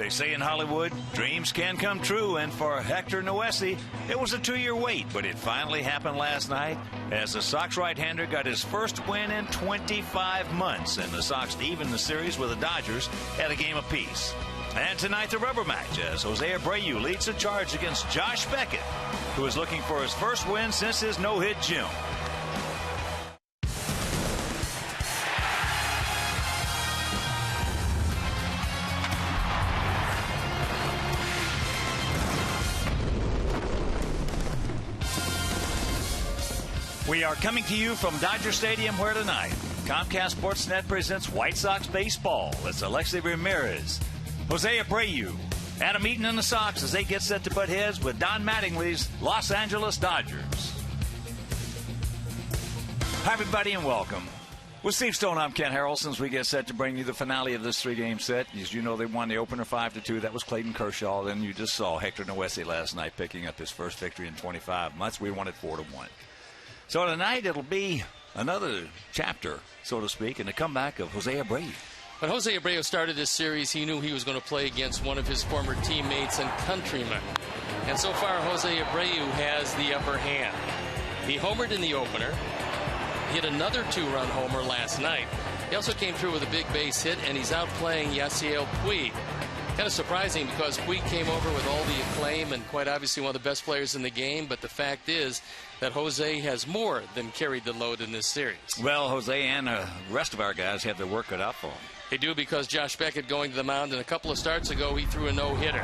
They say in Hollywood, dreams can come true, and for Hector Noesi, it was a 2-year wait, but it finally happened last night as the Sox right-hander got his first win in 25 months, and the Sox evened the series with the Dodgers at a game apiece. And tonight, the rubber match as Jose Abreu leads the charge against Josh Beckett, who is looking for his first win since his no-hit June. We are coming to you from Dodger Stadium, where tonight Comcast Sportsnet presents White Sox baseball. It's Alexi Ramirez, Jose Abreu, Adam Eaton and the Sox as they get set to butt heads with Don Mattingly's Los Angeles Dodgers. Hi, everybody, and welcome. With Steve Stone, I'm Ken Harrelson as we get set to bring you the finale of this 3-game set. As you know, they won the opener 5-2. That was Clayton Kershaw. Then you just saw Hector Noesi last night picking up his first victory in 25 months. We won it 4-1. So tonight it'll be another chapter, so to speak, in the comeback of Jose Abreu. When Jose Abreu started this series, he knew he was going to play against one of his former teammates and countrymen. And so far, Jose Abreu has the upper hand. He homered in the opener, hit another 2-run homer last night. He also came through with a big base hit, and he's out playing Yasiel Puig. Kind of surprising because Puig came over with all the acclaim and quite obviously one of the best players in the game, but the fact is that Jose has more than carried the load in this series. Well, Jose and the rest of our guys have their work cut out for them. They do, because Josh Beckett going to the mound, and a couple of starts ago he threw a no-hitter.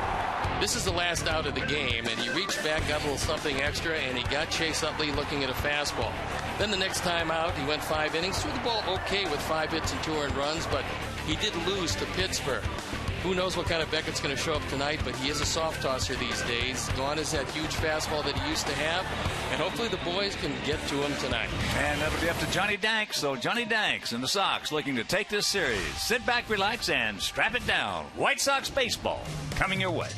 This is the last out of the game, and he reached back, got a little something extra, and he got Chase Utley looking at a fastball. Then the next time out, he went 5 innings, threw the ball okay with 5 hits and 2 earned runs, but he did lose to Pittsburgh. Who knows what kind of Beckett's going to show up tonight, but he is a soft tosser these days. Gone is that huge fastball that he used to have, and hopefully the boys can get to him tonight. And that'll be up to Johnny Danks. So Johnny Danks and the Sox looking to take this series. Sit back, relax, and strap it down. White Sox baseball coming your way.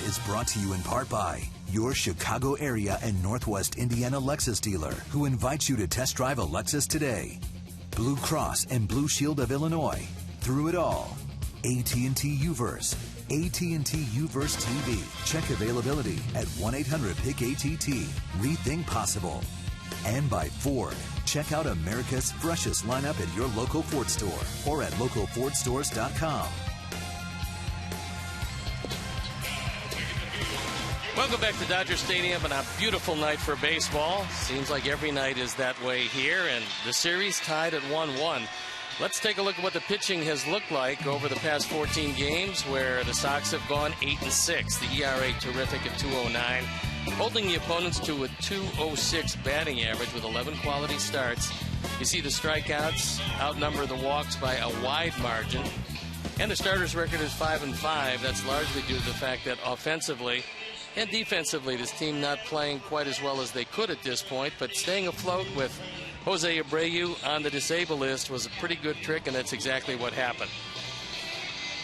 is brought to you in part by your Chicago area and Northwest Indiana Lexus dealer, who invites you to test drive a Lexus today. Blue Cross and Blue Shield of Illinois. Through it all. AT&T Uverse. AT&T Uverse TV. Check availability at 1-800-PIC-ATT. Rethink possible. And by Ford. Check out America's freshest lineup at your local Ford store or at localfordstores.com. Welcome back to Dodger Stadium on a beautiful night for baseball. Seems like every night is that way here, and the series tied at 1-1. Let's take a look at what the pitching has looked like over the past 14 games, where the Sox have gone 8-6. The ERA terrific at 2.09, holding the opponents to a 2.06 batting average with 11 quality starts. You see the strikeouts outnumber the walks by a wide margin, and the starters' record is 5-5. That's largely due to the fact that offensively and defensively, this team not playing quite as well as they could at this point, but staying afloat with Jose Abreu on the disabled list was a pretty good trick, and that's exactly what happened.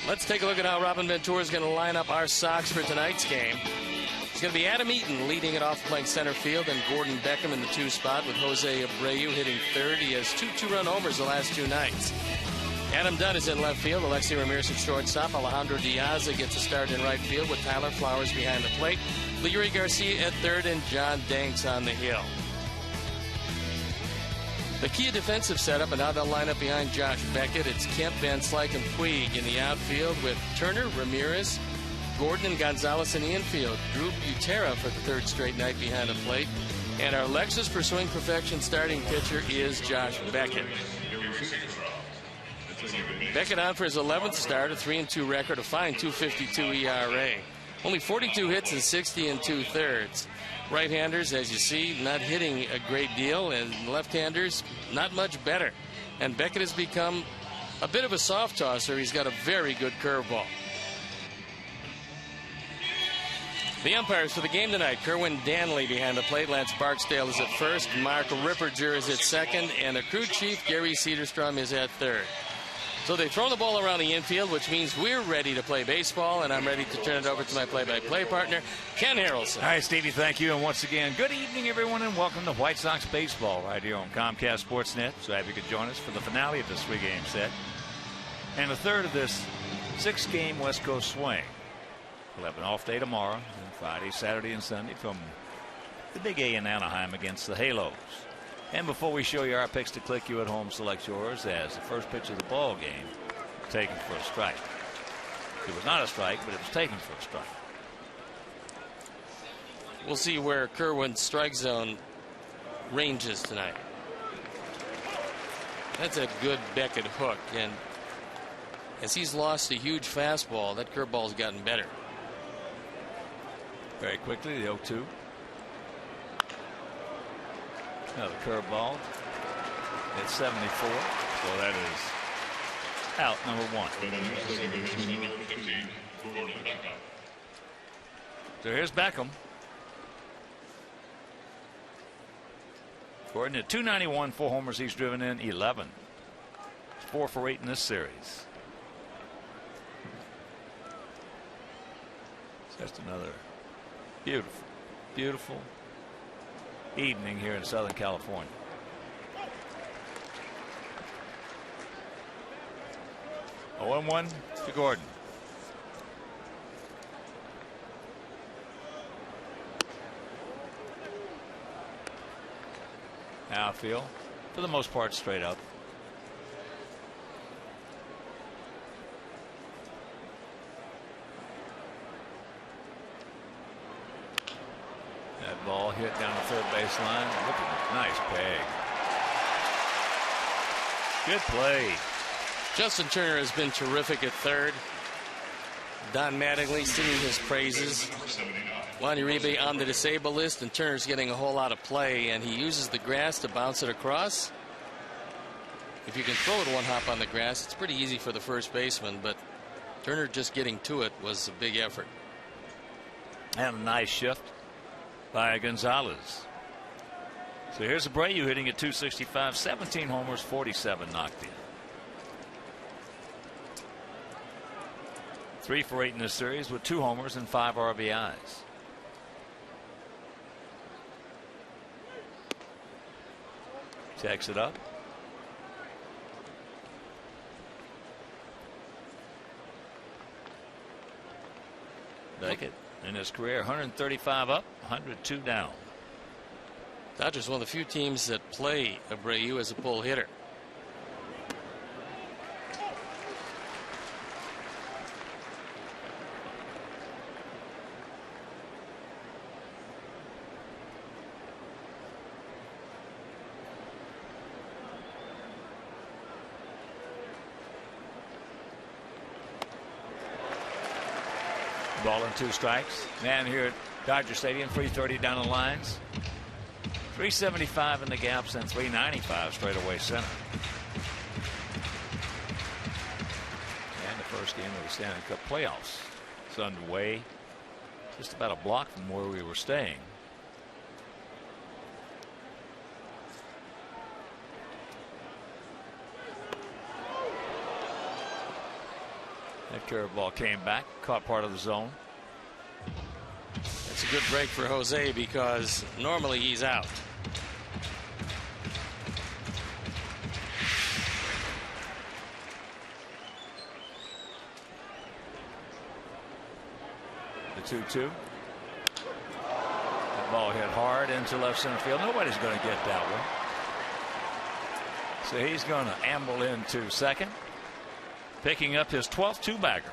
Let's take a look at how Robin Ventura is going to line up our Sox for tonight's game. It's going to be Adam Eaton leading it off, playing center field, and Gordon Beckham in the 2 spot with Jose Abreu hitting third. He has 2 two-run homers the last 2 nights. Adam Dunn is in left field. Alexi Ramirez at shortstop. Alejandro Diaz gets a start in right field with Tyler Flowers behind the plate. Leury Garcia at third, and John Danks on the hill. The key defensive setup, and how they'll line up behind Josh Beckett. It's Kemp, Van Slyke, and Puig in the outfield with Turner, Ramirez, Gordon, and Gonzalez in the infield. Drew Butera for the 3rd straight night behind the plate. And our Lexus pursuing perfection starting pitcher is Josh Beckett. Beckett on for his 11th start, a 3-2 record, a fine 2.52 ERA. Only 42 hits in 60 2/3. Right-handers, as you see, not hitting a great deal, and left-handers, not much better. And Beckett has become a bit of a soft tosser. He's got a very good curveball. The umpires for the game tonight: Kerwin Danley behind the plate, Lance Barksdale is at first, Mark Ripperger is at second, and the crew chief, Gary Cederstrom, is at third. So they've thrown the ball around the infield, which means we're ready to play baseball, and I'm ready to turn it over to my play-by-play partner, Ken Harrelson. All right, Stevie, thank you. And once again, good evening, everyone, and welcome to White Sox baseball right here on Comcast Sportsnet. So happy you could join us for the finale of this 3-game set and the third of this 6-game West Coast swing. We'll have an off day tomorrow, and Friday, Saturday, and Sunday from the Big A in Anaheim against the Halos. And before we show you our picks to click, you at home select yours, as the first pitch of the ball game taken for a strike. It was not a strike, but it was taken for a strike. We'll see where Kerwin's strike zone ranges tonight. That's a good Beckett hook, and as he's lost a huge fastball, that curveball's gotten better. Very quickly, the 0-2. Another curveball at 74. So that is out number 1. So here's Beckham. Gordon at 291, 4 homers he's driven in, 11. 4 for 8 in this series. Just another beautiful evening here in Southern California. A 1-1 to Gordon. Outfield, for the most part, straight up. That ball hit down the third baseline. Look at the nice peg. Good play. Justin Turner has been terrific at third. Don Mattingly singing his praises. Juan Uribe on the disabled list, and Turner's getting a whole lot of play, and he uses the grass to bounce it across. If you can throw it one hop on the grass, it's pretty easy for the first baseman, but Turner just getting to it was a big effort. And a nice shift by Gonzalez. So here's Abreu hitting at 265, 17 homers, 47 knocked in. 3 for 8 in this series with 2 homers and 5 RBIs. Takes it up. Beckett in his career 135 up, 102 down. Dodgers one of the few teams that play Abreu as a pull hitter. Ball and 2 strikes. Man here at Dodger Stadium, 330 down the lines. 375 in the gaps and 395 straight away center. And the first game of the Stanley Cup playoffs is underway. Just about a block from where we were staying. That curveball came back, caught part of the zone. It's a good break for Jose because normally he's out. The 2-2. That ball hit hard into left center field. Nobody's going to get that one. So he's going to amble into second, picking up his 12th two-bagger.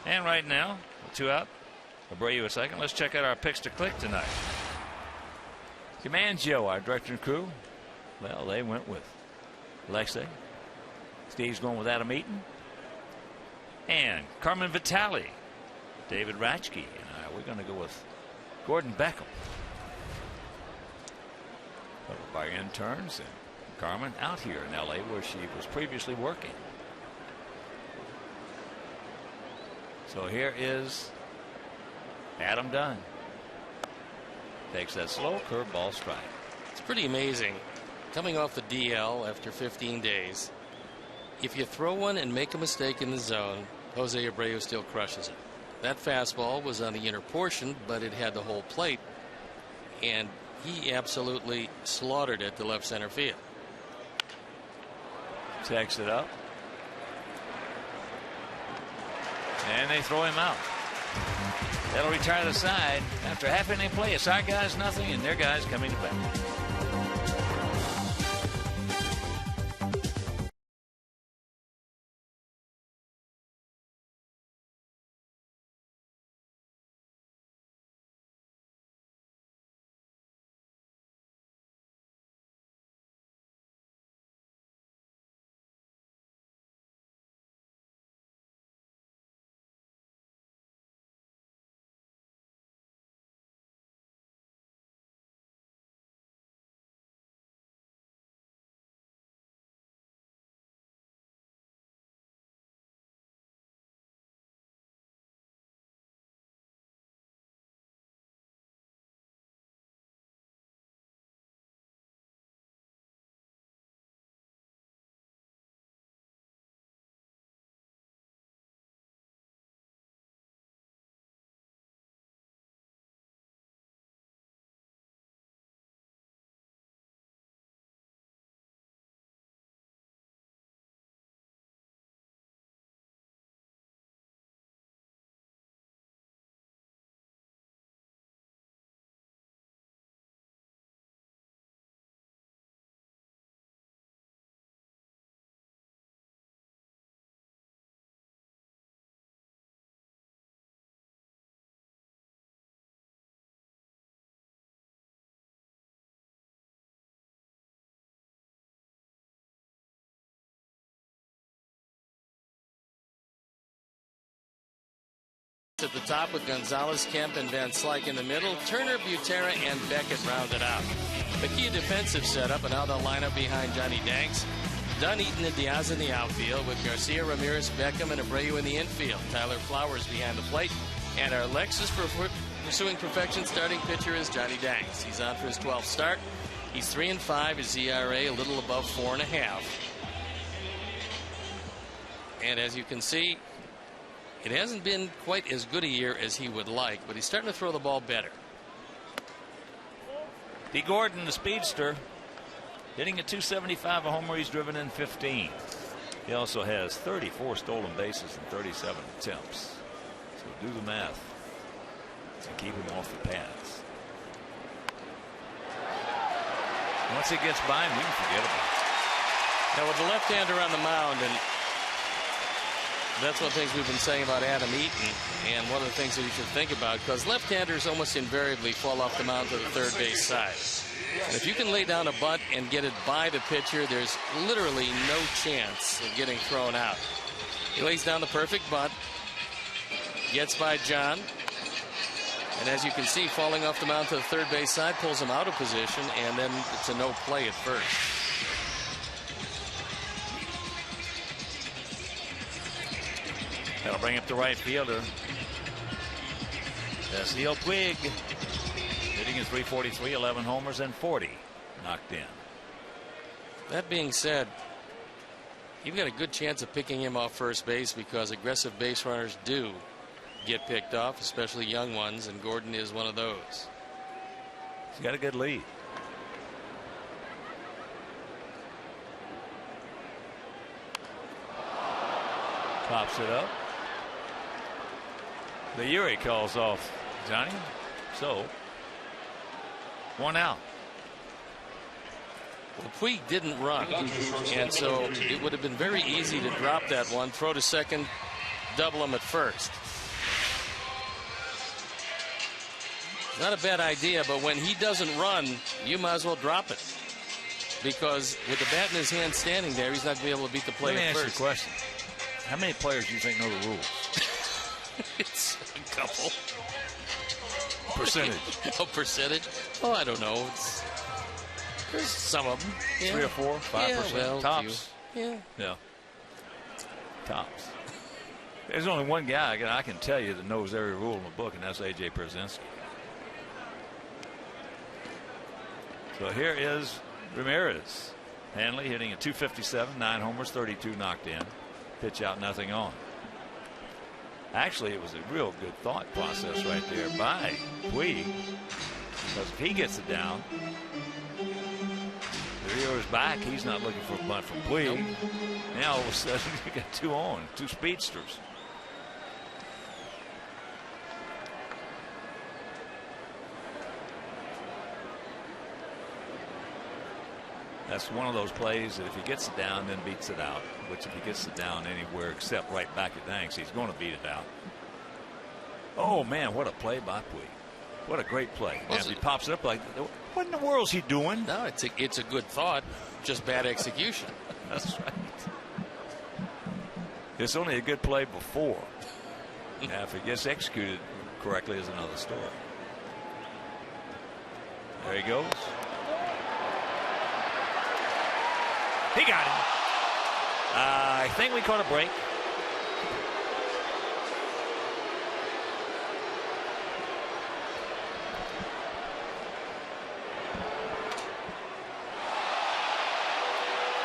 And right now, 2 out. Abreu a second. Let's check out our picks to click tonight. Command Joe, our director and crew. Well, they went with Lexi. Steve's going with Adam Eaton. And Carmen Vitale. David Ratchke and I, we're going to go with Gordon Beckham. By interns, and Carmen out here in LA where she was previously working. So here is Adam Dunn. Takes that slow curveball strike. It's pretty amazing. Coming off the DL after 15 days, if you throw one and make a mistake in the zone, Jose Abreu still crushes it. That fastball was on the inner portion, but it had the whole plate, and he absolutely slaughtered it to left center field. Takes it up. And they throw him out. That'll retire the side. After half inning play, it's our guys nothing and their guys coming to bat. At the top with Gonzalez, Kemp, and Van Slyke in the middle. Turner, Butera, and Beckett rounded out. The key defensive setup, and now they'll line up behind Johnny Danks. Dunn, Eaton, and Diaz in the outfield with Garcia, Ramirez, Beckham, and Abreu in the infield. Tyler Flowers behind the plate. And our Lexus pursuing perfection starting pitcher is Johnny Danks. He's on for his 12th start. He's 3-5. His ERA a little above 4.5. And as you can see, it hasn't been quite as good a year as he would like, but he's starting to throw the ball better. D. Gordon, the speedster, hitting at .275, a homer. He's driven in 15. He also has 34 stolen bases and 37 attempts. So do the math and keep him off the pads. Once he gets by him, you can forget about it. Now with the left-hander on the mound, and that's one of the things we've been saying about Adam Eaton, and one of the things that you should think about, because left-handers almost invariably fall off the mound to the third base side. And if you can lay down a bunt and get it by the pitcher, there's literally no chance of getting thrown out. He lays down the perfect bunt, gets by John, and as you can see, falling off the mound to the third base side pulls him out of position, and then it's a no play at first. That'll bring up the right fielder. Yasiel Puig, hitting his .343, 11 homers and 40 knocked in. That being said, you've got a good chance of picking him off first base because aggressive base runners do get picked off, especially young ones, and Gordon is one of those. He's got a good lead. Pops it up. The Uri calls off Johnny. So 1 out. Well, Puig didn't run, and so it would have been very easy to drop that one, throw to second, double him at first. Not a bad idea, but when he doesn't run, you might as well drop it, because with the bat in his hand standing there, he's not going to be able to beat the play at first. Let me ask you a question. How many players do you think know the rules? It's a couple. Percentage. Oh, percentage? Oh, I don't know. There's some of them. Yeah. 3 or 4, 5%. Yeah, well, tops. Yeah. Tops. There's only one guy I can tell you that knows every rule in the book, and that's A.J. Pierzynski. So here is Ramirez. Hanley hitting at .257, 9 homers, 32 knocked in. Pitch out, nothing on. Actually, it was a real good thought process right there by Puig, because if he gets it down, the Rio's back. He's not looking for a bunt from Puig. Nope. Now all of a sudden you got 2 on, 2 speedsters. That's one of those plays that if he gets it down, then beats it out. Which if he gets it down anywhere except right back at Danks, he's going to beat it out. Oh man, what a play by Puig! What a great play. Well, he pops it up like, what in the world is he doing? No, it's a good thought, just bad execution. That's right. It's only a good play before. Now, if it gets executed correctly, is another story. There he goes. He got him. I think we caught a break.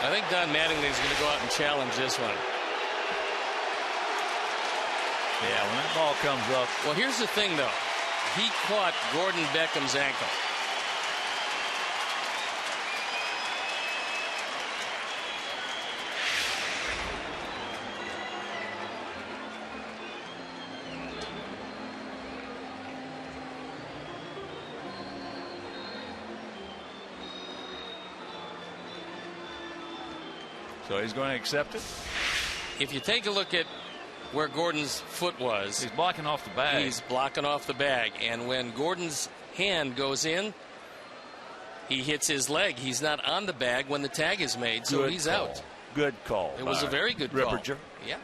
I think Don Mattingly's going to go out and challenge this one. Yeah, when that ball comes up. Well, here's the thing, though. He caught Gordon Beckham's ankle. So he's going to accept it. If you take a look at where Gordon's foot was, he's blocking off the bag. He's blocking off the bag. And when Gordon's hand goes in, he hits his leg. He's not on the bag when the tag is made, so he's out. Good call. It was a very good call. Ripperger. Yeah.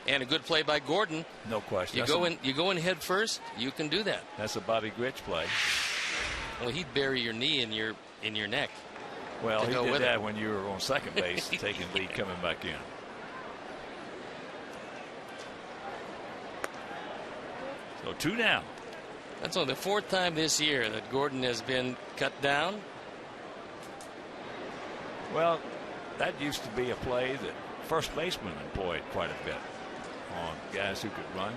And a good play by Gordon. No question. You go in head first, you can do that. That's a Bobby Grich play. Well, he'd bury your knee in your neck. Well, he did that when you were on second base, taking the lead, coming back in. So 2 down. That's only the 4th time this year that Gordon has been cut down. Well, that used to be a play that first baseman employed quite a bit on guys who could run.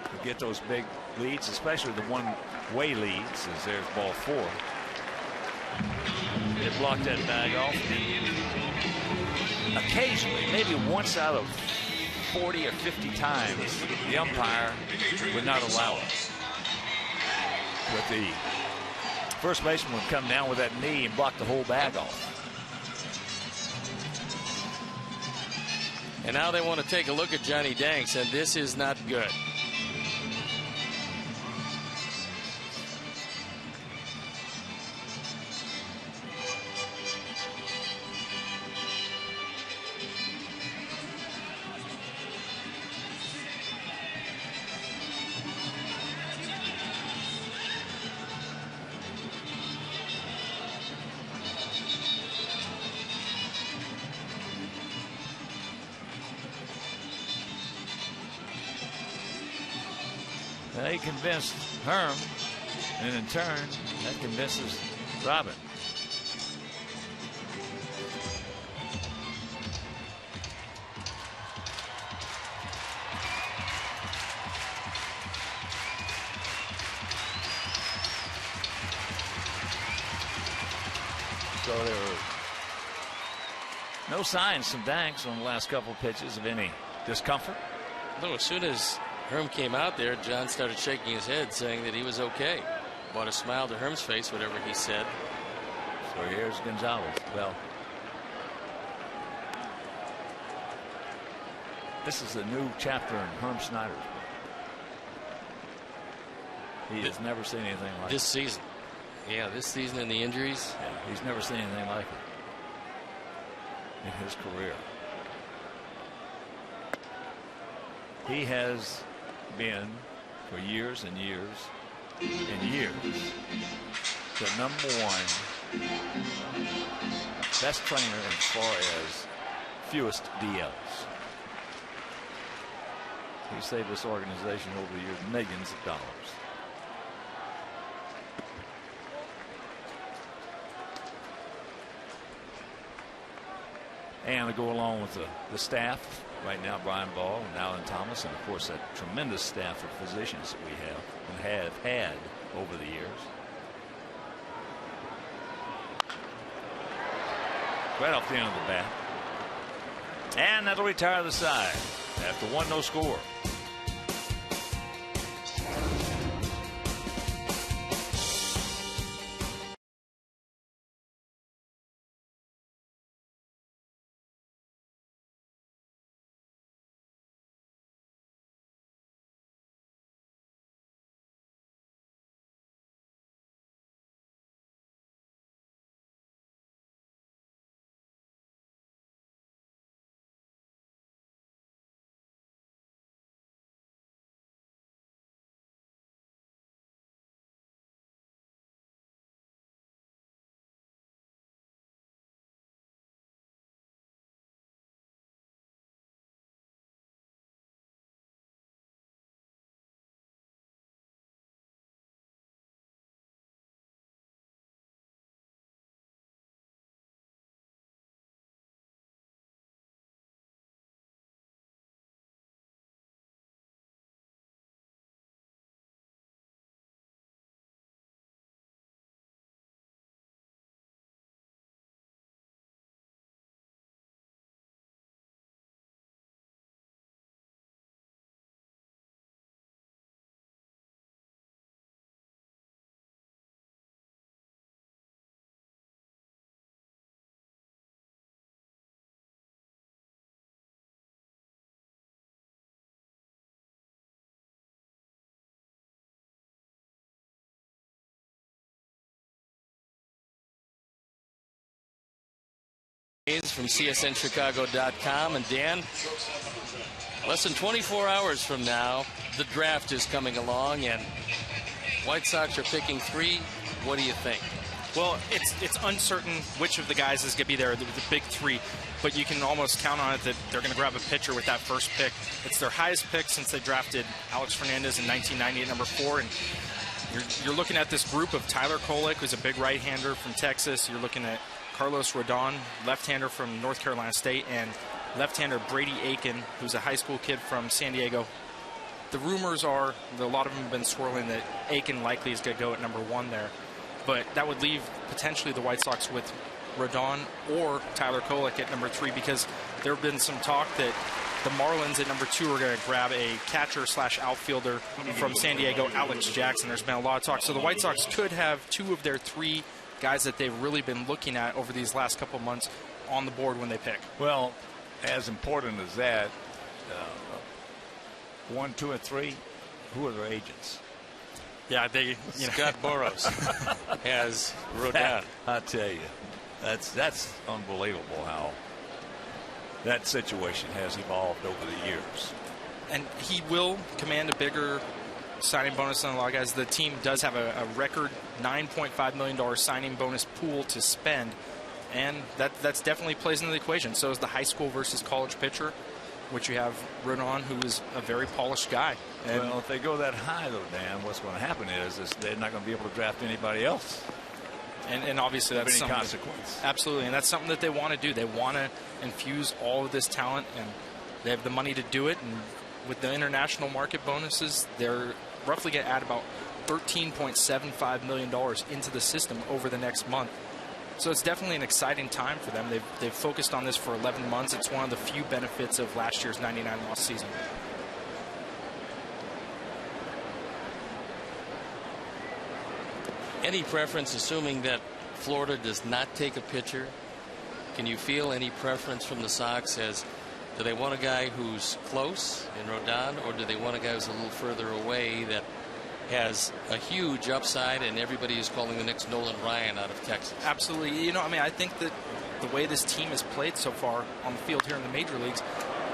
To get those big leads, especially the one-way leads, as there's ball 4. It blocked that bag off. Occasionally, maybe once out of 40 or 50 times, the umpire would not allow it. But the first baseman would come down with that knee and block the whole bag off. And now they want to take a look at Johnny Danks, and this is not good. They convinced Herm, and in turn, that convinces Robin. So there were no signs from Danks on the last couple of pitches of any discomfort. No, as soon as Herm came out there, John started shaking his head, saying that he was okay. Brought a smile to Herm's face, whatever he said. So here's Gonzalez. Well, this is a new chapter in Herm Snyder's book. He has never seen anything like this season. Yeah, this season and the injuries. Yeah, he's never seen anything like it in his career. He has been for years and years and years the #1 best trainer as far as fewest DLs. He saved this organization over the years millions of dollars. And to go along with the staff right now, Brian Ball and Alan Thomas, and of course that tremendous staff of physicians that we have and have had over the years. Right off the end of the bat. And that'll retire the side after 1 no score. From CSNChicago.com. And Dan, less than 24 hours from now, the draft is coming along, and White Sox are picking 3. What do you think? Well, it's uncertain which of the guys is going to be there, the big 3, but you can almost count on it that they're going to grab a pitcher with that first pick. It's their highest pick since they drafted Alex Fernandez in 1990 at number 4, and you're looking at this group of Tyler Kolek, who's a big right-hander from Texas. You're looking at Carlos Rodon, left-hander from North Carolina State, and left-hander Brady Aiken, who's a high school kid from San Diego. The rumors are that a lot of them have been swirling that Aiken likely is going to go at number 1 there. But that would leave potentially the White Sox with Rodon or Tyler Kolek at number 3, because there have been some talk that the Marlins at number 2 are going to grab a catcher/outfielder from San Diego, Alex Jackson. There's been a lot of talk. So the White Sox could have 2 of their 3 guys that they've really been looking at over these last couple of months on the board when they pick. Well, as important as that, 1, 2, and 3, who are their agents? Yeah, Scott Boras has Rodon. I tell you, that's unbelievable how that situation has evolved over the years. And he will command a bigger signing bonus than a lot of guys. The team does have a record $9.5 million signing bonus pool to spend, and that's definitely plays into the equation. So is the high school versus college pitcher, which you have Rodon, who is a very polished guy. And well, if they go that high, though, Dan, what's going to happen is they're not going to be able to draft anybody else. And obviously that's any something consequence. Absolutely, and that's something that they want to do. They want to infuse all of this talent, and they have the money to do it. And with the international market bonuses, they're roughly going to add about $13.75 million into the system over the next month. So it's definitely an exciting time for them. They've focused on this for 11 months. It's one of the few benefits of last year's 99-loss season. Any preference, assuming that Florida does not take a pitcher? Can you feel any preference from the Sox as do they want a guy who's close in Rodon, or do they want a guy who's a little further away that has a huge upside and everybody is calling the next Nolan Ryan out of Texas? Absolutely. I think that the way this team has played so far on the field here in the major leagues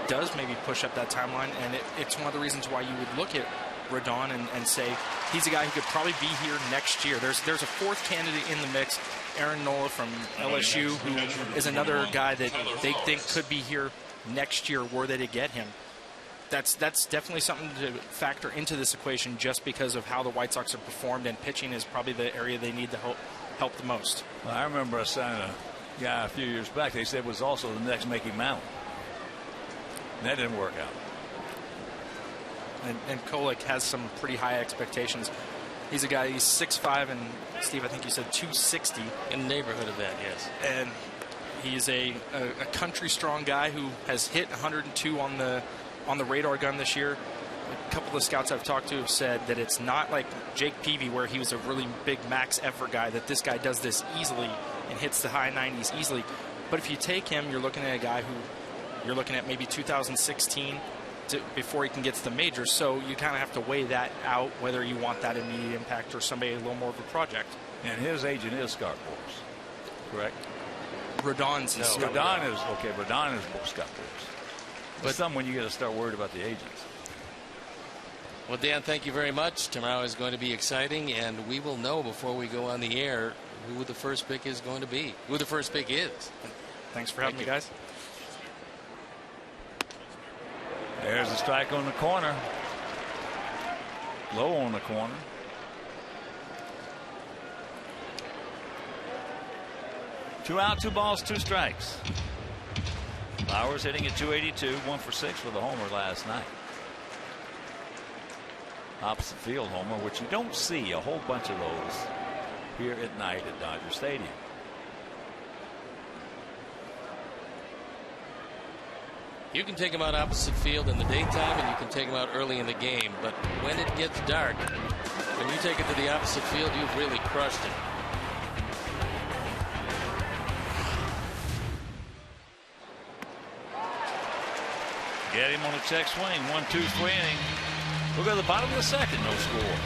does maybe push up that timeline, and it's one of the reasons why you would look at Rodon and say he's a guy who could probably be here next year. There's a 4th candidate in the mix, Aaron Nola from LSU, who is another guy that they think could be here next year were they to get him. That's definitely something to factor into this equation, just because of how the White Sox have performed, and pitching is probably the area they need to help the most. Well, I remember I signed a guy a few years back. They said was also the next Mickey Mountain. And that didn't work out. And Kolek has some pretty high expectations. He's a guy, he's 6'5", and Steve, I think you said 260. In the neighborhood of that, yes. And he's a country strong guy who has hit 102 on the radar gun this year. A couple of scouts I've talked to have said that it's not like Jake Peavy, where he was a really big max effort guy, that this guy does this easily and hits the high 90s easily. But if you take him, you're looking at a guy who you're looking at maybe 2016 before he can get to the majors. So you kind of have to weigh that out, whether you want that immediate impact or somebody a little more of a project. And his agent is Scott Boras, correct? Rodon's is Scott. Rodon is okay. Rodon is Scott Boras. But someone you got to start worried about the agents. Well, Dan, thank you very much. Tomorrow is going to be exciting, and we will know before we go on the air who the first pick is going to be, who the first pick is. Thanks for having me, guys. There's a strike on the corner. Low on the corner. Two out, 2 balls, 2 strikes. Flowers hitting at 282, 1 for 6 with a homer last night. Opposite field homer, which you don't see a whole bunch of those here at night at Dodger Stadium. You can take them out opposite field in the daytime, and you can take them out early in the game. But when it gets dark, when you take it to the opposite field, you've really crushed it. Get him on a check swing. 1-2 inning. We'll go to the bottom of the second. No score.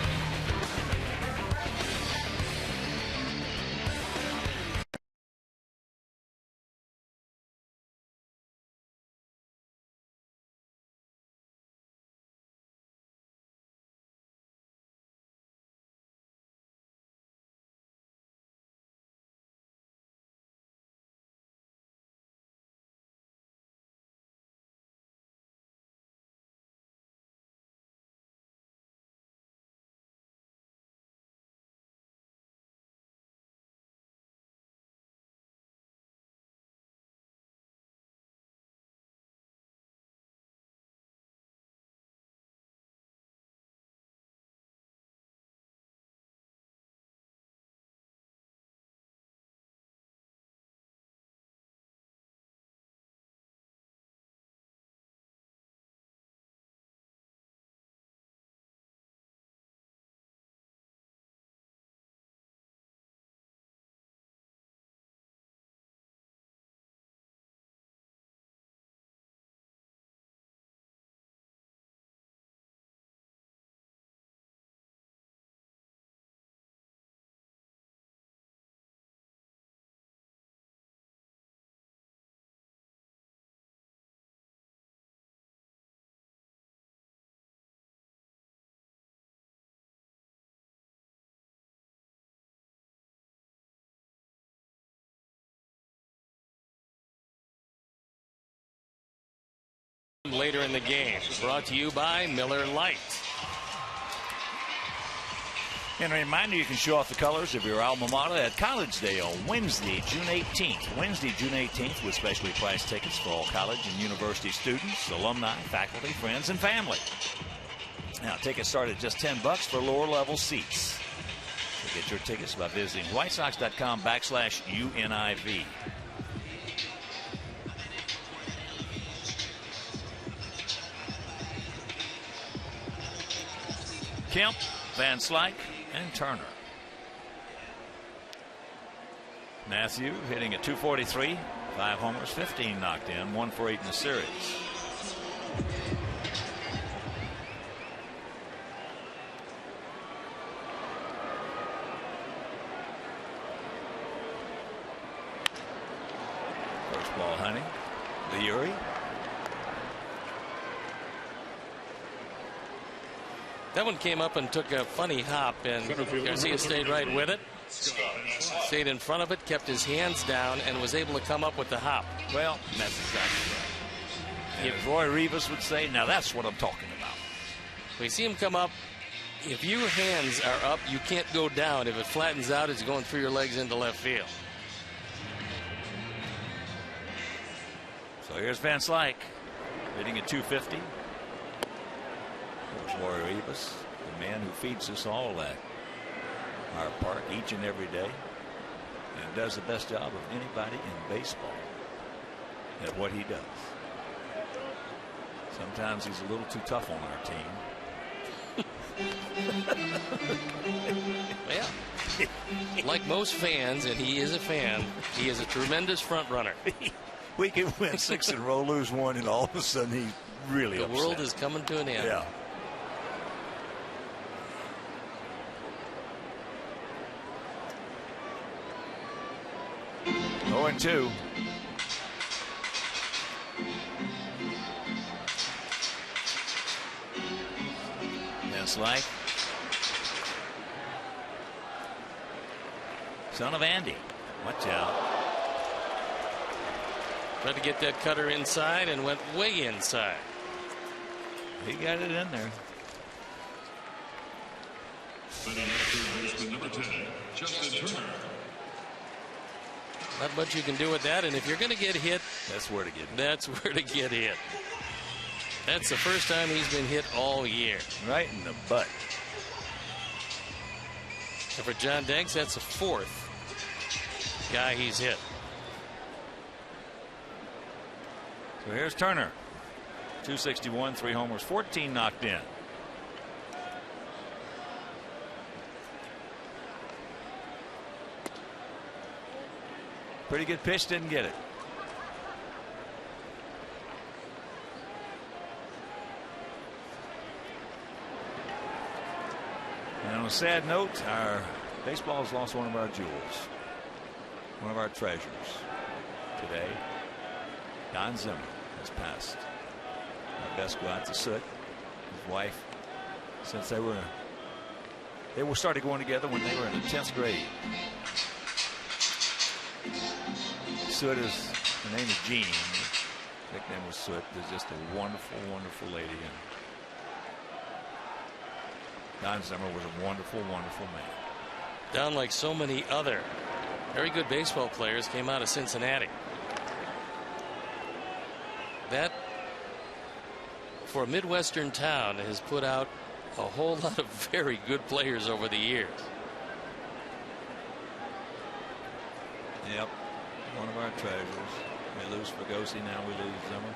later in the game. Brought to you by Miller Lite. And a reminder, you can show off the colors of your alma mater at College Day on Wednesday, June 18th. Wednesday, June 18th, with specially priced tickets for all college and university students, alumni, faculty, friends, and family. Now, tickets start at just $10 for lower level seats. So get your tickets by visiting whitesox.com/UNIV. Kemp, Van Slyke, and Turner. Matthew hitting at .243, 5 homers, 15 knocked in, 1 for 8 in the series. First ball, Honey. Leary. That one came up and took a funny hop, and Garcia stayed right with it. Stayed in front of it, kept his hands down, and was able to come up with the hop. Well, that's exactly right. And as Roy Rivas would say, now that's what I'm talking about. We see him come up. If your hands are up, you can't go down. If it flattens out, it's going through your legs into left field. So here's Van Slyke hitting at .250. There's Roy Rivas, the man who feeds us all at our park each and every day, and does the best job of anybody in baseball at what he does. Sometimes he's a little too tough on our team. Well, like most fans, and he is a fan, he is a tremendous front runner. We can win 6 in a row, lose 1, and all of a sudden he's really the upset. world is coming to an end. Yeah. Oh, and 2. That's like son of Andy. Watch out. Tried to get that cutter inside and went way inside. He got it in there. Number 10, Justin Turner. Not much you can do with that, and if you're going to get hit, that's where to get hit. That's where to get hit. That's the first time he's been hit all year. Right in the butt. And for John Danks, that's the 4th guy he's hit. So here's Turner. .261, 3 homers, 14 knocked in. Pretty good pitch, didn't get it. And on a sad note, our baseball has lost one of our jewels, one of our treasures today. Don Zimmer has passed. Our best go out to Soot, his wife, since they were started going together when they were in the 10th grade. Soot is, her name is Jeannie. The nickname was Soot. Is just a wonderful, wonderful lady. And Don Zimmer was a wonderful, wonderful man. Don, like so many other very good baseball players, came out of Cincinnati. That, for a Midwestern town, has put out a whole lot of very good players over the years. Yep. One of our treasures. We lose Fugosi, now we lose Zimmer.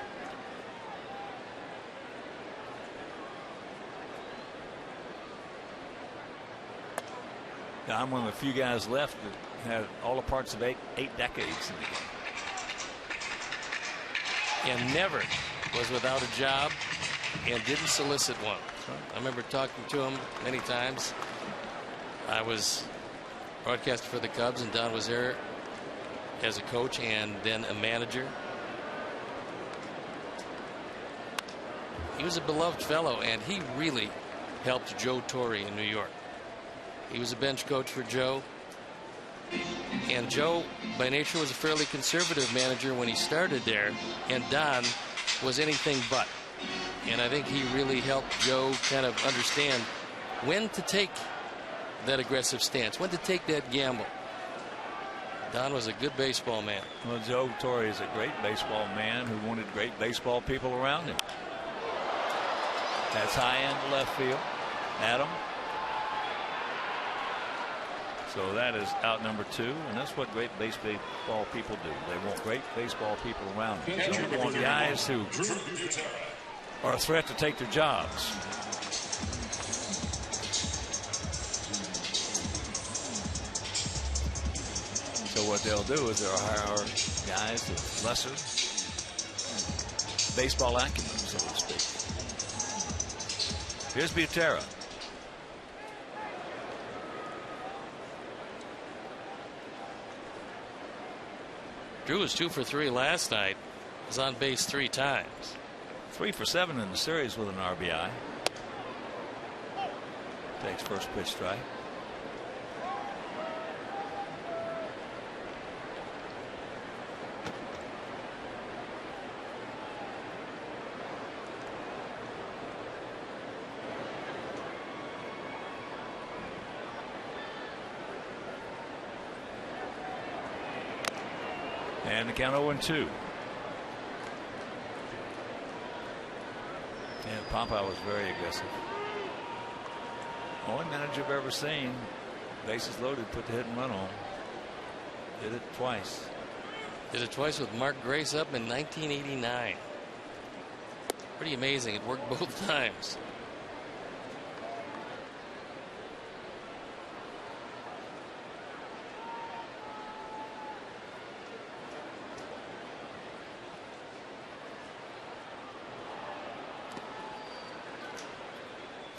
I'm one of the few guys left that had all the parts of eight decades in the game. And never was without a job and didn't solicit one. I remember talking to him many times. I was broadcaster for the Cubs, and Don was there as a coach and then a manager. He was a beloved fellow, and he really helped Joe Torre in New York. He was a bench coach for Joe, and Joe by nature was a fairly conservative manager when he started there, and Don was anything but. And I think he really helped Joe kind of understand when to take that aggressive stance, when to take that gamble. Don was a good baseball man. Well, Joe Torre is a great baseball man who wanted great baseball people around him. That's high end left field. Adam. So that is out number 2, and that's what great baseball people do. They want great baseball people around them. They want guys who are a threat to take their jobs. So what they'll do is they'll hire guys with lesser baseball acumen, so to speak. Here's Butera. Drew was 2 for 3 last night. Was on base 3 times. 3 for 7 in the series with an RBI. Takes first pitch strike. And the count 0-2. And Papa was very aggressive. Only manager I've ever seen, bases loaded, put the hit and run on. Did it twice. Did it twice with Mark Grace up in 1989. Pretty amazing. It worked both times.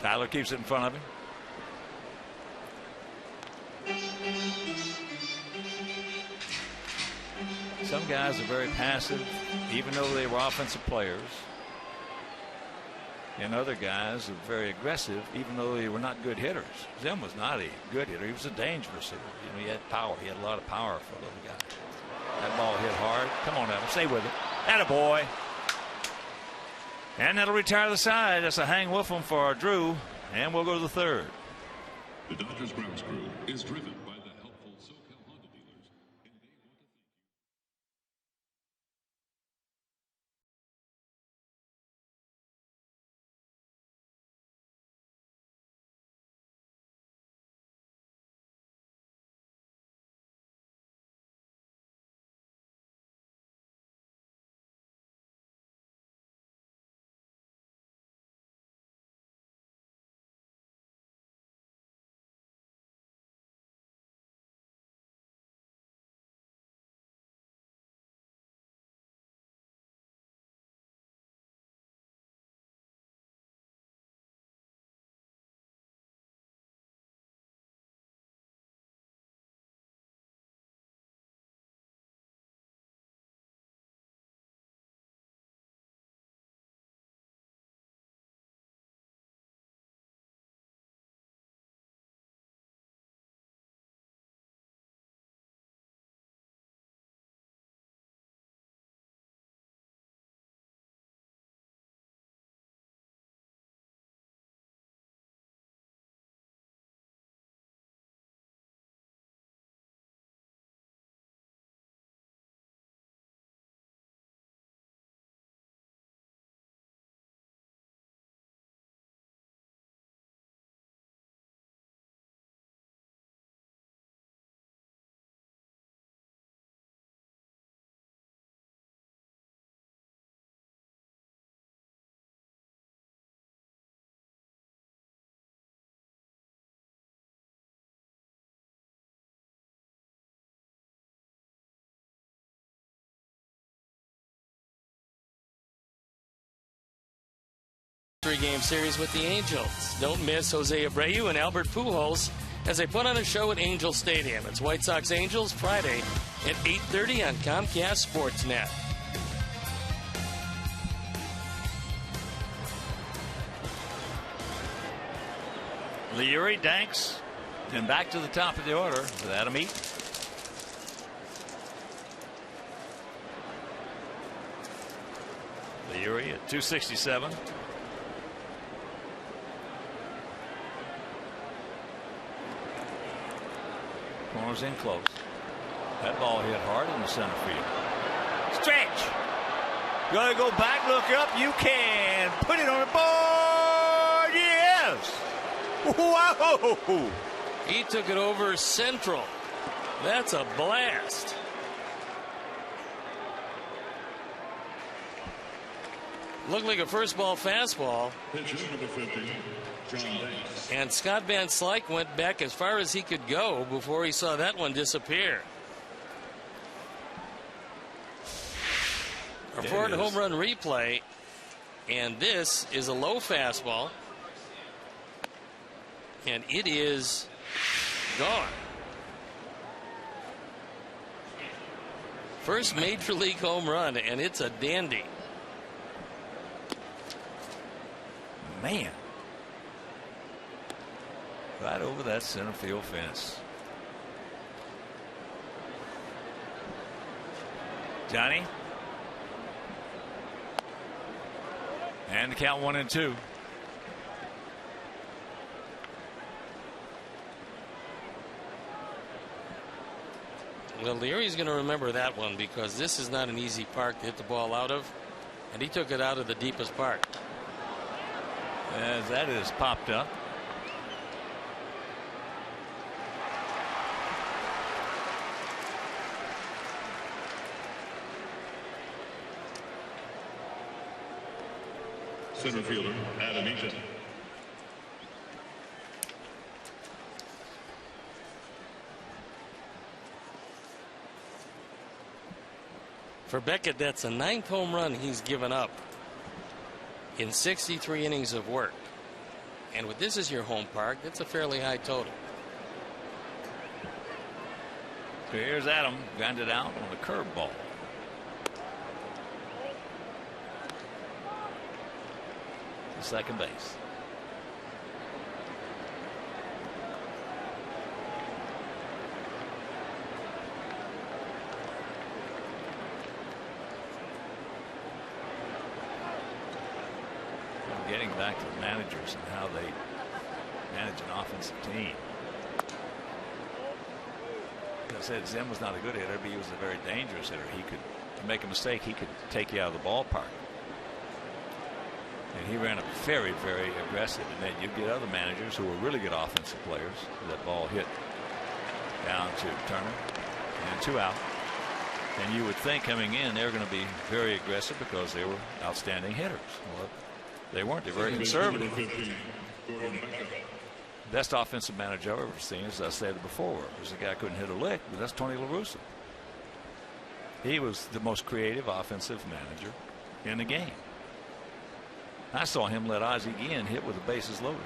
Tyler keeps it in front of him. Some guys are very passive, even though they were offensive players. And other guys are very aggressive, even though they were not good hitters. Zim was not a good hitter. He was a dangerous hitter. You know, he had power. He had a lot of power for a little guy. That ball hit hard. Come on, Adam. Stay with it. Attaboy. And that'll retire the side. That's a hang Wolfham for Drew. And we'll go to the third. The Dodgers grounds crew is driven by the helpful SoCal Honda dealers. And they want to Three-game series with the Angels. Don't miss Jose Abreu and Albert Pujols as they put on a show at Angel Stadium. It's White Sox Angels Friday at 8:30 on Comcast Sportsnet. Leary, Danks, and back to the top of the order with Adam Eaton. Leary at 267. Corners in close. That ball hit hard in the center field. Stretch. Gotta go back, look up. You can put it on the board. Yes. Whoa. He took it over central. That's a blast. Looked like a first ball fastball. Pitcher number 50, John Banks. And Scott Van Slyke went back as far as he could go before he saw that one disappear. A Ford home run replay. And this is a low fastball. And it is gone. First major league home run, and it's a dandy. Man. Right over that center field fence. Johnny. And the count 1-2. Well, Leary's going to remember that one because this is not an easy park to hit the ball out of, and he took it out of the deepest part. As that is popped up. Center fielder, Adam Eaton. For Beckett, that's the 9th home run he's given up in 63 innings of work. And with this as your home park, that's a fairly high total. So here's Adam, grounded out on the curveball. To second base. Getting back to the managers and how they manage an offensive team. As I said, Zim was not a good hitter, but he was a very dangerous hitter. He could make a mistake, he could take you out of the ballpark. And he ran up very, very aggressive. And then you get other managers who were really good offensive players. That ball hit down to Turner and 2 out. And you would think coming in they're going to be very aggressive because they were outstanding hitters. Well, they weren't. They're very conservative. Best offensive manager I've ever seen, as I said before, was a guy who couldn't hit a lick, but that's Tony La Russa. He was the most creative offensive manager in the game. I saw him let Ozzie Guillen hit with the bases loaded.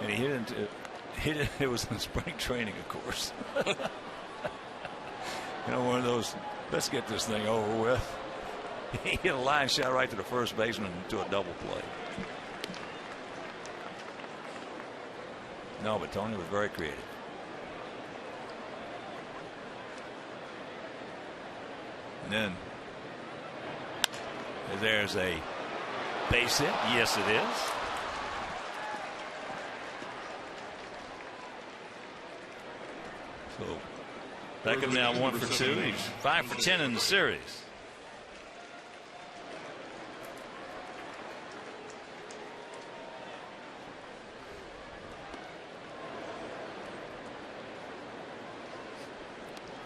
And he hit it. It was in spring training, of course. You know, one of those, let's get this thing over with. He hit a line shot right to the first baseman to a double play. No, but Tony was very creative. And then there's a base hit. Yes, it is. So Beckham now 1 for 2. He's 5 for 10 in the series.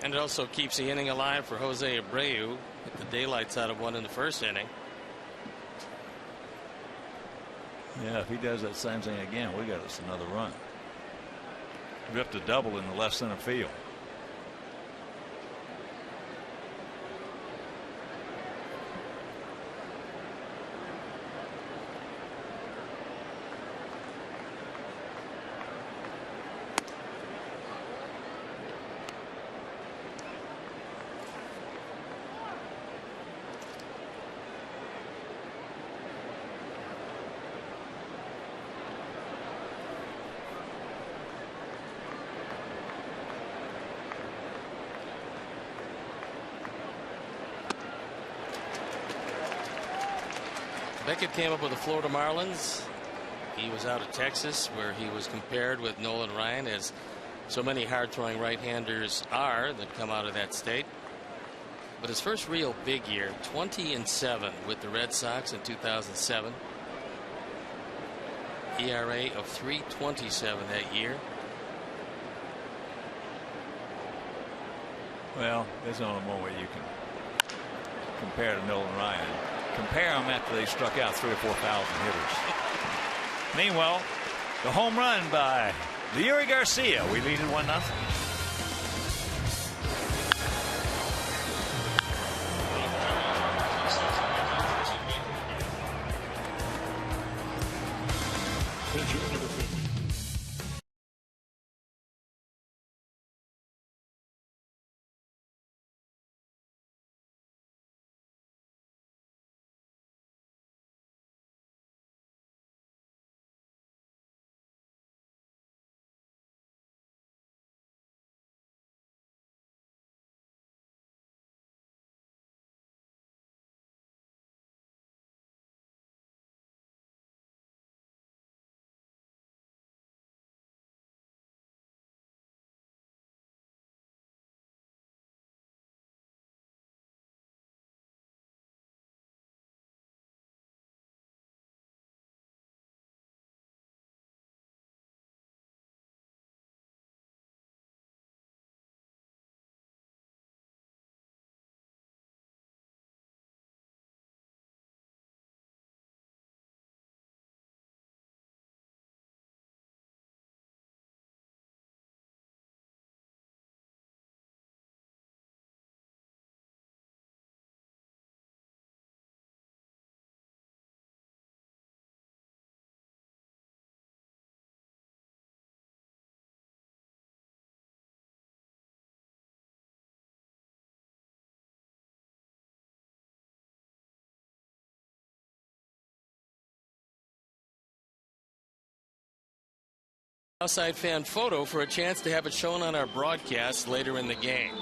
And it also keeps the inning alive for Jose Abreu. Hit the daylights out of one in the first inning. Yeah, if he does that same thing again, we got us another run. Ripped a double in the left center field. Beckett came up with the Florida Marlins He was out of Texas, where he was compared with Nolan Ryan, as so many hard-throwing right-handers are that come out of that state. But his first real big year, 20-7 with the Red Sox in 2007. ERA of 3.27 that year. Well, there's only one way you can compare to Nolan Ryan. Compare them after they struck out 3,000 or 4,000 hitters. Meanwhile, the home run by Leury Garcia. We lead it 1-0. Outside fan photo for a chance to have it shown on our broadcast later in the game.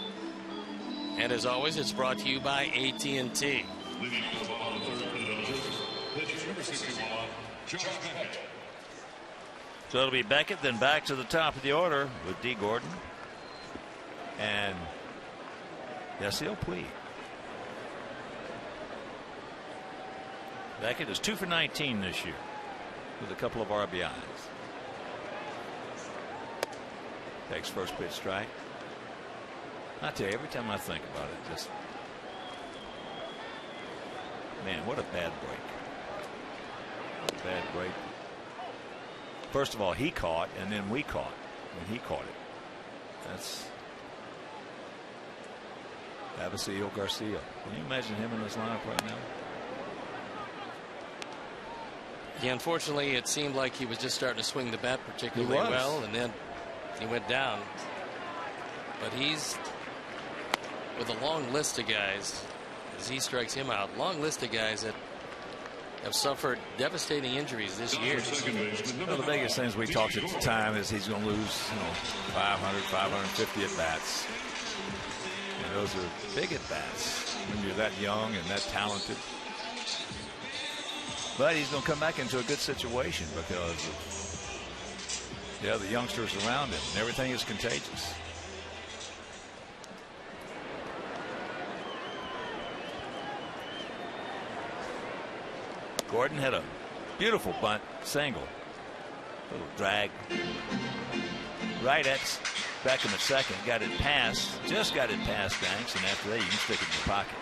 And as always, it's brought to you by AT&T. So it'll be Beckett, then back to the top of the order with D. Gordon and Yasiel Puig. Beckett is 2 for 19 this year with a couple of RBIs. Takes first pitch strike. I tell you, every time I think about it, just man, what a bad break. What a bad break. First of all, he caught, and then we caught when he caught it. That's Yasiel Garcia. Can you imagine him in this lineup right now? Yeah, unfortunately, it seemed like he was just starting to swing the bat particularly well, and then he went down. But he's with a long list of guys, as he strikes him out, long list of guys that have suffered devastating injuries this year. Well, the biggest things we talked at the time is he's going to lose 500, 550 at bats. And those are big at bats when you're that young and that talented. But he's going to come back into a good situation because of the other youngsters around him, and everything is contagious. Gordon had a beautiful bunt single. Little drag. Right at Beckham at second. Got it past. Just got it past Banks, and after that you can stick it in your pocket.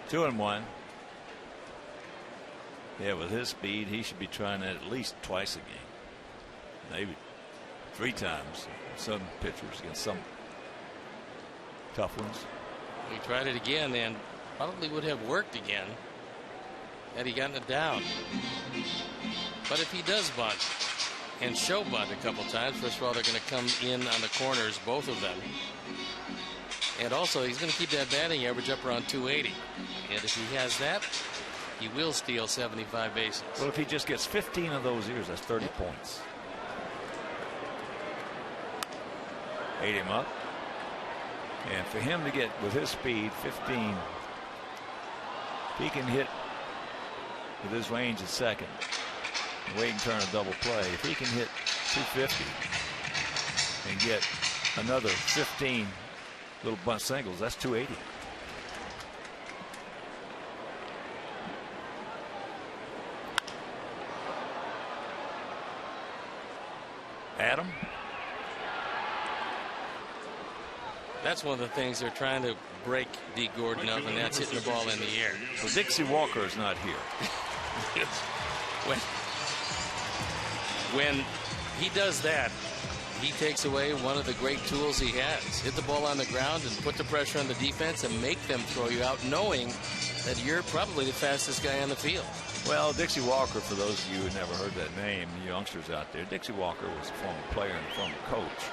Two and one. Yeah, with his speed, he should be trying that at least twice a game, maybe 3 times. Some pitchers against some tough ones. He tried it again and probably would have worked again had he gotten it down. But if he does bunt and show bunt a couple times, first of all, they're going to come in on the corners, both of them. And also, he's going to keep that batting average up around 280. And if he has that, he will steal 75 bases. Well, if he just gets 15 of those years, that's 30 points. Ate him up. And for him to get, with his speed, 15, if he can hit with his range at second, wait and turn a double play, if he can hit 250 and get another 15 little bunt singles, that's 280. Adam? That's one of the things they're trying to break D. Gordon of, and that's hitting the ball in the air. Well, Dixie Walker is not here. When he does that, he takes away one of the great tools he has. Hit the ball on the ground and put the pressure on the defense and make them throw you out, knowing that you're probably the fastest guy on the field. Well, Dixie Walker, for those of you who never heard that name, the youngsters out there, Dixie Walker was a former player and a former coach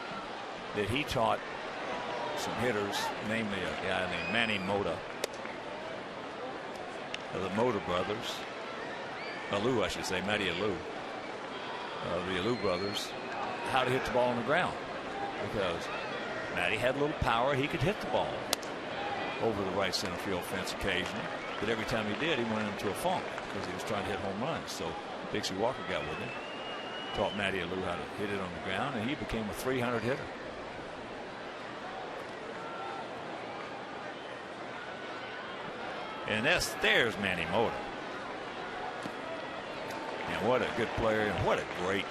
that he taught some hitters, namely a guy named Manny Mota of the Mota brothers, Alou, I should say, Matty Alou, the Alou brothers, how to hit the ball on the ground, because Matty had a little power. He could hit the ball over the right center field fence occasionally, but every time he did, he went into a funk because he was trying to hit home runs. So Dixie Walker got with him, taught Matty Alou how to hit it on the ground, and he became a 300 hitter. And there's Manny Mota. And what a good player, and what a great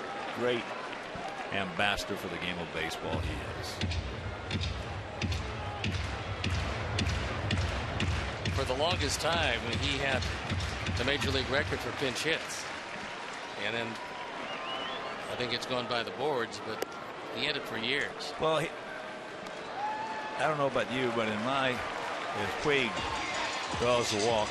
ambassador for the game of baseball he is. For the longest time, he had the major league record for pinch hits. And then I think it's gone by the boards, but he had it for years. Well, I don't know about you, but if Puig draws the walk,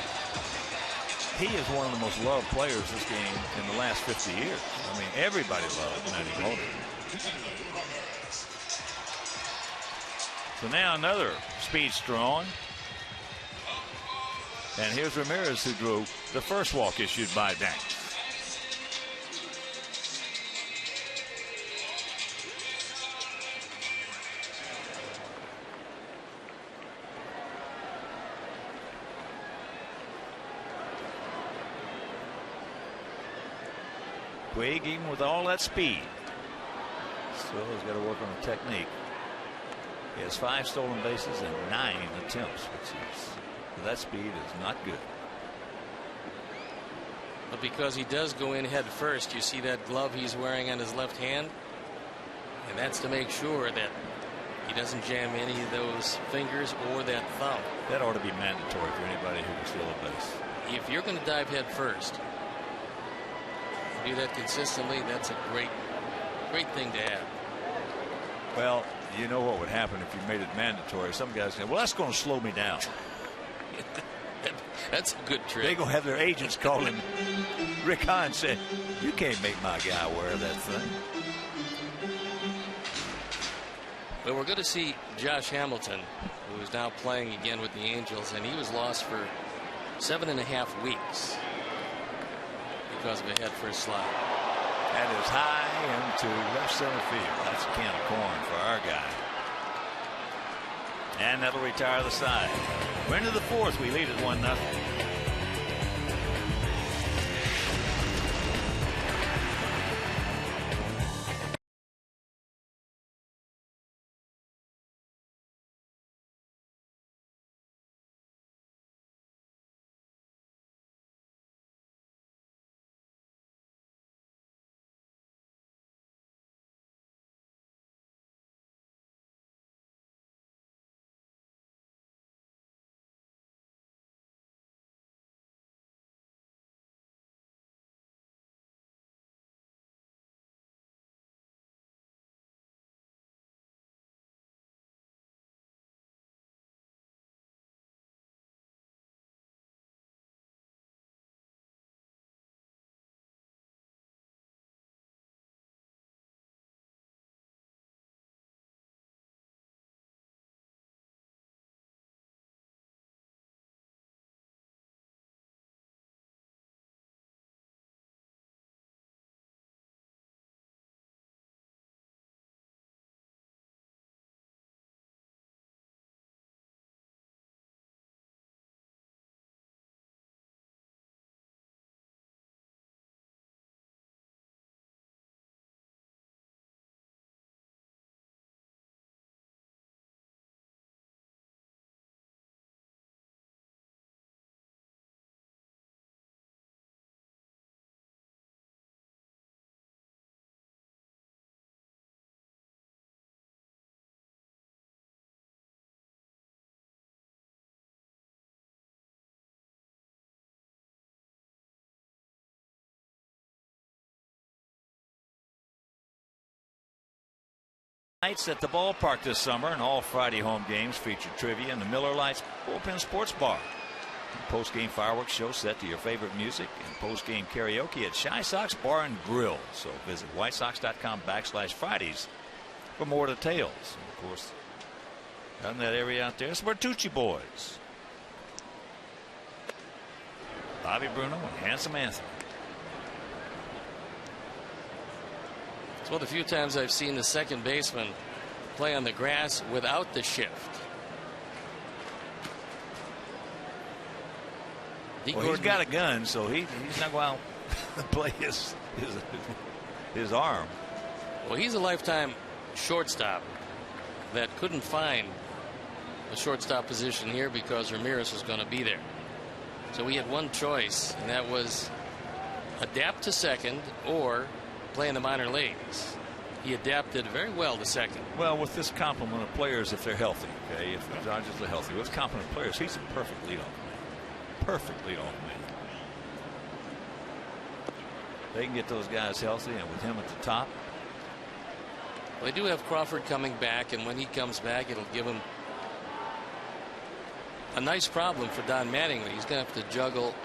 he is one of the most loved players this game in the last 50 years. I mean, everybody loved Manny Mota. So now another speedster on. And here's Ramirez, who drew the first walk issued by Danks. Puig, even with all that speed, still has got to work on the technique. He has 5 stolen bases and 9 attempts, which is, with that speed, is not good. But because he does go in head first, you see that glove he's wearing on his left hand, and that's to make sure that he doesn't jam any of those fingers or that thumb. That ought to be mandatory for anybody who can steal a base. If you're going to dive head first, do that consistently, that's a great thing to have. Well, you know what would happen if you made it mandatory? Some guys say, well, that's going to slow me down. That's a good trick. They're going to have their agents call him. Rick Hahn said, you can't make my guy wear that thing. Well, we're going to see Josh Hamilton, who is now playing again with the Angels, and he was lost for 7.5 weeks because of a head first slide. That is high into left center field. That's a can of corn for our guy. And that'll retire the side. We're into the 4th. We lead at 1-0. Nights at the ballpark this summer, and all Friday home games feature trivia in the Miller Lights Bullpen Sports Bar. Post-game fireworks show set to your favorite music, and post-game karaoke at Shy Sox Bar and Grill. So visit whitesox.com/Fridays for more details. And of course, out in that area out there, it's Bertucci boys. Bobby Bruno and Handsome Anthony. It's one of the few times I've seen the second baseman play on the grass without the shift. Well, he's got a gun, so he's not going to play his arm. Well, he's a lifetime shortstop that couldn't find a shortstop position here because Ramirez was going to be there. So he had one choice, and that was adapt to second or play in the minor leagues. He adapted very well to second. Well, with this complement of players, if they're healthy, okay, if the Dodgers are healthy, with complement of players, he's a perfect leadoff man. Perfect leadoff man. They can get those guys healthy, and with him at the top. Well, they do have Crawford coming back, and when he comes back, it'll give him a nice problem for Don Mattingly. He's going to have to juggle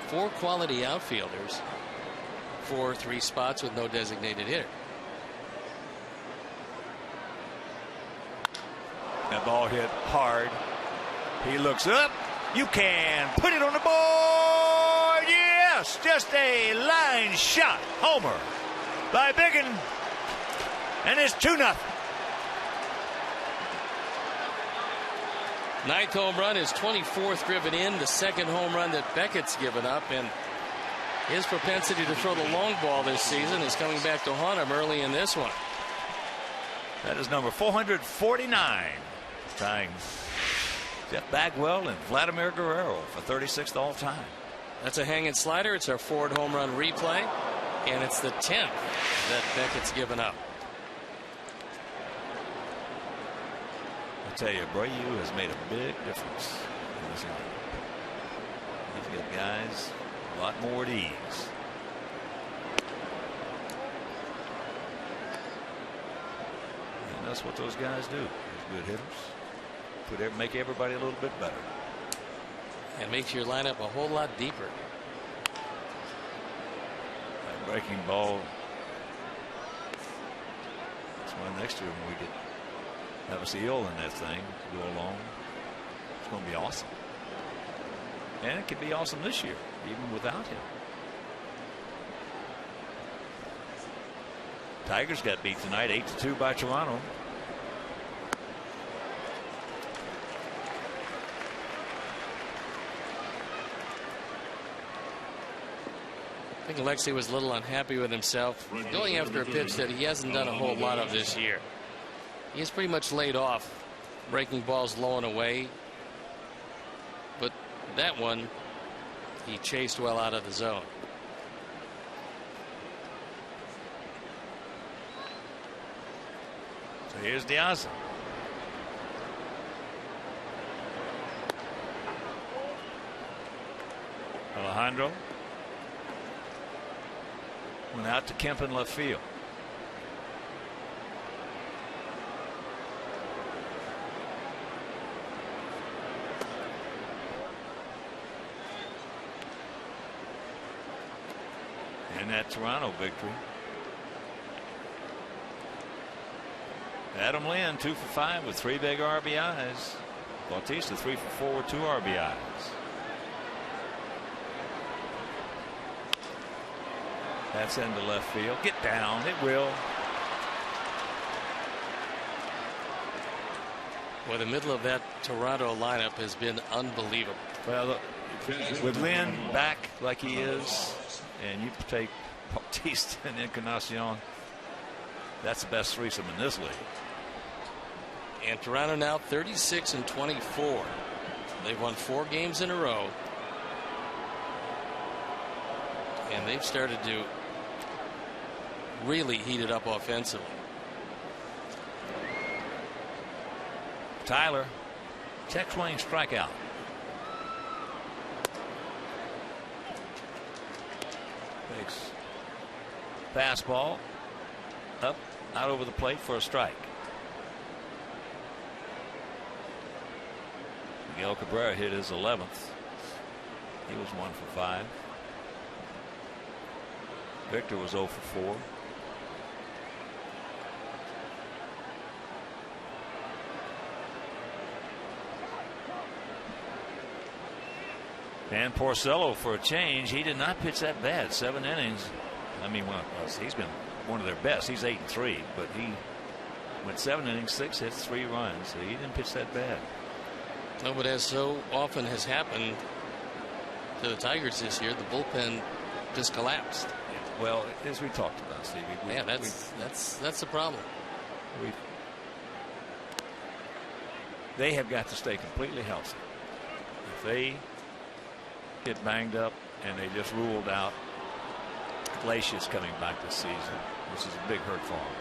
4 quality outfielders for 3 spots with no designated hitter. That ball hit hard. He looks up. You can put it on the board. Yes, just a line shot homer by Biggin, and it's 2-0. 9th home run, his 24th driven in, the 2nd home run that Beckett's given up, and his propensity to throw the long ball this season is coming back to haunt him early in this one. That is number 449, tying Jeff Bagwell and Vladimir Guerrero for 36th all time. That's a hanging slider. It's our Ford home run replay, and it's the 10th that Beckett's given up. I tell you, Abreu has made a big difference in this game. He's got guys a lot more at ease. And that's what those guys do. They're good hitters. Make everybody a little bit better. And makes your lineup a whole lot deeper. That breaking ball. That's why next year when we get have a seal in that thing to go along, it's going to be awesome. And it could be awesome this year, even without him. Tigers got beat tonight 8-2 by Toronto. I think Alexei was a little unhappy with himself going after a pitch that he hasn't done a whole lot of this year. He's pretty much laid off breaking balls low and away, but that one he chased well out of the zone. So here's Diaz. Alejandro went out to Kemp in left field. And that Toronto victory. Adam Lynn 2 for 5 with 3 big RBIs. Bautista 3 for 4 with 2 RBIs. That's into left field. Get down. It will. Well, the middle of that Toronto lineup has been unbelievable. Well, look, with Lynn back like he is, and you take Bautista and Encarnacion, that's the best threesome in this league. And Toronto now 36-24. They've won 4 games in a row, and they've started to really heat it up offensively. Tyler, check swing strikeout. Takes fastball up out over the plate for a strike. Miguel Cabrera hit his 11th. He was 1 for 5. Victor was 0 for 4. And Porcello, for a change, he did not pitch that bad. 7 innings. I mean, well, he's been one of their best. He's 8-3, but he went 7 innings, 6 hits, 3 runs. So he didn't pitch that bad. No, but as so often has happened to the Tigers this year, the bullpen just collapsed. Well, as we talked about, Stevie. Yeah, that's the problem. They have got to stay completely healthy. If they get banged up and they just ruled out Glacius coming back this season, which is a big hurt for them,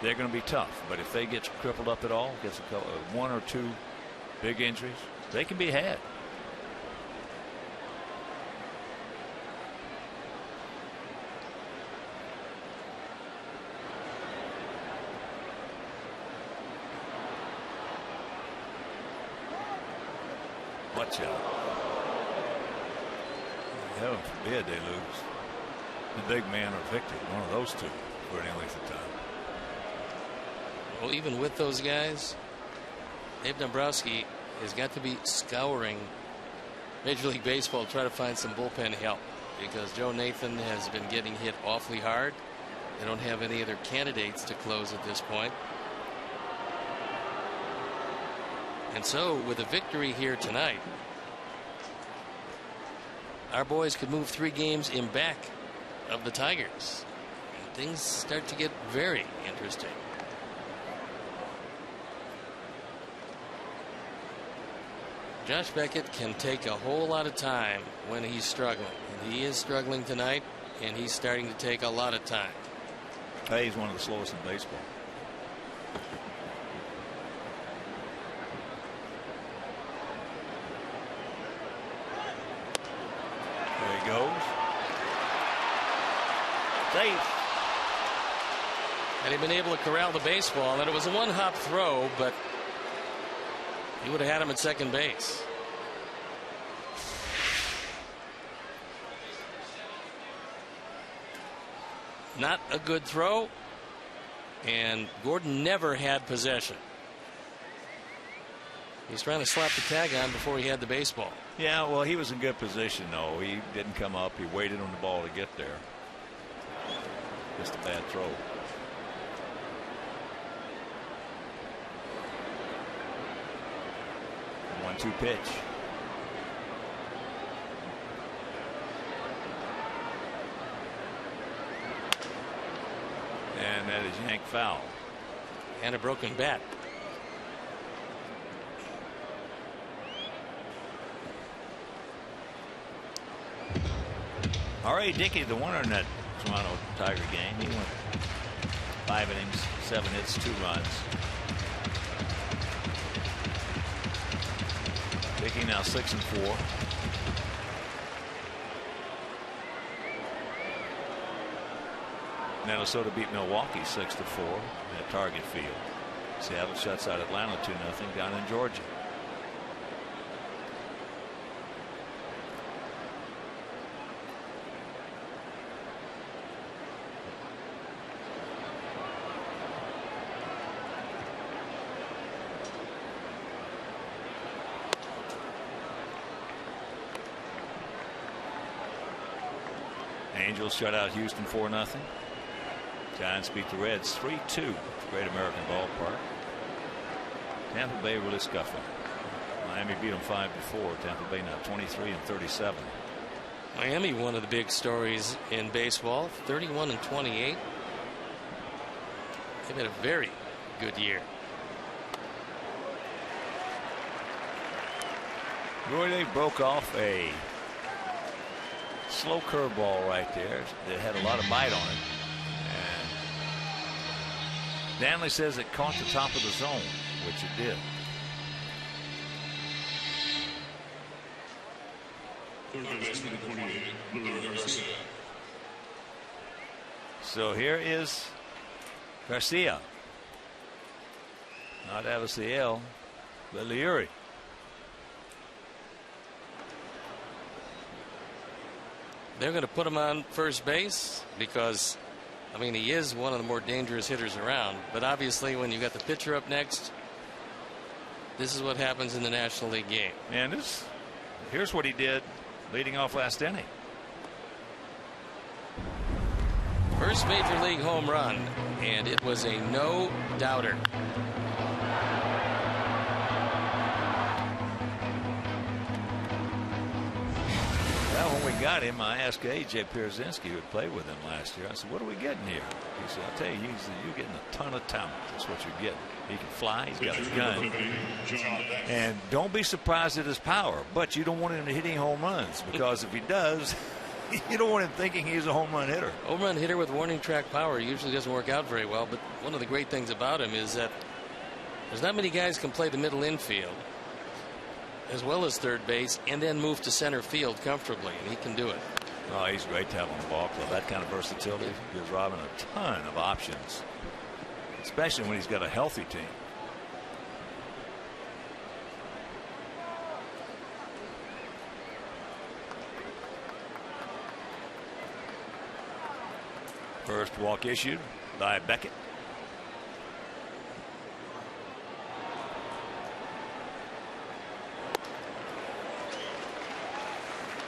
they're going to be tough. But if they get crippled up at all, gets one or two big injuries, they can be had. Watch out. Heaven forbid they lose. The big man or Victor, one of those two, for any length of time. Well, even with those guys, Dave Dombrowski has got to be scouring Major League Baseball to try to find some bullpen help, because Joe Nathan has been getting hit awfully hard. They don't have any other candidates to close at this point. And so, with a victory here tonight, our boys could move 3 games in back of the Tigers. And things start to get very interesting. Josh Beckett can take a whole lot of time when he's struggling. And he is struggling tonight, and he's starting to take a lot of time. He's one of the slowest in baseball. There he goes. Safe. Had he been able to corral the baseball, and it was a one-hop throw, but he would have had him at second base. Not a good throw, and Gordon never had possession. He's trying to slap the tag on before he had the baseball. Yeah, well, he was in good position, though. He didn't come up. He waited on the ball to get there. Just a bad throw. One-two pitch. And that is yanked foul. And a broken bat. R.A. Dickey, the winner in that Toronto Tiger game, he went 5 innings, 7 hits, 2 runs. Dickey now 6-4. Minnesota beat Milwaukee 6-4 at Target Field. Seattle shuts out Atlanta 2-0 down in Georgia. Angels shut out Houston 4-0. Giants beat the Reds 3-2. Great American Ballpark. Tampa Bay really scuffling. Miami beat them 5-4. Tampa Bay now 23-37. Miami, one of the big stories in baseball, 31-28. They've had a very good year. Roy, they broke off a slow curveball right there that had a lot of bite on it. And Danley says it caught the top of the zone, which it did. So here is Garcia. Not Aviciel, but Leury. They're going to put him on first base because, I mean, he is one of the more dangerous hitters around. But obviously, when you got the pitcher up next, this is what happens in the National League game. And here's what he did leading off last inning. First major league home run, and it was a no-doubter. Well, when we got him, I asked A.J. Pierzynski, who had played with him last year, I said, what are we getting here? He said, I'll tell you, you're getting a ton of talent. That's what you're getting. He can fly. He's got a gun. And don't be surprised at his power, but you don't want him to hit any home runs, because if he does, you don't want him thinking he's a home run hitter. Home run hitter with warning track power usually doesn't work out very well, but one of the great things about him is that there's not many guys can play the middle infield as well as third base and then move to center field comfortably, and he can do it. Oh, he's great to have on the ball club. That kind of versatility gives Robin a ton of options, especially when he's got a healthy team. First walk issued by Beckett.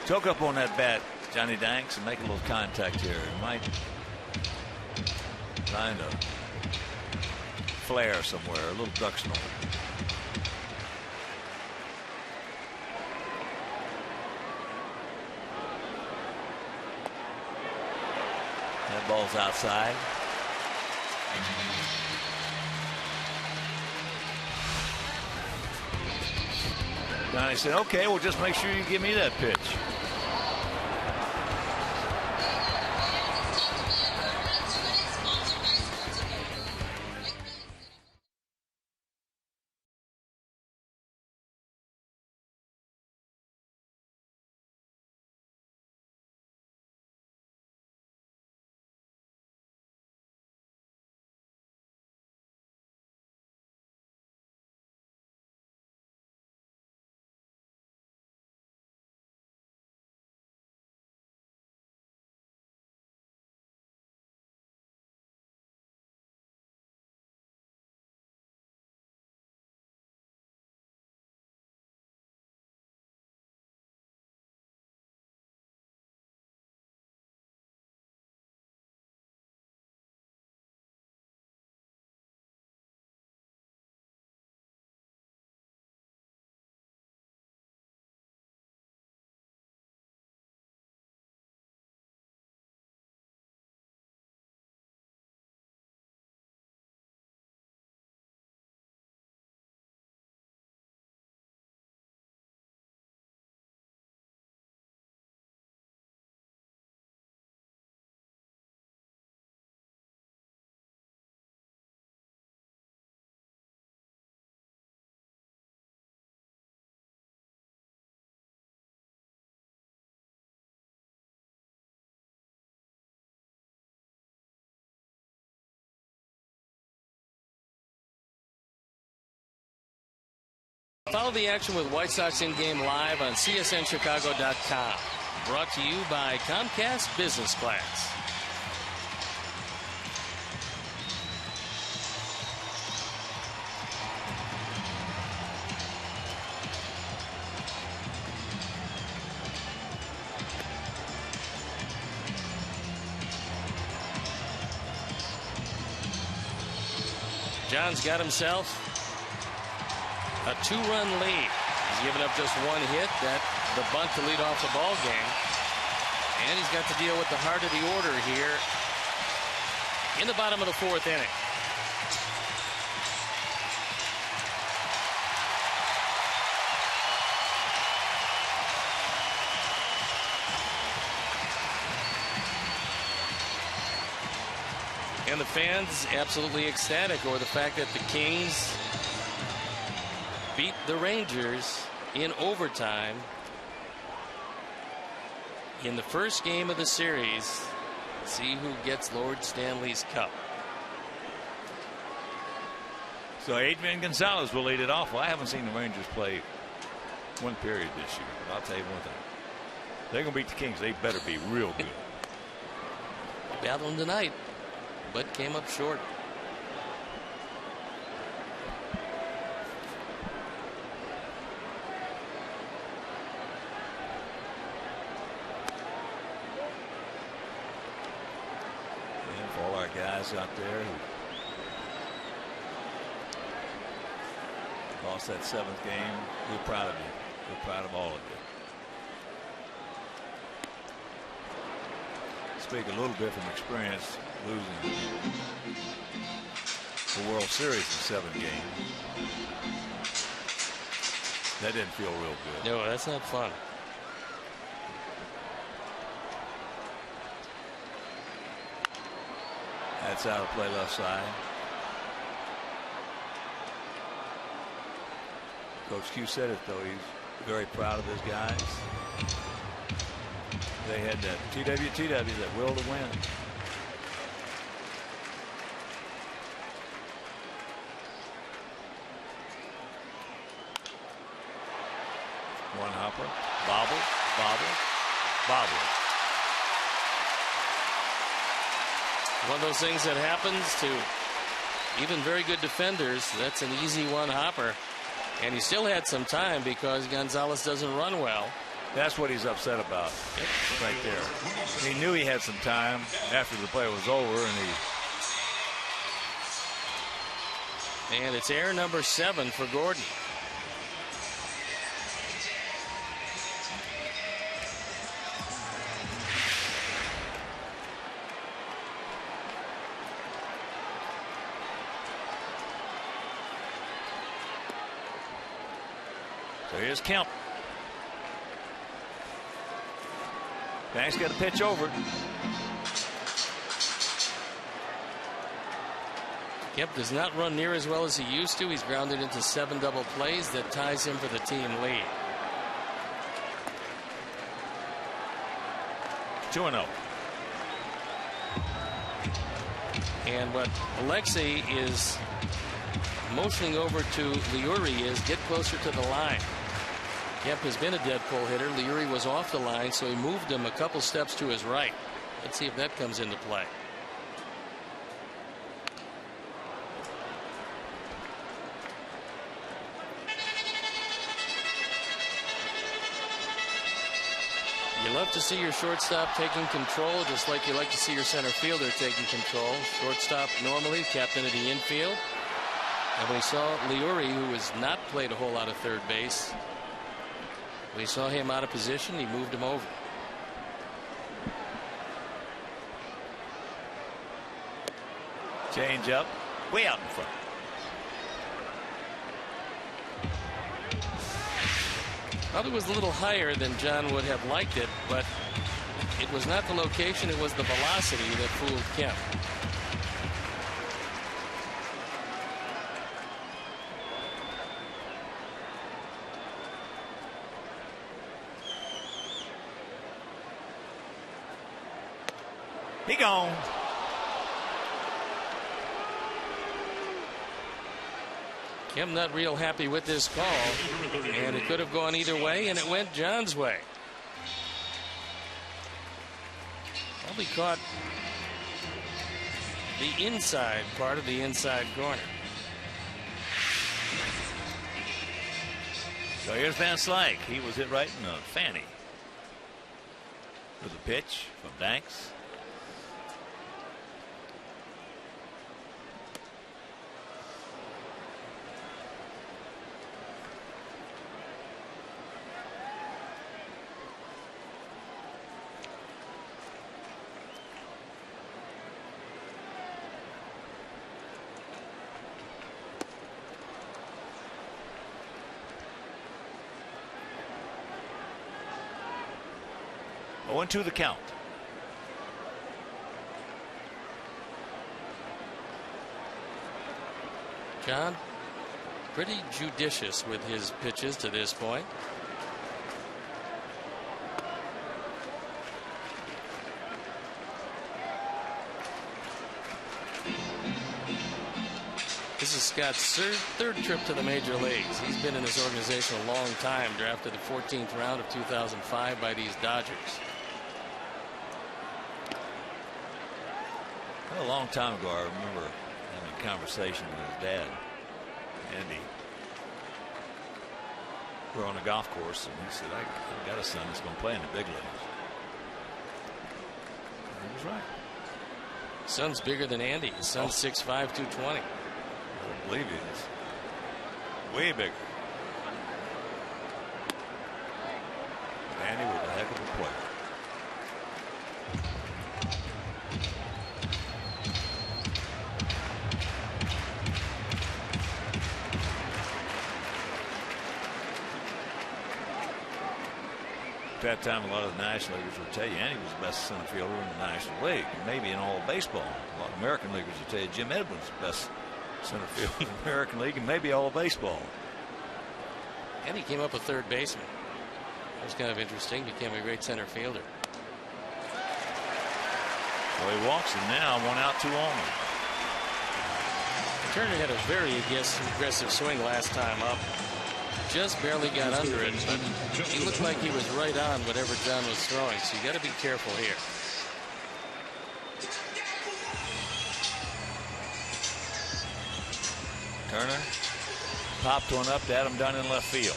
Choke up on that bat, Johnny Danks, and make a little contact here. It might find a flare somewhere, a little duck snort. That ball's outside. Johnny said, okay, well, just make sure you give me that pitch. Follow the action with White Sox in-game live on CSNChicago.com. Brought to you by Comcast Business Class. John's got himself a 2-run lead. He's given up just one hit, the bunt to lead off the ball game. And he's got to deal with the heart of the order here in the bottom of the 4th inning. And the fans absolutely ecstatic over the fact that the Kings beat the Rangers in overtime in the first game of the series. See who gets Lord Stanley's Cup. So Adrian Gonzalez will lead it off. Well, I haven't seen the Rangers play one period this year, but I'll tell you one thing. They're going to beat the Kings. They better be real good. Battling tonight, but came up short. And for all our guys out there who lost that 7th game, we're proud of you. We're proud of all of you. Speak a little bit from experience, losing the World Series in 7 games. That didn't feel real good. No, that's not fun. That's out of play left side. Coach Q said it, though. He's very proud of his guys. They had that TWTW, that will to win. One hopper, bobble, bobble, bobble. One of those things that happens to even very good defenders. That's an easy one hopper. And he still had some time because Gonzalez doesn't run well. That's what he's upset about. Yep. Right there. He knew he had some time after the play was over, and it's error number 7 for Gordon. so here's Kemp. Banks got to pitch over. Kemp does not run near as well as he used to. He's grounded into 7 double plays that ties him for the team lead. 2-0. And what Alexei is motioning over to Liuri is get closer to the line. Kemp has been a dead pull hitter. Liuri was off the line, so he moved him a couple steps to his right. Let's see if that comes into play. You love to see your shortstop taking control, just like you like to see your center fielder taking control. Shortstop normally captain of the infield. And we saw Liuri, who has not played a whole lot of third base. We saw him out of position. He moved him over. Change up, way out in front. Probably was a little higher than John would have liked it, but it was not the location, it was the velocity that fooled Kemp. He gone. Kemp not real happy with this call, and it could have gone either way, and it went John's way. Probably caught the inside part of the inside corner. So here's Van Slyke. He was hit right in the fanny. With a pitch from Banks. To the count. John, pretty judicious with his pitches to this point. This is Scott's third trip to the major leagues. He's been in this organization a long time. Drafted the 14th round of 2005 by these Dodgers. A long time ago, I remember having a conversation with his dad, Andy. We're on a golf course, and he said, "I got a son that's going to play in the big leagues." And he was right. Son's bigger than Andy. His son's 6'5", 220. I don't believe he is. Way bigger. Andy was a heck of a player. At that time, a lot of the National Leaguers would tell you Andy was the best center fielder in the National League, maybe in all of baseball. A lot of American Leaguers would tell you Jim Edmonds was the best center fielder in the American League, and maybe all of baseball. And he came up a third baseman. That was kind of interesting. Became a great center fielder. Well, he walks him now, 1 out, 2 on. Turner had a very aggressive swing last time up. Just barely got under it, but he looked like he was right on whatever John was throwing, so you got to be careful here. Turner popped one up to Adam Dunn in left field.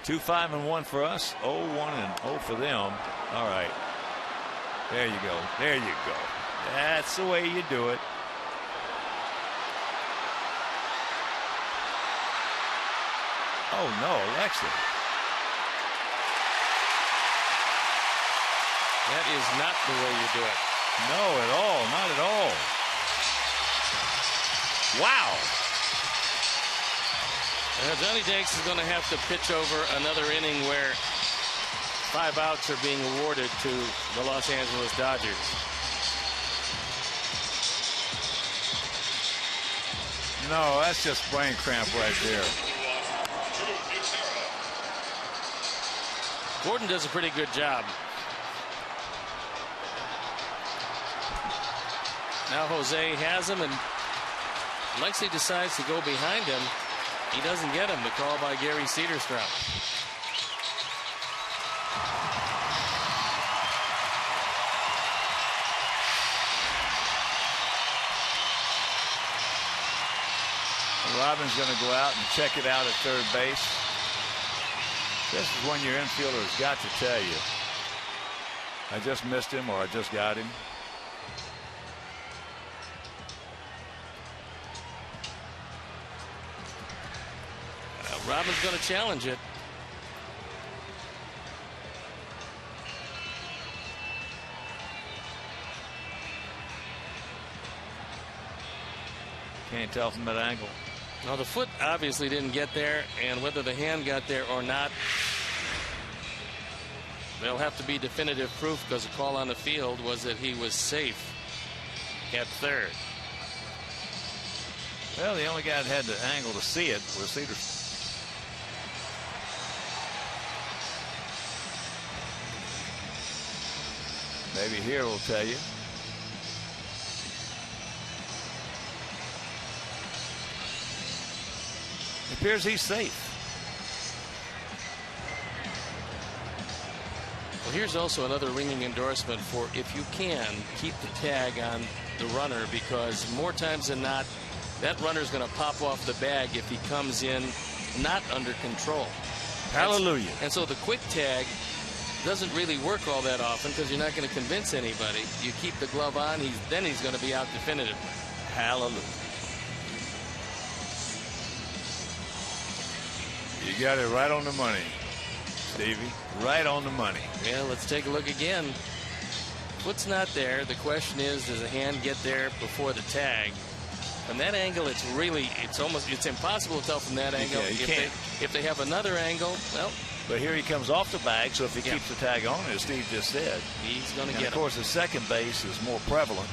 Two 5-1 for us, 0-1-0 for them. All right. There you go. There you go. That's the way you do it. Oh, no, Alexa. That is not the way you do it. No, at all. Not at all. Wow. Johnny Dakes is going to have to pitch over another inning where 5 outs are being awarded to the Los Angeles Dodgers. No, that's just brain cramp right there. Gordon does a pretty good job. Now Jose has him, and Lexi decides to go behind him. He doesn't get him. The call by Gary Cederstrom. Robin's going to go out and check it out at third base. This is when your infielder has got to tell you, I just missed him or I just got him. Robin's going to challenge it. Can't tell from that angle. Now the foot obviously didn't get there, and whether the hand got there or not, there'll have to be definitive proof, because the call on the field was that he was safe at third. Well, the only guy that had the angle to see it was Cederstrom. Maybe here will tell you. It appears he's safe. Well, here's also another ringing endorsement for, if you can, keep the tag on the runner, because more times than not, that runner's going to pop off the bag if he comes in not under control. Hallelujah. And so the quick tag doesn't really work all that often, because you're not going to convince anybody. You keep the glove on, then he's going to be out definitively. Hallelujah. You got it right on the money, Stevie. Right on the money. Yeah, let's take a look again. Foot's not there. The question is, does the hand get there before the tag? From that angle, it's impossible to tell from that angle. If they have another angle, well. But here he comes off the bag, so if he keeps the tag on, as Steve just said, he's going to get it. Of course, the second base is more prevalent.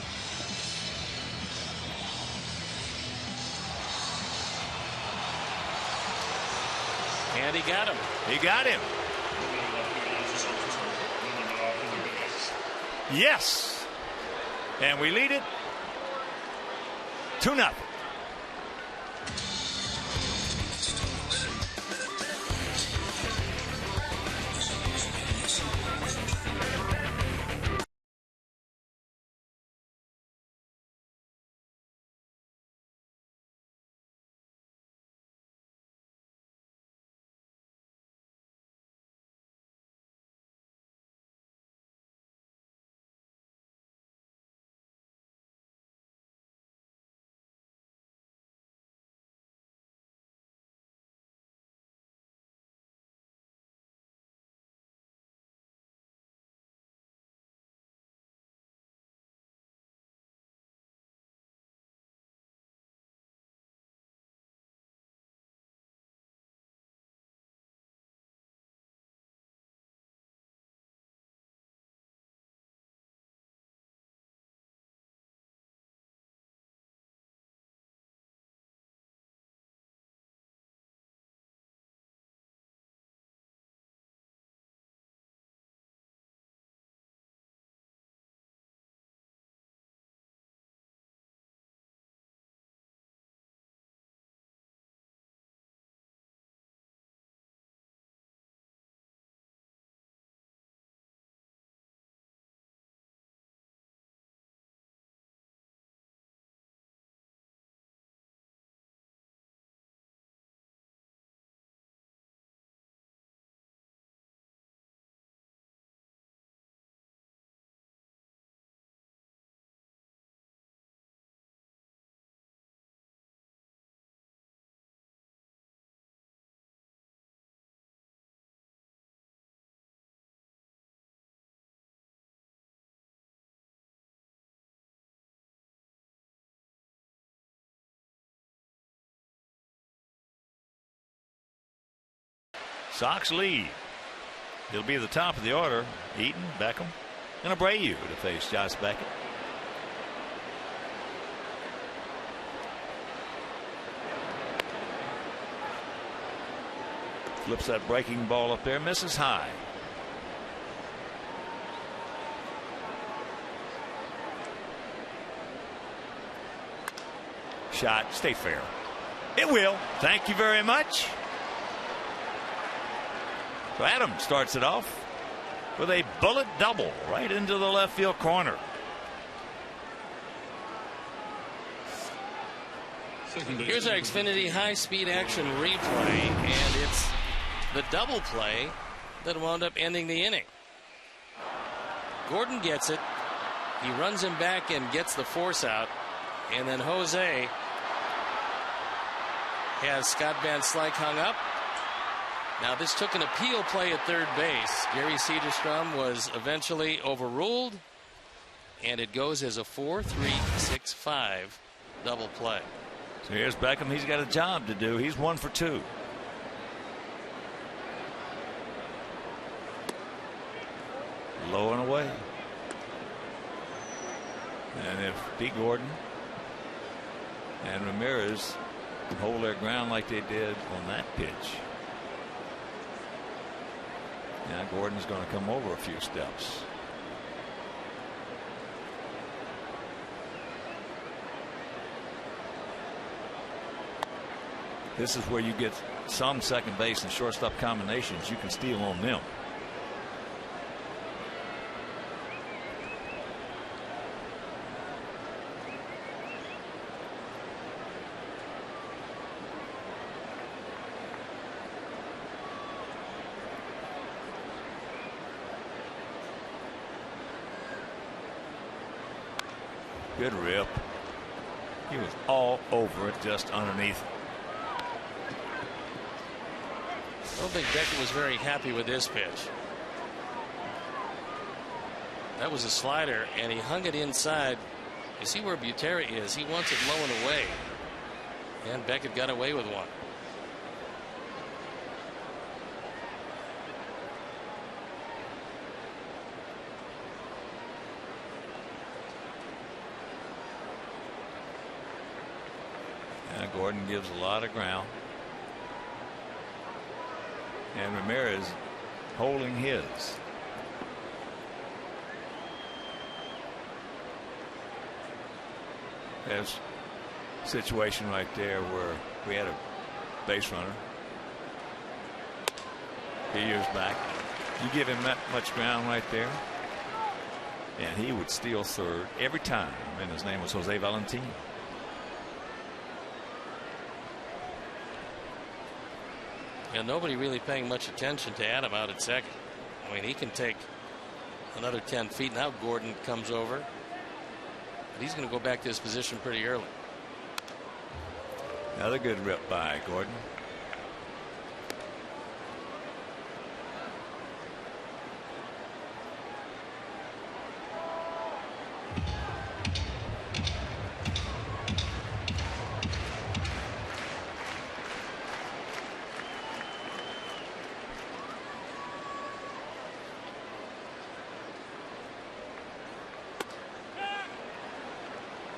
And he got him. He got him. Yes. And we lead it 2-0. Sox lead. It'll be the top of the order. Eaton, Beckham, and Abreu to face Josh Beckett. Flips that breaking ball up there, misses high. Shot, stay fair. It will. Thank you very much. So Adam starts it off with a bullet double right into the left field corner. Here's our Xfinity high-speed action replay, and it's the double play that wound up ending the inning. Gordon gets it. He runs him back and gets the force out, and then Jose has Scott Van Slyke hung up. Now this took an appeal play at third base. Gary Cederstrom was eventually overruled, and it goes as a 4-3-6-5 double play. So here's Beckham. He's got a job to do. He's 1 for 2. Low and away. And if Pete Gordon and Ramirez can hold their ground like they did on that pitch, now Gordon's going to come over a few steps. This is where you get some second base and shortstop combinations. You can steal on them. Good rip. He was all over it, just underneath. I don't think Beckett was very happy with this pitch. That was a slider, and he hung it inside You see where Butera is. He wants it low and away. And Beckett got away with one. Gordon gives a lot of ground. And Ramirez holding his. There's a situation right there where we had a base runner a few years back. You give him that much ground right there, and he would steal third every time. And his name was Jose Valentin. And nobody really paying much attention to Adam out at second. I mean, he can take another 10 feet. Now Gordon comes over. But he's going to go back to his position pretty early. Another good rip by Gordon.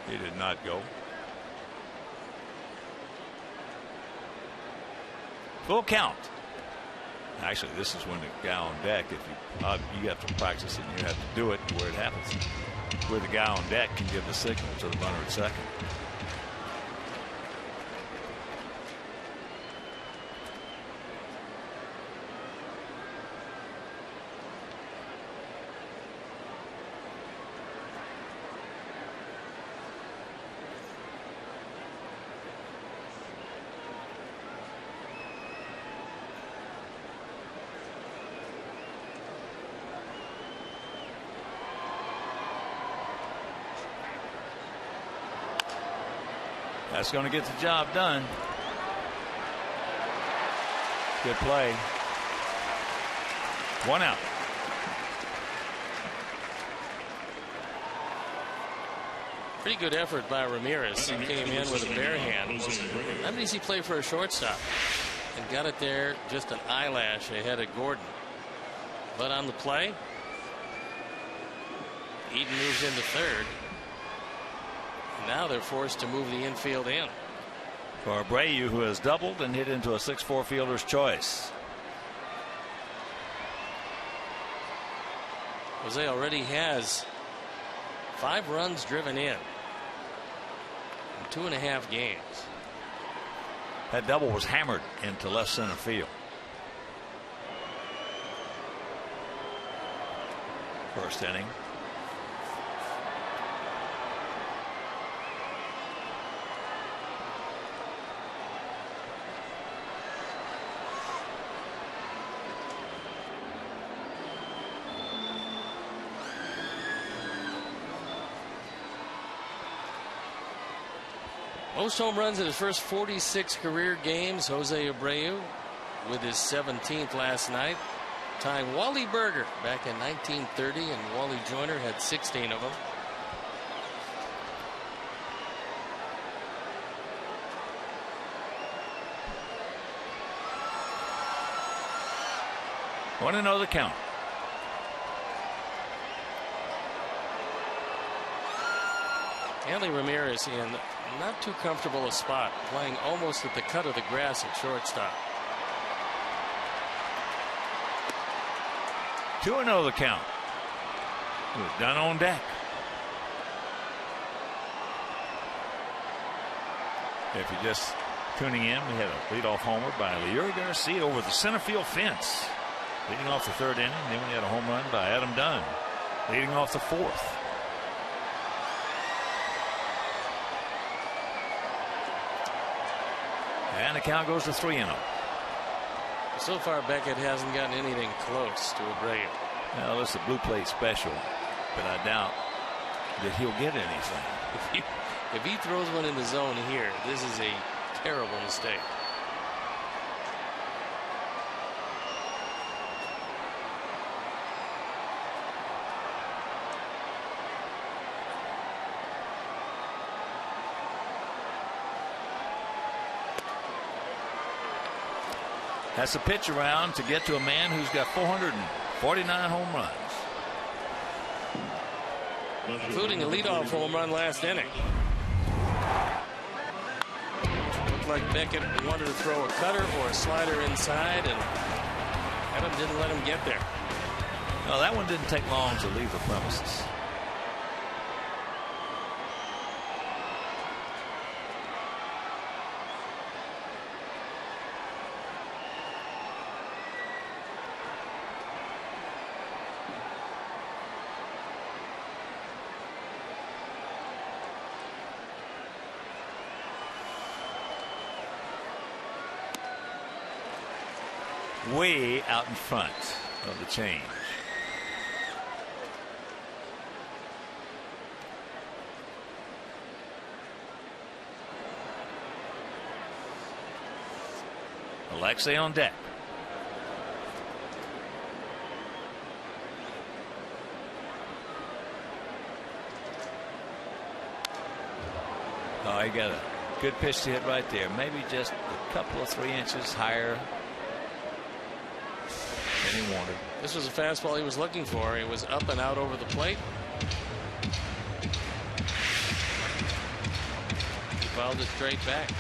He did not go. Full count. Actually, this is when the guy on deck, if you have to practice it, and you have to do it where it happens, where the guy on deck can give the signal to the runner at second. That's going to get the job done. Good play. One out. Pretty good effort by Ramirez. He came in with a bare hand. How many does he play for a shortstop? And got it there just an eyelash ahead of Gordon. But on the play, Eden moves into third. Now they're forced to move the infield in. For Abreu, who has doubled and hit into a 6-4 fielder's choice. Jose already has 5 runs driven in 2.5 games. That double was hammered into left center field. First inning. Most home runs in his first 46 career games. Jose Abreu with his 17th last night, tying Wally Berger back in 1930, and Wally Joyner had 16 of them. Want to know the count. Hanley Ramirez in not too comfortable a spot, playing almost at the cut of the grass at shortstop. 2-0 the count. It was done on deck. If you're just tuning in, we had a leadoff homer by Leury Garcia over the center field fence, leading off the third inning. Then we had a home run by Adam Dunn, leading off the fourth. And the count goes to 3-0. So far, Beckett hasn't gotten anything close to Abreu. Well, it's a blue plate special, but I doubt that he'll get anything. If he throws one in the zone here, this is a terrible mistake. That's a pitch around to get to a man who's got 449 home runs, including a leadoff home run last inning. Looked like Beckett wanted to throw a cutter or a slider inside, and Adam didn't let him get there. No, that one didn't take long to leave the premises. Way out in front of the change. Alexei on deck. Oh, he got a good pitch to hit right there. Maybe just a couple of 3 inches higher than he wanted. This was a fastball he was looking for. It was up and out over the plate. He fouled it straight back.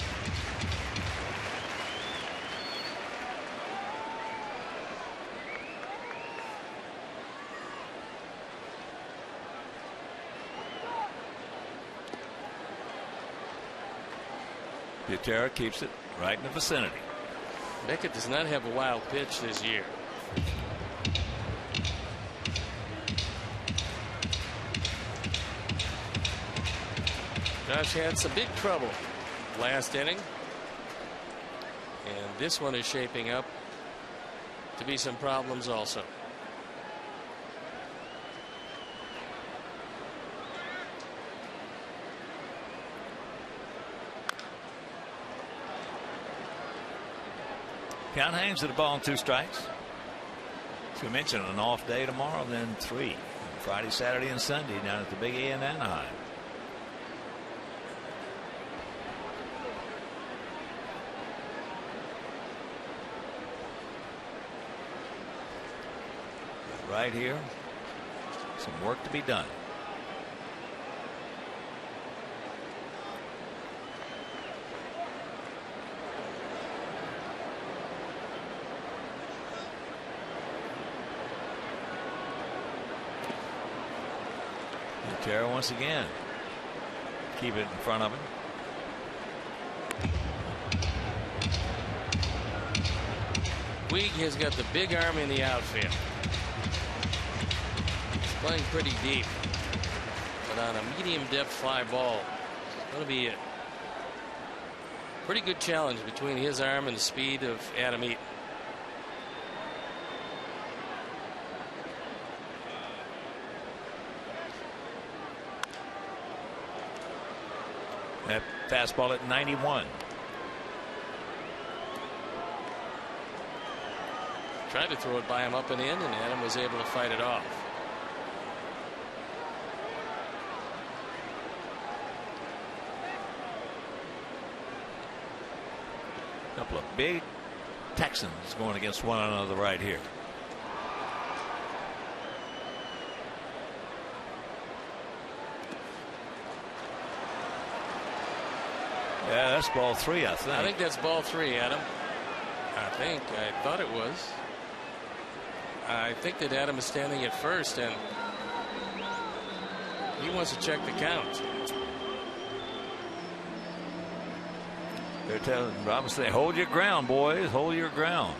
Butera keeps it right in the vicinity. Beckett does not have a wild pitch this year. Josh had some big trouble last inning, and this one is shaping up to be some problems also. Count hangs at a ball and 2 strikes. As we mentioned, an off day tomorrow, then 3 Friday, Saturday, and Sunday down at the Big A in Anaheim. Right here, some work to be done. Butera once again. Keep it in front of him. Weig has got the big arm in the outfield. Playing pretty deep, but on a medium depth fly ball, it's going to be a pretty good challenge between his arm and the speed of Adam Eaton. That fastball at 91. Tried to throw it by him up and in, and Adam was able to fight it off. Couple of big Texans going against one another right here. Yeah, that's ball 3, I think. I think that's ball 3, Adam. I thought it was. I think that Adam is standing at first, and he wants to check the count. They're telling Robinson, hold your ground, boys, hold your ground.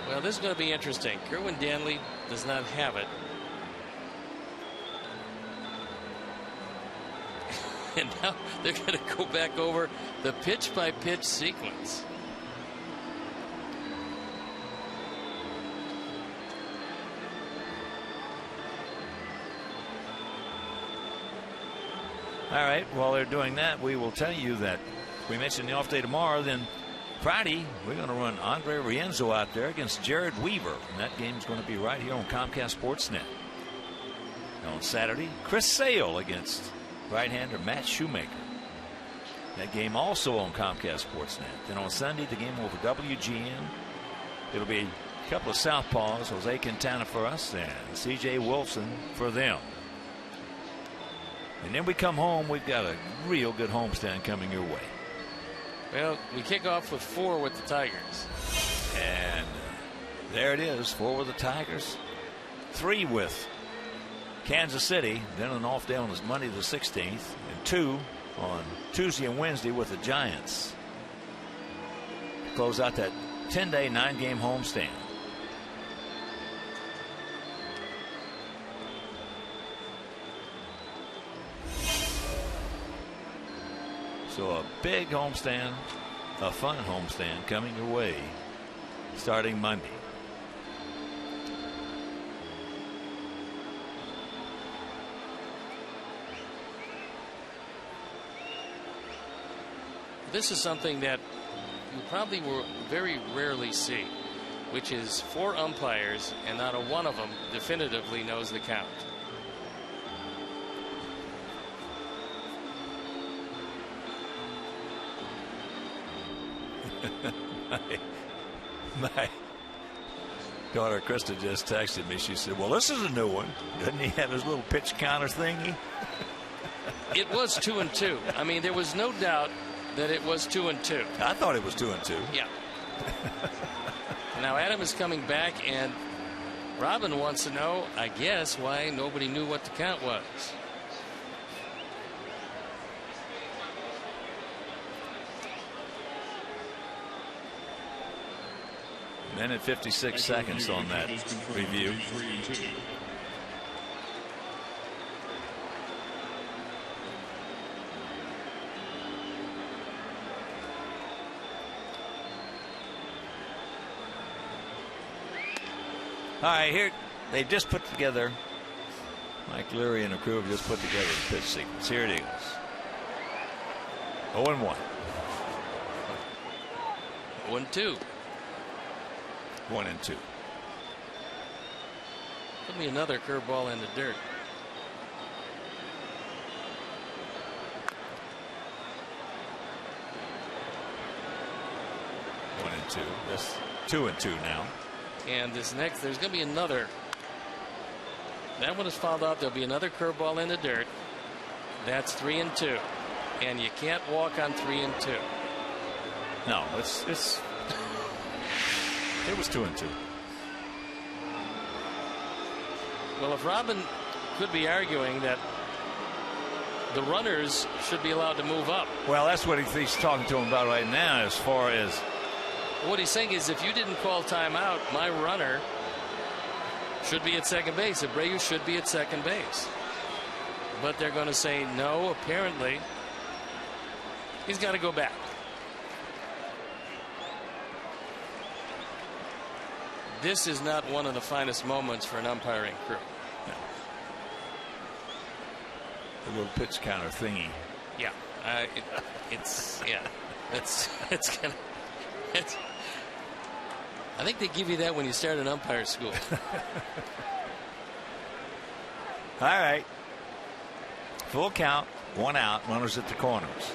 Well, this is going to be interesting. Kerwin Danley does not have it. And now they're going to go back over the pitch by pitch sequence. All right, while they're doing that, we will tell you that we mentioned the off day tomorrow, then Friday, we're going to run Andre Rienzo out there against Jared Weaver. And that game's going to be right here on Comcast Sportsnet. And on Saturday, Chris Sale against right-hander Matt Shoemaker. That game also on Comcast Sportsnet. Then on Sunday, the game over WGN. It'll be a couple of southpaws, Jose Quintana for us and C.J. Wilson for them. And then we come home. We've got a real good homestand coming your way. Well, we kick off with 4 with the Tigers. And there it is, 4 with the Tigers, 3 with Kansas City, then an off day on Monday the 16th, and 2 on Tuesday and Wednesday with the Giants. Close out that 10-day, 9-game homestand. So a big homestand, a fun homestand coming your way starting Monday. This is something that you probably will very rarely see, which is 4 umpires and not a one of them definitively knows the count. My daughter Krista just texted me. She said, well, this is a new one. Doesn't he have his little pitch counter thingy? It was 2-2. I mean, there was no doubt that it was 2-2. I thought it was 2-2. Yeah. Now Adam is coming back, and Robin wants to know, I guess, why nobody knew what the count was. Minute 56 seconds on that review. All right, here they've just put together, Mike Leary and the crew have just put together the pitch sequence. Here it is. 0-1. 1-2. 1-2. Put me another curveball in the dirt. One and two. That's 2-2 now. And this next, there's going to be another. That one is fouled out. There'll be another curveball in the dirt. That's 3-2. And you can't walk on 3-2. No, it was 2-2. Well, if Robin could be arguing that the runners should be allowed to move up. Well, that's what he's talking to him about right now, as far as what he's saying is, if you didn't call timeout, my runner should be at second base. Abreu should be at second base. But they're going to say no. Apparently, he's got to go back. This is not one of the finest moments for an umpiring crew. No. The little pitch counter thingy. Yeah, it's kind of. I think they give you that when you start an umpire school. All right. Full count, 1 out, runners at the corners.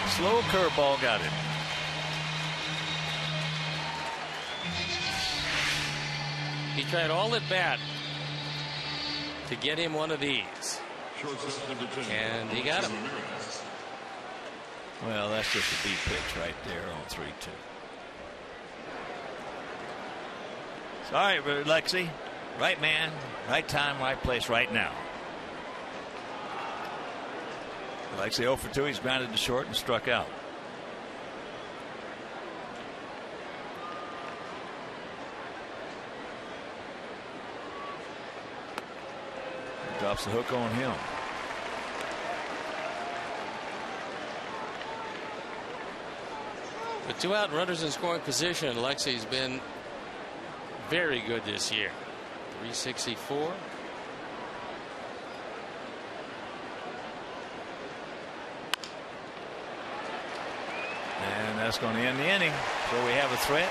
Slow curveball got him. He tried all at bat to get him one of these. And he got him. Well, that's just a beat pitch right there on 3-2. All right, Lexi. Right man, right time, right place, right now. Lexi 0 for 2. He's grounded to short and struck out. Drops the hook on him. With 2 out, runners in scoring position, Lexi's been very good this year. 364. And that's going to end the inning. So we have a threat.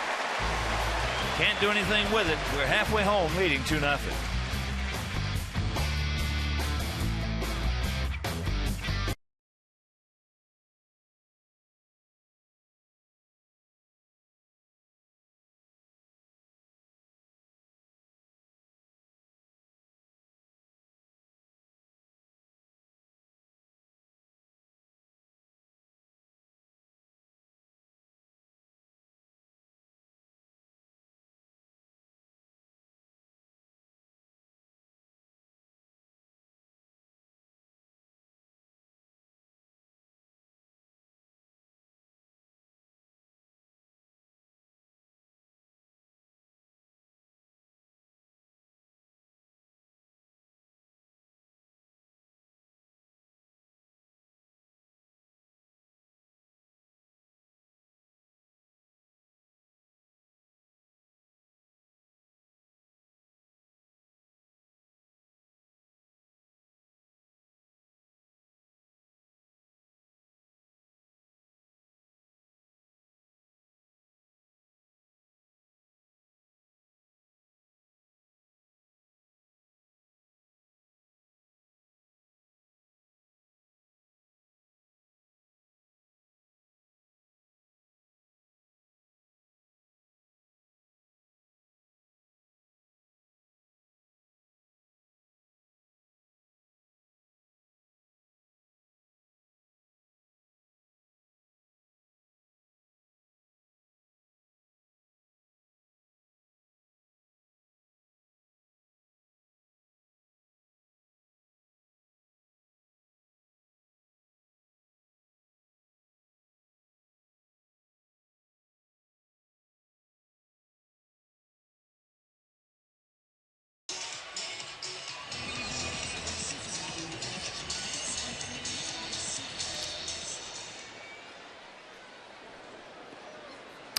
Can't do anything with it. We're halfway home, leading 2-0.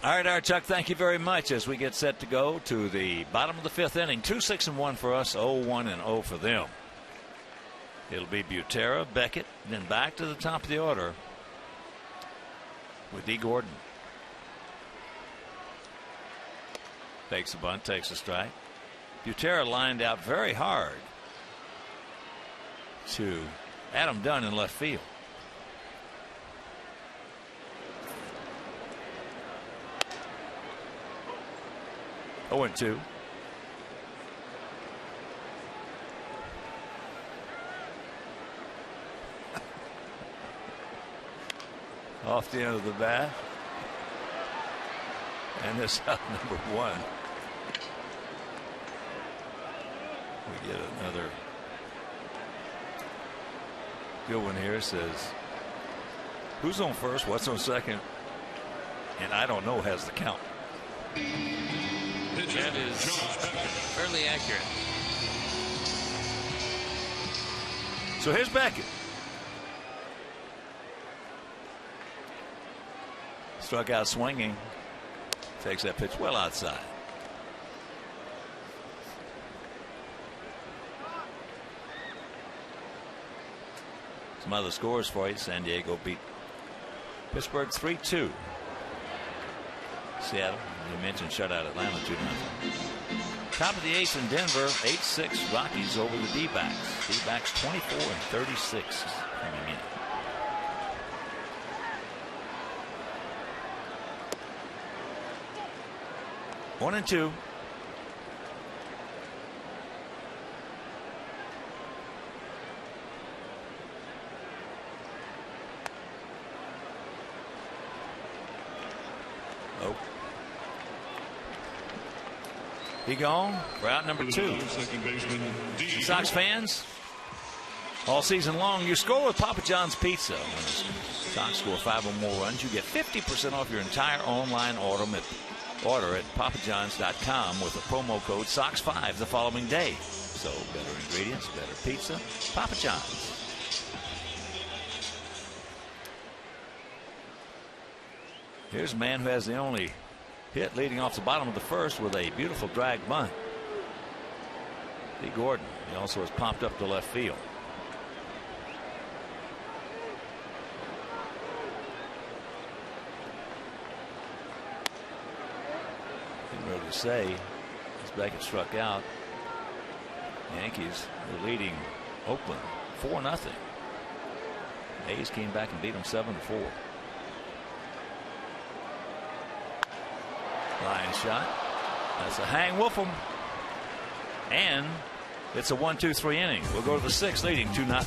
All right, our Chuck, thank you very much as we get set to go to the bottom of the 5th inning. 2-6-1 for us, 0-1-0 for them. It'll be Butera, Beckett, then back to the top of the order with D. Gordon. Takes a bunt, takes a strike. Butera lined out very hard to Adam Dunn in left field. Oh, and 2. Off the end of the bat. And this out number 1. We get another good one here. It says, who's on first? What's on second? And I don't know has the count. That is fairly accurate. So here's Beckett. Struck out swinging. Takes that pitch well outside. Some other scores for you. San Diego beat Pittsburgh 3-2. Seattle, you mentioned, shutout Atlanta 2-0. Top of the 8th in Denver, 8-6 Rockies over the D-backs. D-backs 24-36 coming in. One and 2. Oh. He gone. Route number 2. Sox fans, all season long, you score with Papa John's Pizza. When the Sox score 5 or more runs, you get 50% off your entire online order at papajohns.com with the promo code SOX5 the following day. So better ingredients, better pizza, Papa John's. Here's a man who has the only hit leading off the bottom of the first with a beautiful drag bunt. Lee Gordon, he also has popped up to left field. Didn't really say as Beckett struck out. Yankees were leading Oakland 4-0. A's came back and beat them 7-4. Line shot. That's a hang Wolf'em. And it's a 1-2-3 inning. We'll go to the sixth, leading 2-0.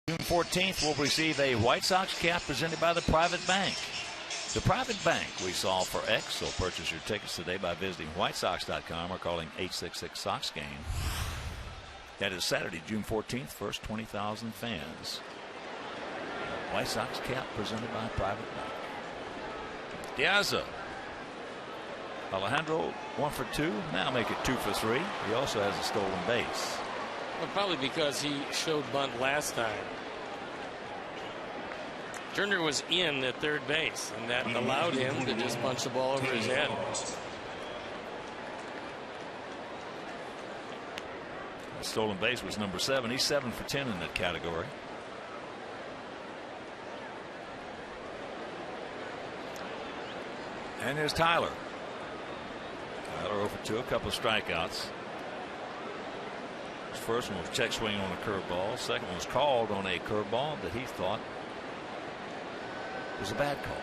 June 14th, we'll receive a White Sox cap presented by the Private Bank. The Private Bank we solve for X, so purchase your tickets today by visiting whitesox.com or calling 866-SOX-GAME. That is Saturday, June 14th, first 20,000 fans. White Sox cap presented by Private Bank. Diaza. Alejandro 1 for 2, now make it 2 for 3. He also has a stolen base. Well, probably because he showed bunt last time. Turner was in at third base, and that allowed him to just punch the ball over his head. The stolen base was number 7. He's 7 for 10 in that category. And there's Tyler. Tyler 0 for 2, a couple of strikeouts. His first one was check swing on a curveball. Second one was called on a curveball that he thought was a bad call.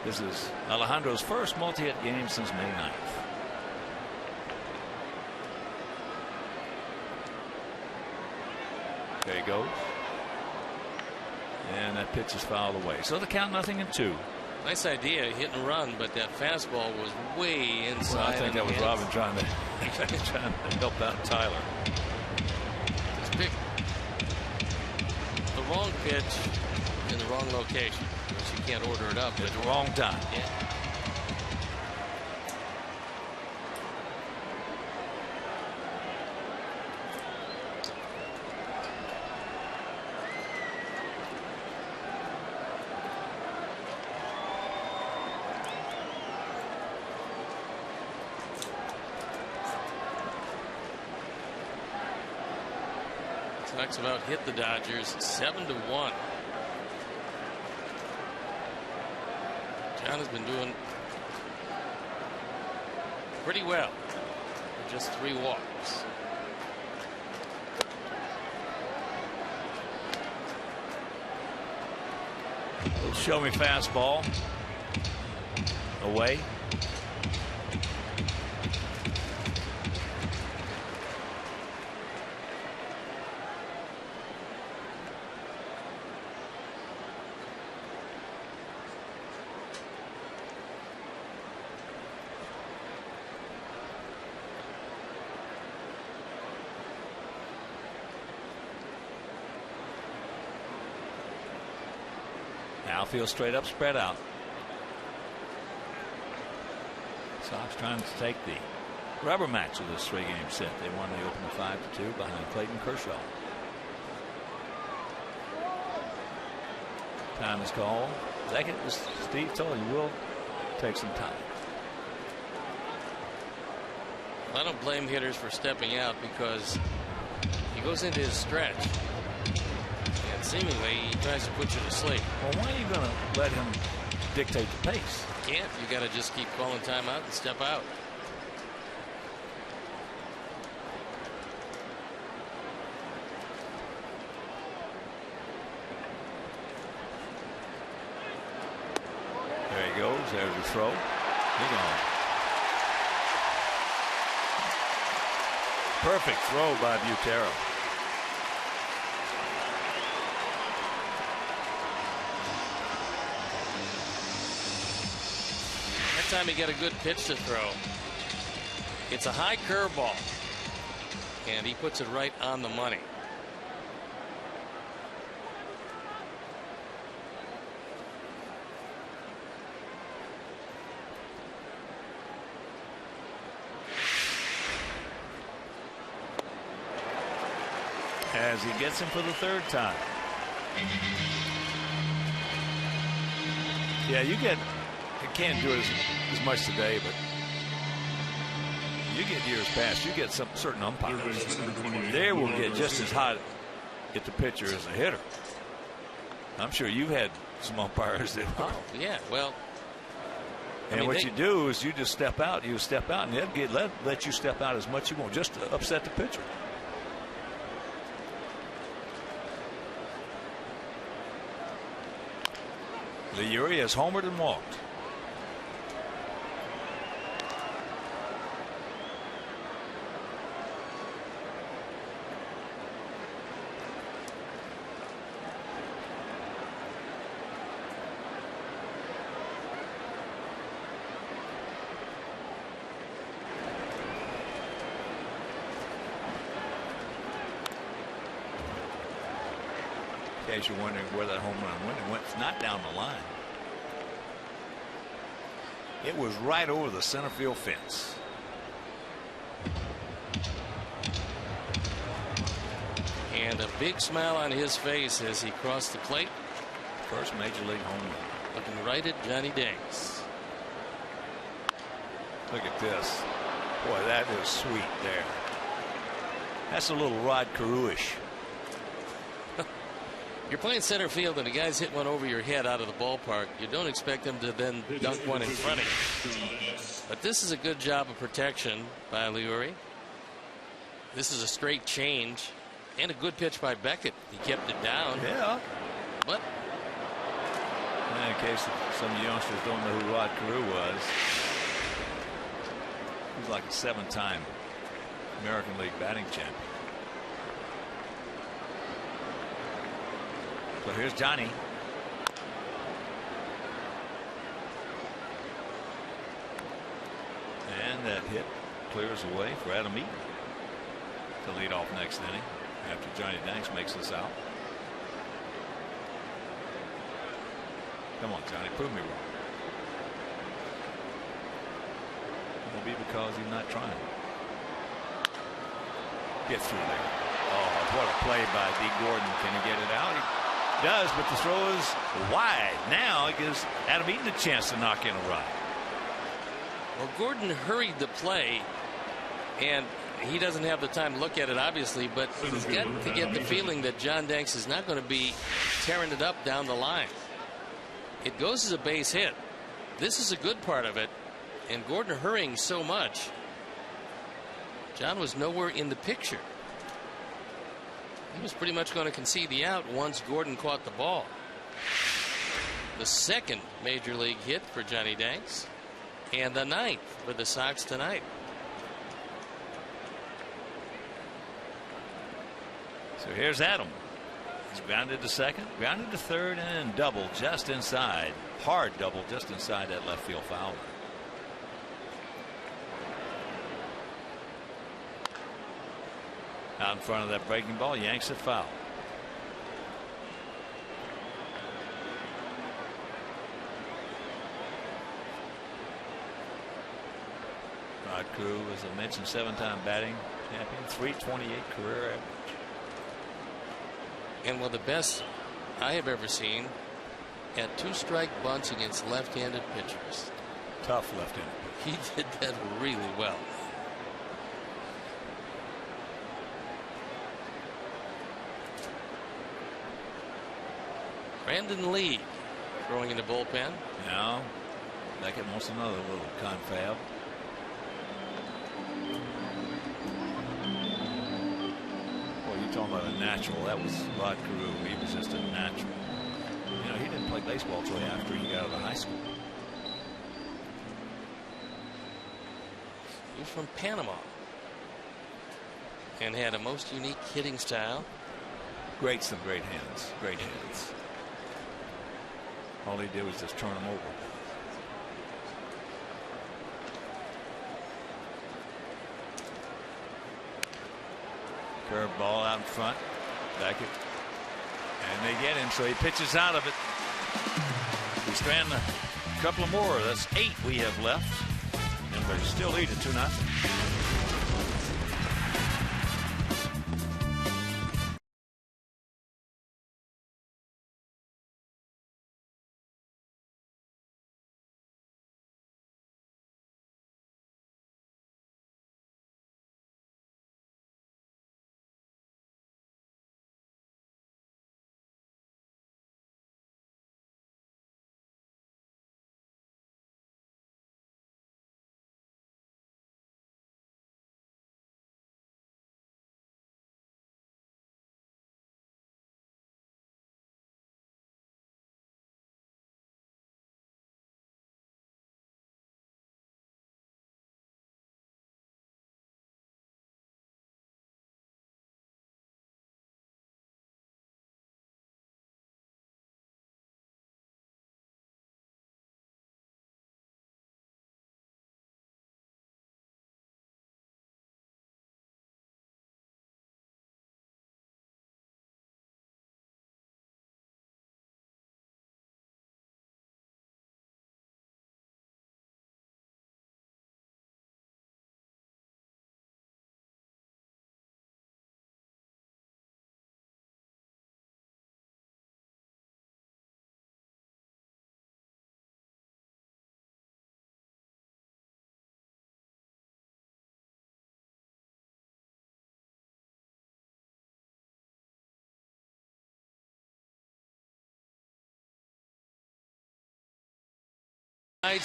This is Alejandro's first multi-hit game since May 9th. There he goes. And that pitch is fouled away. So the count 0-2. Nice idea, hit and run, but that fastball was way inside. Well, I think that was Robin trying to help out Tyler. Just picked the wrong pitch in the wrong location. You can't order it up at the wrong time. Yeah. Sox about hit the Dodgers 7-1. John has been doing pretty well. Just 3 walks. Show me fastball. Away. Outfield straight up, spread out. Sox trying to take the rubber match of this 3-game set. They won the opener 5-2 behind Clayton Kershaw. Time is called. Second, as Steve told you, will take some time. I don't blame hitters for stepping out because he goes into his stretch. Seemingly, he tries to put you to sleep. Well, why are you going to let him dictate the pace? You can't. You got to just keep calling timeout and step out. There he goes. There's the throw. He's gone. Perfect throw by Butero. Time he got a good pitch to throw. It's a high curveball, and he puts it right on the money. As he gets him for the 3rd time. Yeah, you can't do it as much today, but you get years past. You get some certain umpires. They will get just as hot at the pitcher as a hitter. I'm sure you've had some umpires that. Oh yeah, well. And what you do is you just step out. You step out, and they'll let you step out as much as you want, just to upset the pitcher. Leary has homered and walked. In case you're wondering where that home run went, it went not down the line. It was right over the center field fence. And a big smile on his face as he crossed the plate. First major league home run. Looking right at Johnny Danks. Look at this. Boy, that is sweet there. That's a little Rod Carew-ish. You're playing center field and the guy's hit one over your head out of the ballpark. You don't expect him to then dunk one in front of you. But this is a good job of protection by Leary. This is a straight change and a good pitch by Beckett. He kept it down. Yeah. But in case some youngsters don't know who Rod Carew was, he was like a 7-time American League batting champion. So here's Johnny. And that hit clears away for Adam Eaton to lead off next inning after Johnny Danks makes this out. Come on, Johnny, prove me wrong. It'll be because he's not trying. Get through there. Oh, what a play by D. Gordon. Can he get it out? He does, but the throw is wide. Now it gives Adam Eaton a chance to knock in a run. Well, Gordon hurried the play, and he doesn't have the time to look at it, obviously, but he's got to get the feeling that John Danks is not going to be tearing it up down the line. It goes as a base hit. This is a good part of it. and Gordon hurrying so much, John was nowhere in the picture. He was pretty much going to concede the out once Gordon caught the ball. The second major league hit for Johnny Danks, and the 9th for the Sox tonight. So here's Adam. He's grounded to second, grounded to third, and double just inside. Hard double just inside that left field foul. Out in front of that breaking ball, yanks it foul. Rod Carew, as I mentioned, 7-time batting champion, 328 career average. And one of the best I have ever seen at 2-strike bunts against left-handed pitchers. Tough left-handed. He did that really well. Brandon Lee throwing in the bullpen. Now, Beckett wants another little confab. Boy, you're talking about a natural. That was Rod Carew. He was just a natural. You know, he didn't play baseball until after he got out of high school. He was from Panama and had a most unique hitting style. Some great hands. Great hands. All he did was just turn them over. Curve ball out in front. Beckett. And they get him, so he pitches out of it. He's stranding a couple of more. That's 8 we have left. And we're still leading 2-0.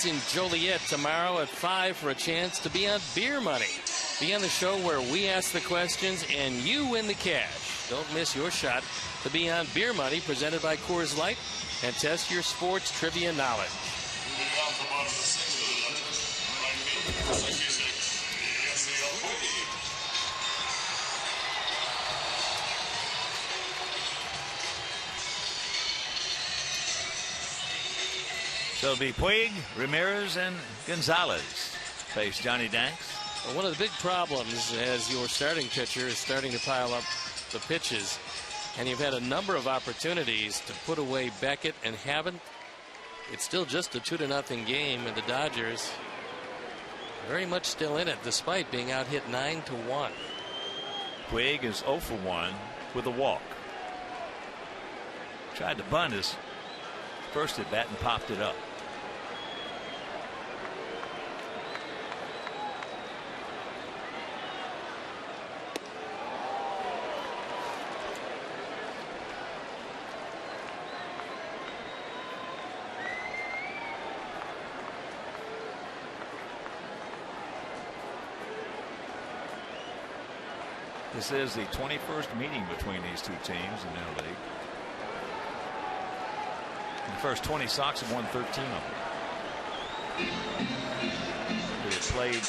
In Joliet tomorrow at 5 for a chance to be on Beer Money. Be on the show where we ask the questions and you win the cash. Don't miss your shot to be on Beer Money, presented by Coors Light, and test your sports trivia knowledge. So it'll be Puig, Ramirez, and Gonzalez face Johnny Danks. Well, one of the big problems as your starting pitcher is starting to pile up the pitches, and you've had a number of opportunities to put away Beckett and haven't. It's still just a 2-0 game, and the Dodgers very much still in it despite being out hit 9-1. Puig is 0 for 1 with a walk. Tried to bunt his first at bat and popped it up. This is the 21st meeting between these two teams in their league. In the first 20, Sox have won 13 of them. They have played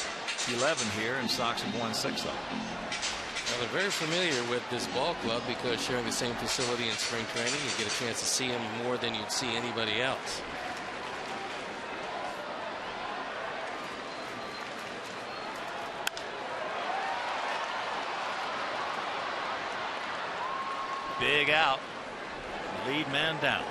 11 here, and Sox have won 6 of them. Well, they're very familiar with this ball club because sharing the same facility in spring training, you get a chance to see them more than you'd see anybody else. Big out. Lead man down.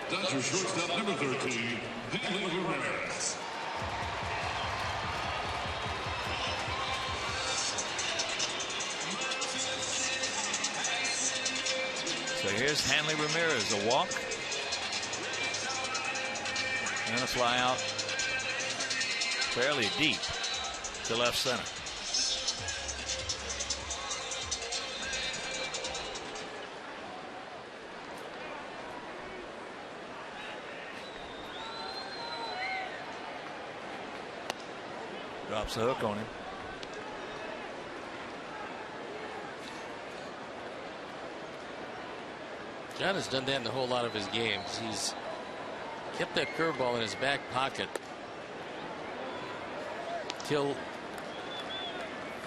Dodgers shortstop number 13, Hanley Ramirez. So here's Hanley Ramirez, a walk and a fly out fairly deep to left center. Drops the hook on him. John has done that in a whole lot of his games. He's kept that curveball in his back pocket till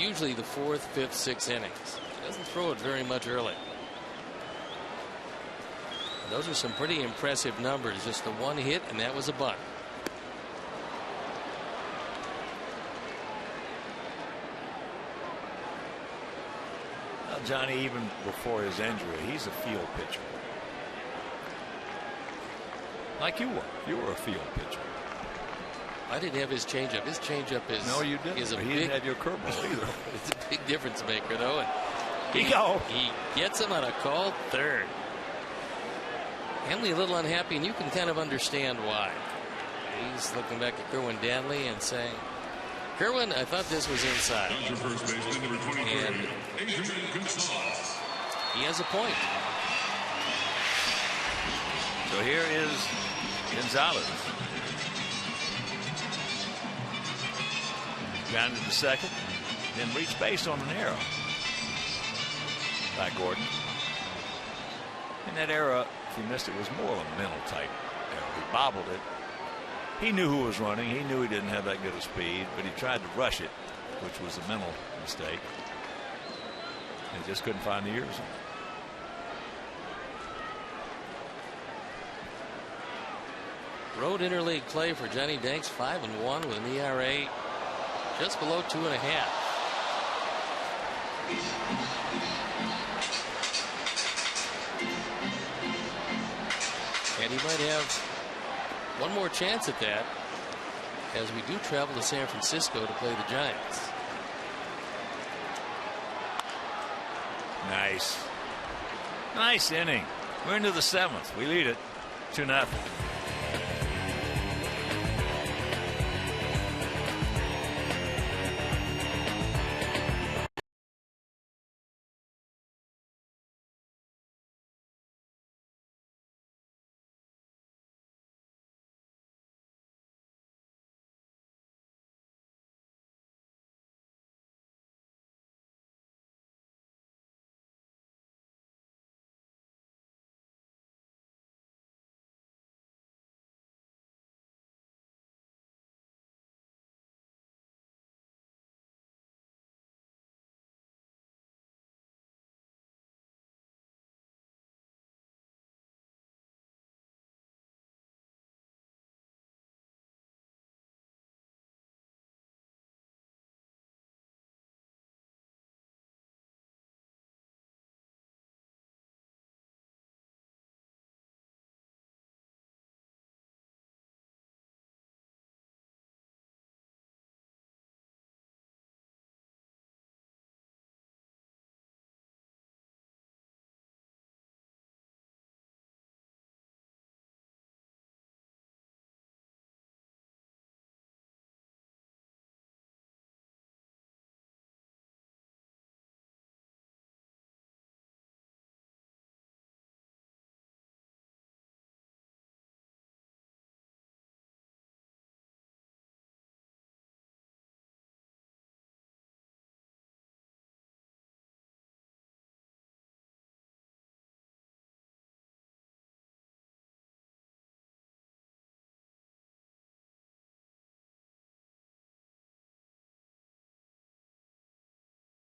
usually the 4th, 5th, 6th innings. He doesn't throw it very much early. Those are some pretty impressive numbers. Just the one hit, and that was a bunt. Johnny, even before his injury, he's a field pitcher. Like you were. You were a field pitcher. I didn't have his changeup. His changeup is no, you didn't. Is a he big, didn't have your curveball either. It's a big difference maker, though. And he gets him on a called third. Hanley a little unhappy, and you can kind of understand why. He's looking back at Kerwin Danley and saying, Kerwin, I thought this was inside. And he has a point. So here is Gonzalez. Grounded to second, then reached base on an arrow by Gordon. And that arrow, if he missed it, was more of a mental type arrow. He bobbled it. He knew who was running. He knew he didn't have that good a speed, but he tried to rush it, which was a mental mistake. And just couldn't find the ears. Road interleague play for Johnny Danks, 5-1 with an ERA just below 2.5. And he might have one more chance at that as we do travel to San Francisco to play the Giants. Nice inning. We're into the 7th. We lead it 2-0.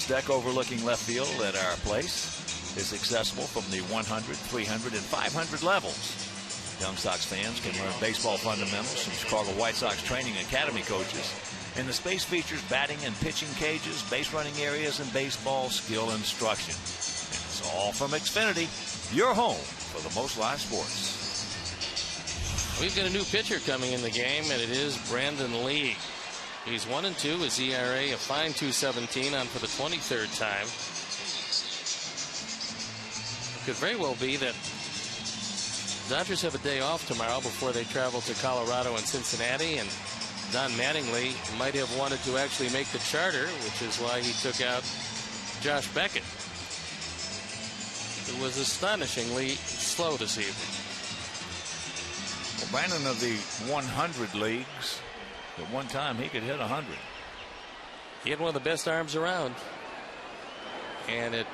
deck overlooking left field at our place is accessible from the 100, 300, and 500 levels. Young Sox fans can learn baseball fundamentals from Chicago White Sox training academy coaches. And the space features batting and pitching cages, base running areas, and baseball skill instruction. And it's all from Xfinity, your home for the most live sports. We've got a new pitcher coming in the game, and it is Brandon Lee. He's 1-2, his ERA a fine 2.17 on for the 23rd time. It could very well be that Dodgers have a day off tomorrow before they travel to Colorado and Cincinnati, and Don Mattingly might have wanted to actually make the charter, which is why he took out Josh Beckett. It was astonishingly slow this evening. Well, Brandon, of the 100 leagues, at one time he could hit 100. He had one of the best arms around, and at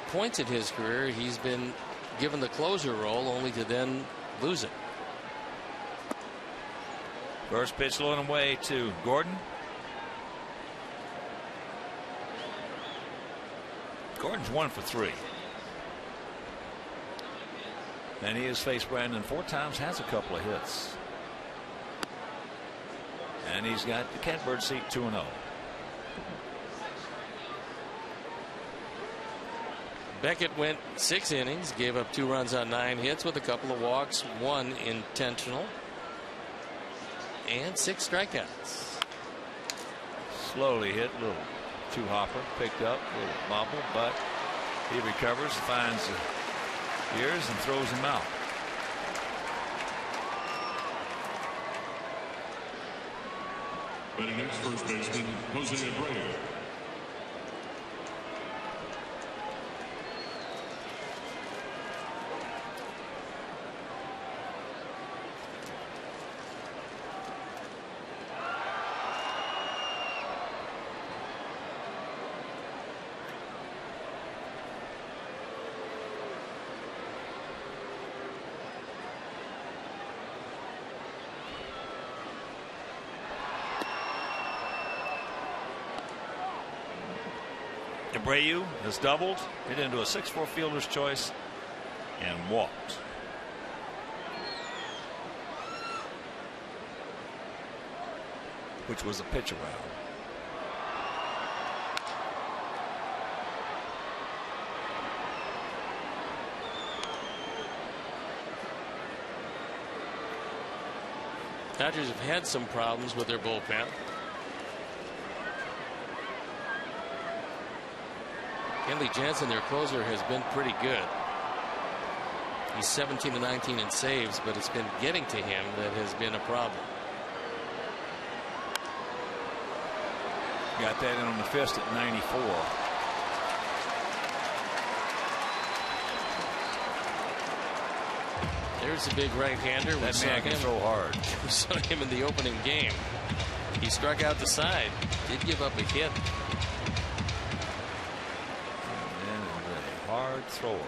points in his career he's been given the closer role only to then lose it. First pitch low and away to Gordon. Gordon's 1 for 3. And he has faced Brandon 4 times, has a couple of hits. And he's got the catbird seat 2-0. Beckett went 6 innings, gave up 2 runs on 9 hits with a couple of walks, 1 intentional, and 6 strikeouts. Slowly hit, little two-hopper, picked up, little bobble, but he recovers, finds the ears, and throws him out. Batting next, first baseman Jose Abreu. Abreu has doubled, hit into a 6-4 fielder's choice, and walked. Which was a pitch around. Dodgers have had some problems with their bullpen. Kenley Jansen, their closer, has been pretty good. He's 17-19 in saves, but it's been getting to him that has been a problem. Got that in on the fist at 94. There's a big right-hander. That man can throw hard. We saw him in the opening game. He struck out the side. Did give up a hit. Hard thrower.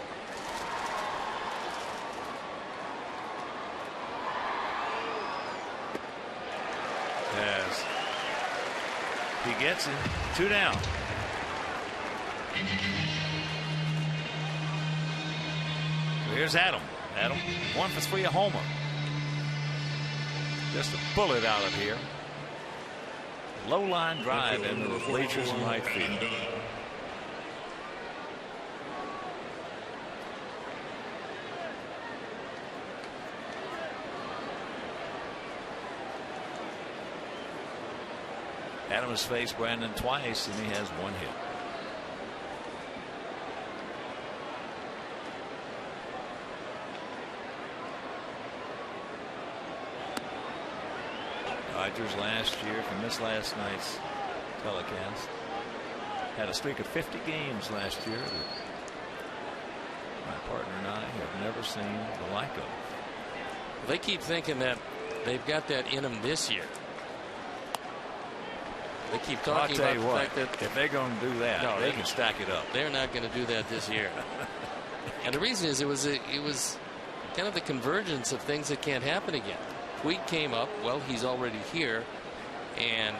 As he gets him, 2 down. Here's Adam. Adam 1 for 3, a homer. Just a bullet out of here. Low line drive into the bleachers in right field. Adam has faced Brandon twice, and he has 1 hit. Dodgers last year, from this last night's telecast, had a streak of 50 games last year that my partner and I have never seen the like of. They keep thinking that they've got that in them this year. They keep talking about the fact that if they're going to do that, they can stack it up. They're not going to do that this year. And the reason is it was kind of the convergence of things that can't happen again. Puig came up. Well, he's already here, and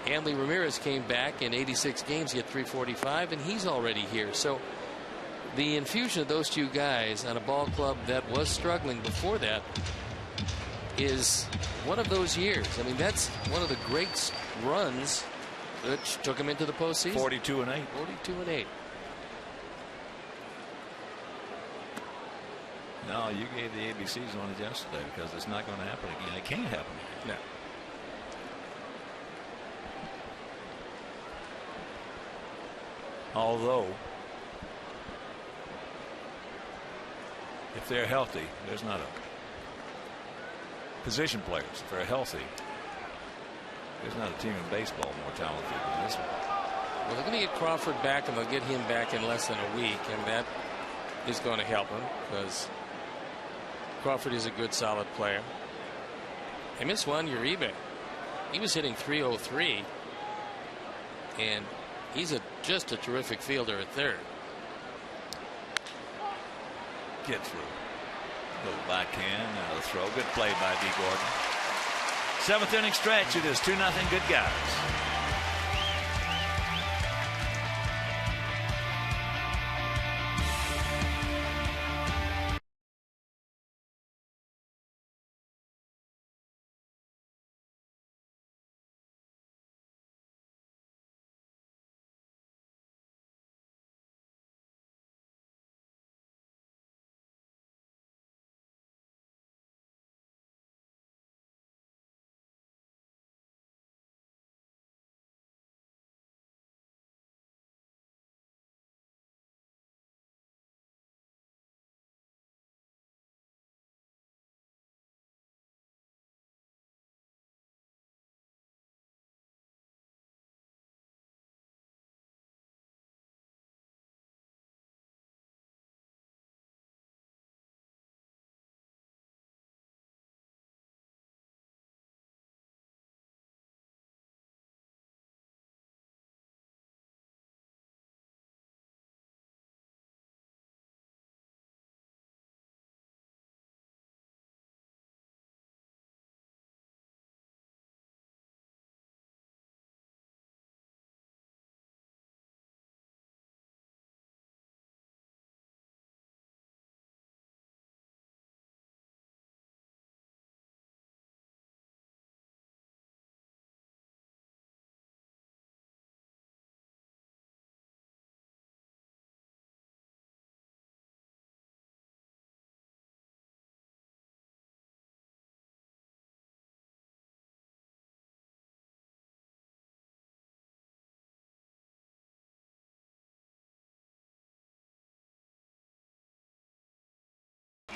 Hanley Ramirez came back in 86 games. He had 345, and he's already here. So the infusion of those two guys on a ball club that was struggling before that is one of those years. I mean, that's one of the great runs which took him into the postseason. 42-8. 42-8. No, you gave the ABCs on it yesterday because it's not going to happen again. It can't happen again. No. Although, if they're healthy, there's not a position players. If they're healthy, there's not a team in baseball more talented than this one. Well, they're going to get Crawford back, and they'll get him back in less than a week, and that is going to help him because Crawford is a good, solid player. They missed Juan Uribe. He was hitting .303, and he's just a terrific fielder at third. Get through. Little backhand, the throw. Good play by D. Gordon. 7th inning stretch. It is 2-0. Good guys.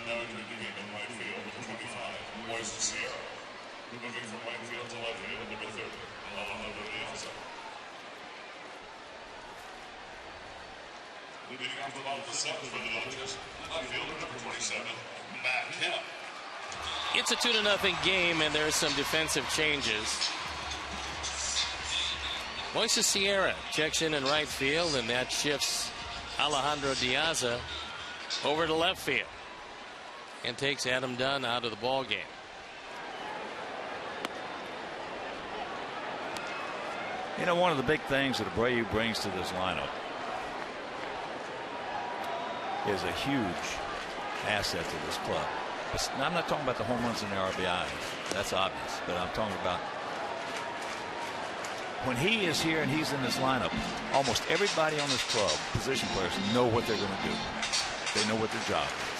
Now drinking in right field, number 25, Moises Sierra. Moving from right field to left field, number 30, Alejandro Diaz. Leading off the bottom of the 7th for the Dodgers, left fielder number 27, Matt Kemp. It's a 2-0 game, and there are some defensive changes. Moises Sierra checks in right field, and that shifts Alejandro Diaz over to left field and takes Adam Dunn out of the ball game. You know, one of the big things that Abreu brings to this lineup is a huge asset to this club. I'm not talking about the home runs and the RBIs. That's obvious. But I'm talking about when he is here and he's in this lineup, almost everybody on this club, position players, know what they're going to do. They know what their job is.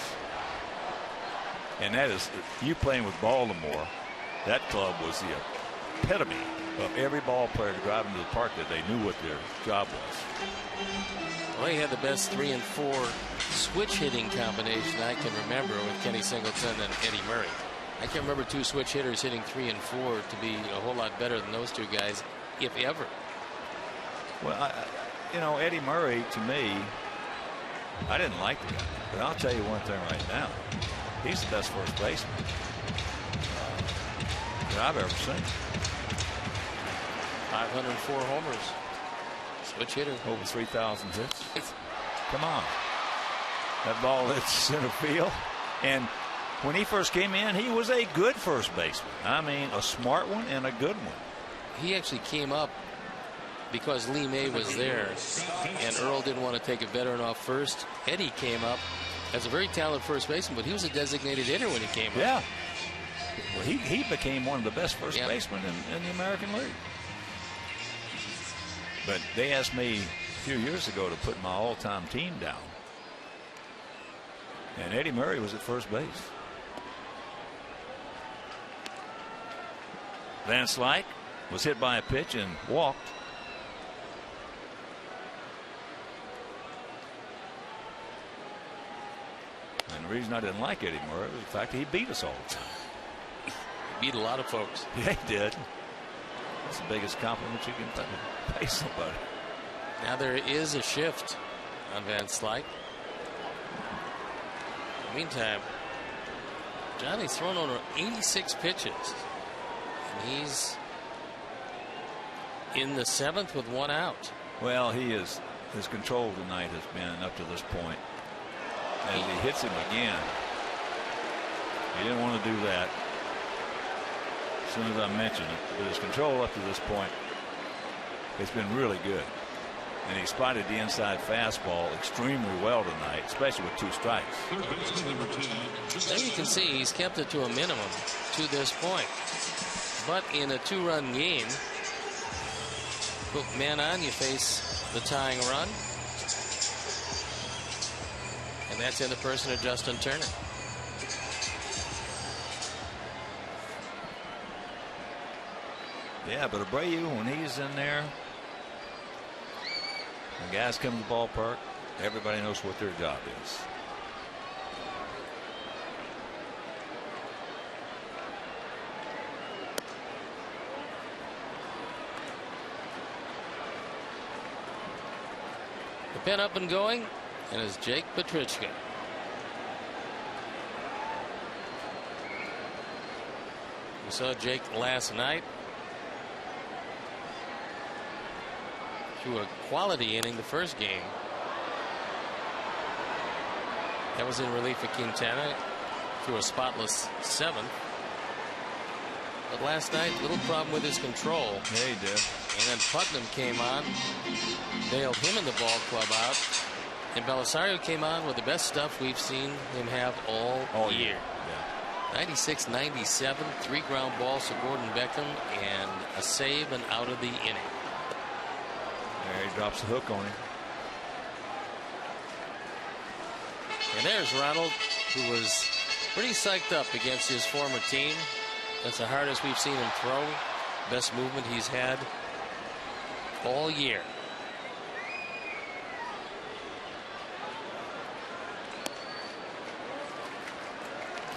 And that is, you playing with Baltimore, that club was the epitome of every ball player driving to the park that they knew what their job was. Well, he had the best 3 and 4 switch hitting combination I can remember with Kenny Singleton and Eddie Murray. I can't remember 2 switch hitters hitting 3 and 4 to be a whole lot better than those 2 guys, if ever. Well, you know, Eddie Murray, to me, I didn't like the guy, but I'll tell you one thing right now. He's the best first baseman that I've ever seen. 504 homers. Switch hitter. Over 3,000 hits. Come on. That ball hits center field. And when he first came in, he was a good first baseman. I mean, a smart one and a good one. he actually came up because Lee May was there, and Earl didn't want to take a veteran off first. Eddie came up as a very talented first baseman, but he was a designated hitter when he came up. Yeah. Well, he became one of the best first basemen in the American League. But they asked me a few years ago to put my all-time team down. And Eddie Murray was at first base. Van Slyke was hit by a pitch and walked. And the reason I didn't like Eddie Murray was the fact that he beat us all the time. He beat a lot of folks. Yeah, he did. That's the biggest compliment you can pay somebody. Now there is a shift on Van Slyke. In the meantime, Johnny's thrown over 86 pitches. And he's in the 7th with 1 out. Well, his control tonight has been up to this point. As he hits him again, he didn't want to do that as soon as I mentioned it. But his control up to this point has been really good. And he spotted the inside fastball extremely well tonight, especially with 2 strikes. There you can see he's kept it to a minimum to this point. But in a 2-run game, put man on, you face the tying run. And that's in the person of Justin Turner. Yeah, but Abreu, when he's in there, when guys come to the ballpark, everybody knows what their job is. The pen up and going, and it's Jake Petrichka. We saw Jake last night. Threw a quality inning the first game. That was in relief of Quintana. Threw a spotless 7th. But last night, little problem with his control. Yeah, he did. And then Putnam came on, bailed him in the ball club out. And Belisario came on with the best stuff we've seen him have all year. Yeah. 96, 97, 3 ground balls to Gordon Beckham, and a save and out of the inning. There he drops the hook on him. And there's Ronald, who was pretty psyched up against his former team. That's the hardest we've seen him throw. Best movement he's had all year.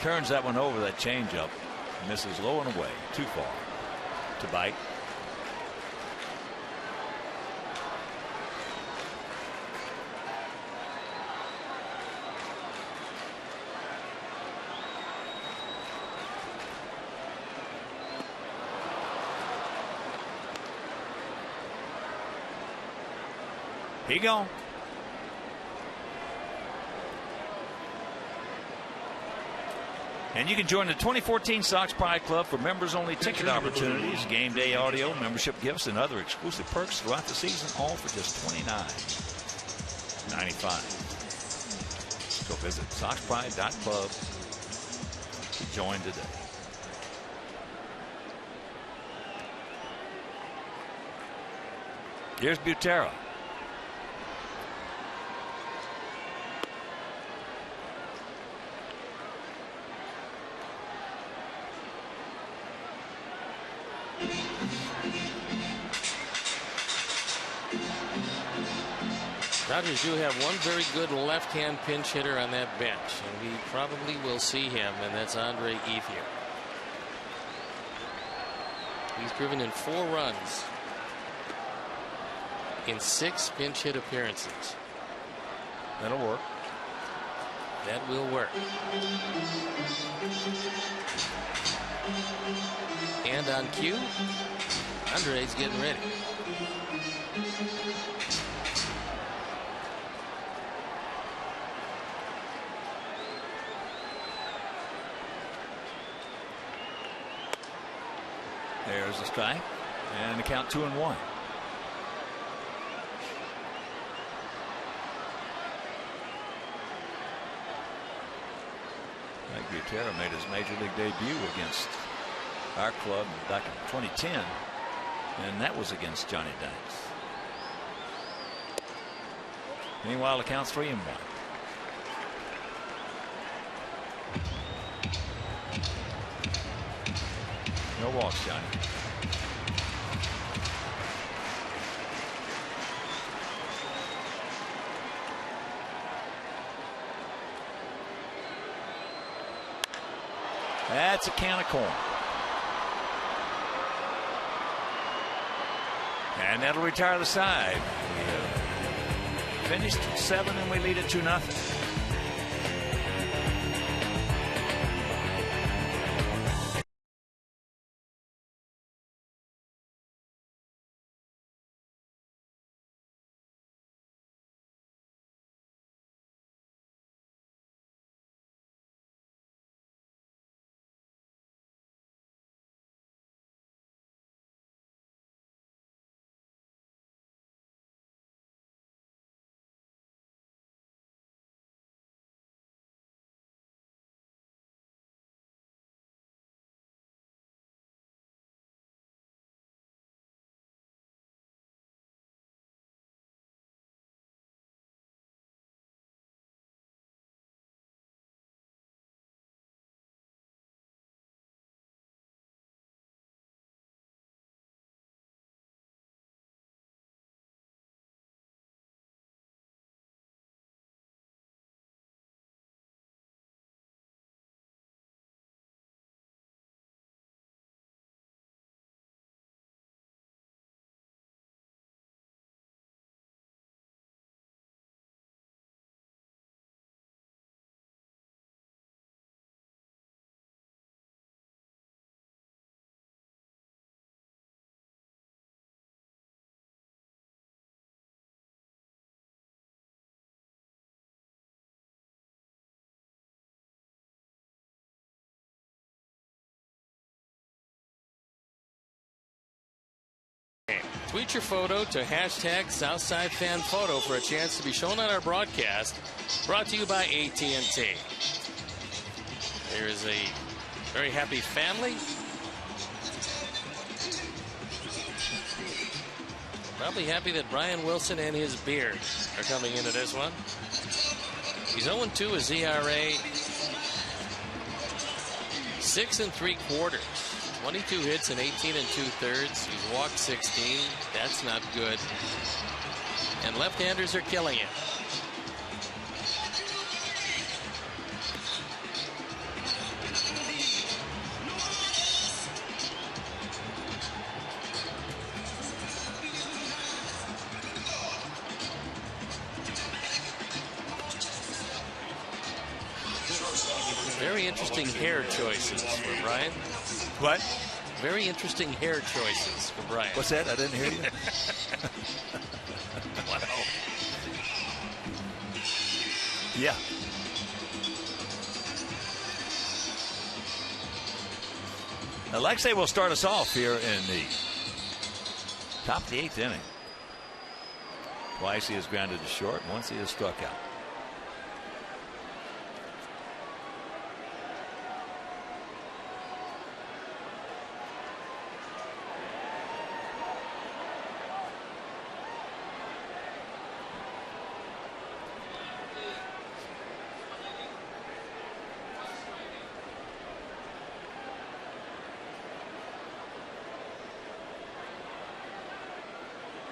Turns that one over, that changeup. Misses low and away, too far to bite. He gone. And you can join the 2014 Sox Pride Club for members-only ticket opportunities, game day audio, membership gifts, and other exclusive perks throughout the season, all for just $29.95. Go visit SoxPride.club to join today. Here's Butera. Dodgers do have one very good left-hand pinch hitter on that bench, and we probably will see him, and that's Andre Ethier. He's driven in 4 runs in 6 pinch hit appearances. That'll work. That will work. And on cue, Andre's getting ready. There's a strike. And the count 2-1. Gutierrez made his major league debut against our club back in 2010, and that was against Johnny Danks. Meanwhile, the count's 3-1. No walks, Johnny. That's a can of corn. And that'll retire the side. We finished 7 and we lead it 2-0. Tweet your photo to #SouthsideFanPhoto for a chance to be shown on our broadcast. Brought to you by AT&T. There is a very happy family. Probably happy that Brian Wilson and his beard are coming into this one. He's 0-2 his ERA. 6 3/4. 22 hits and 18 2/3. He's walked 16. That's not good. And left-handers are killing it. Very interesting hair choices for Brian. What? Very interesting hair choices for Brian. What's that? I didn't hear you. Wow. Yeah. Alexei will start us off here in the top of the 8th inning. Twice he has grounded to short. Once he has struck out.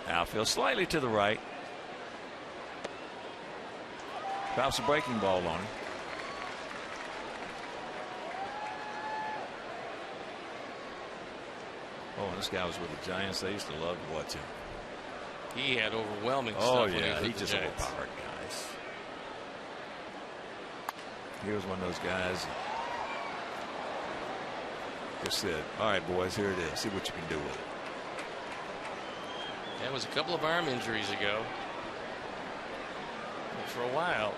Outfield slightly to the right. Drops a breaking ball on him. Oh, and this guy was with the Giants. They used to love to watch him. He had overwhelming stuff. Oh, when yeah. he He just Giants. overpowered guys. He was one of those guys that just said, all right, boys, here it is. See what you can do with it. That was a couple of arm injuries ago. But for a while,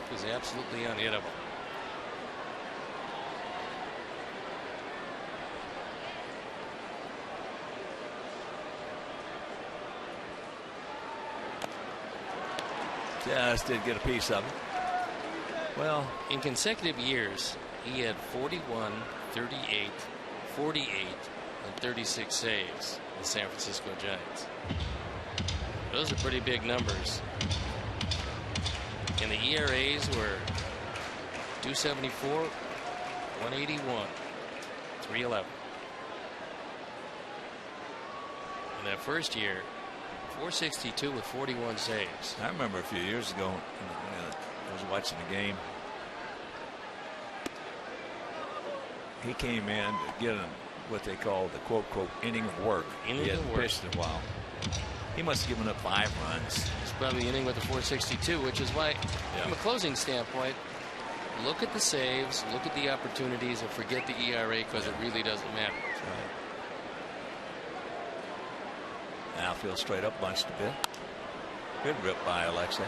he was absolutely unhittable. Just did get a piece of it. Well, in consecutive years, he had 41, 38, 48, and 36 saves. The San Francisco Giants. Those are pretty big numbers. And the ERAs were 274, 181, 311. In that first year, 462 with 41 saves. I remember a few years ago when I was watching the game. He came in to get what they call the quote inning of work. He hadn't pitched in a while. He must have given up 5 runs. It's probably the inning with the 462, which is why, from a closing standpoint, look at the saves, look at the opportunities, and forget the ERA because it really doesn't matter. Right. Outfield straight up, bunched a bit. Good rip by Alexei.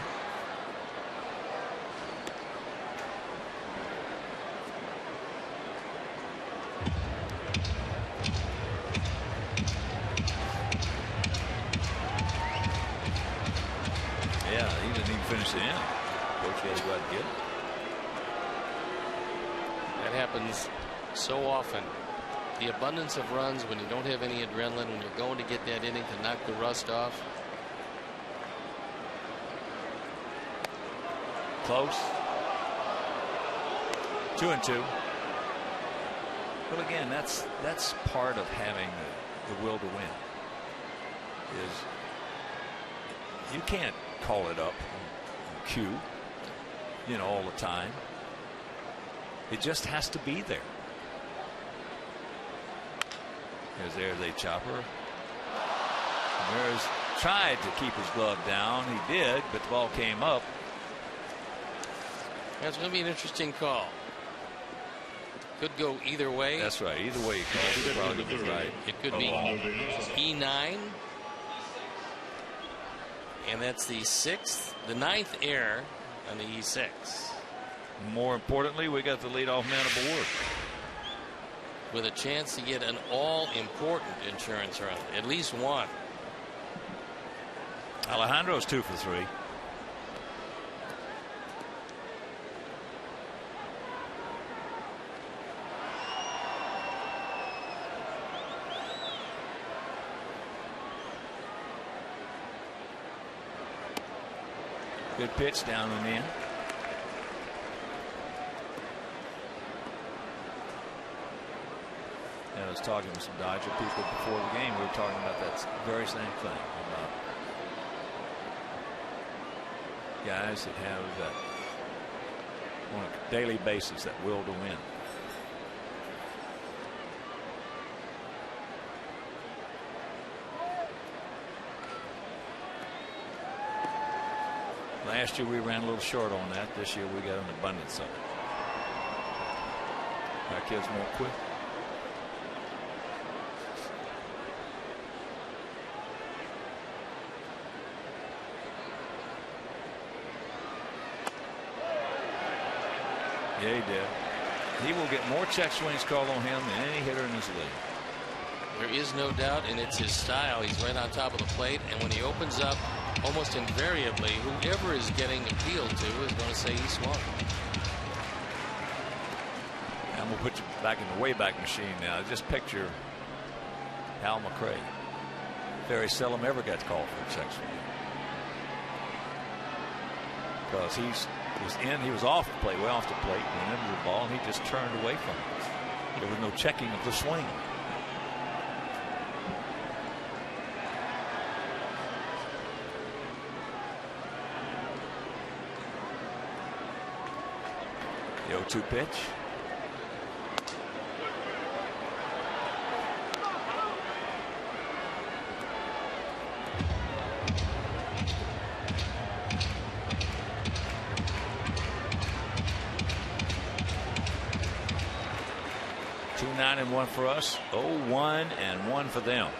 Finish it in. Coach had to go out and get it. That happens so often. The abundance of runs when you don't have any adrenaline, when you're going to get that inning to knock the rust off. Close. 2-2. But again, that's part of having the will to win. Is you can't call it up. Cue, all the time. It just has to be there. There's a chopper. Ramirez tried to keep his glove down. He did, but the ball came up. That's going to be an interesting call. Could go either way. That's right. Either way, you call it. Probably right. It could be E9. And that's the 9th error on the E6. More importantly, we got the leadoff man aboard. With a chance to get an all-important insurance run. At least one. Alejandro's 2 for 3. Good pitch down and in. And I was talking with some Dodger people before the game. We were talking about that very same thing. About guys that have that on a daily basis that will to win. Last year we ran a little short on that. This year we got an abundance of it. Our kids won't quit. Yeah, he did. He will get more check swings called on him than any hitter in this league. There is no doubt, and it's his style. He's right on top of the plate, and when he opens up, almost invariably, whoever is getting appealed to is going to say he swung. I'm going to put you back in the Wayback Machine now. Just picture Al McRae. Very seldom ever got called for a check swing. Because he was off the plate, way off the plate, went into the ball, and he just turned away from it. There was no checking of the swing. The 0-2 pitch. Two 9-1 for us. 0-1 and 1 for them.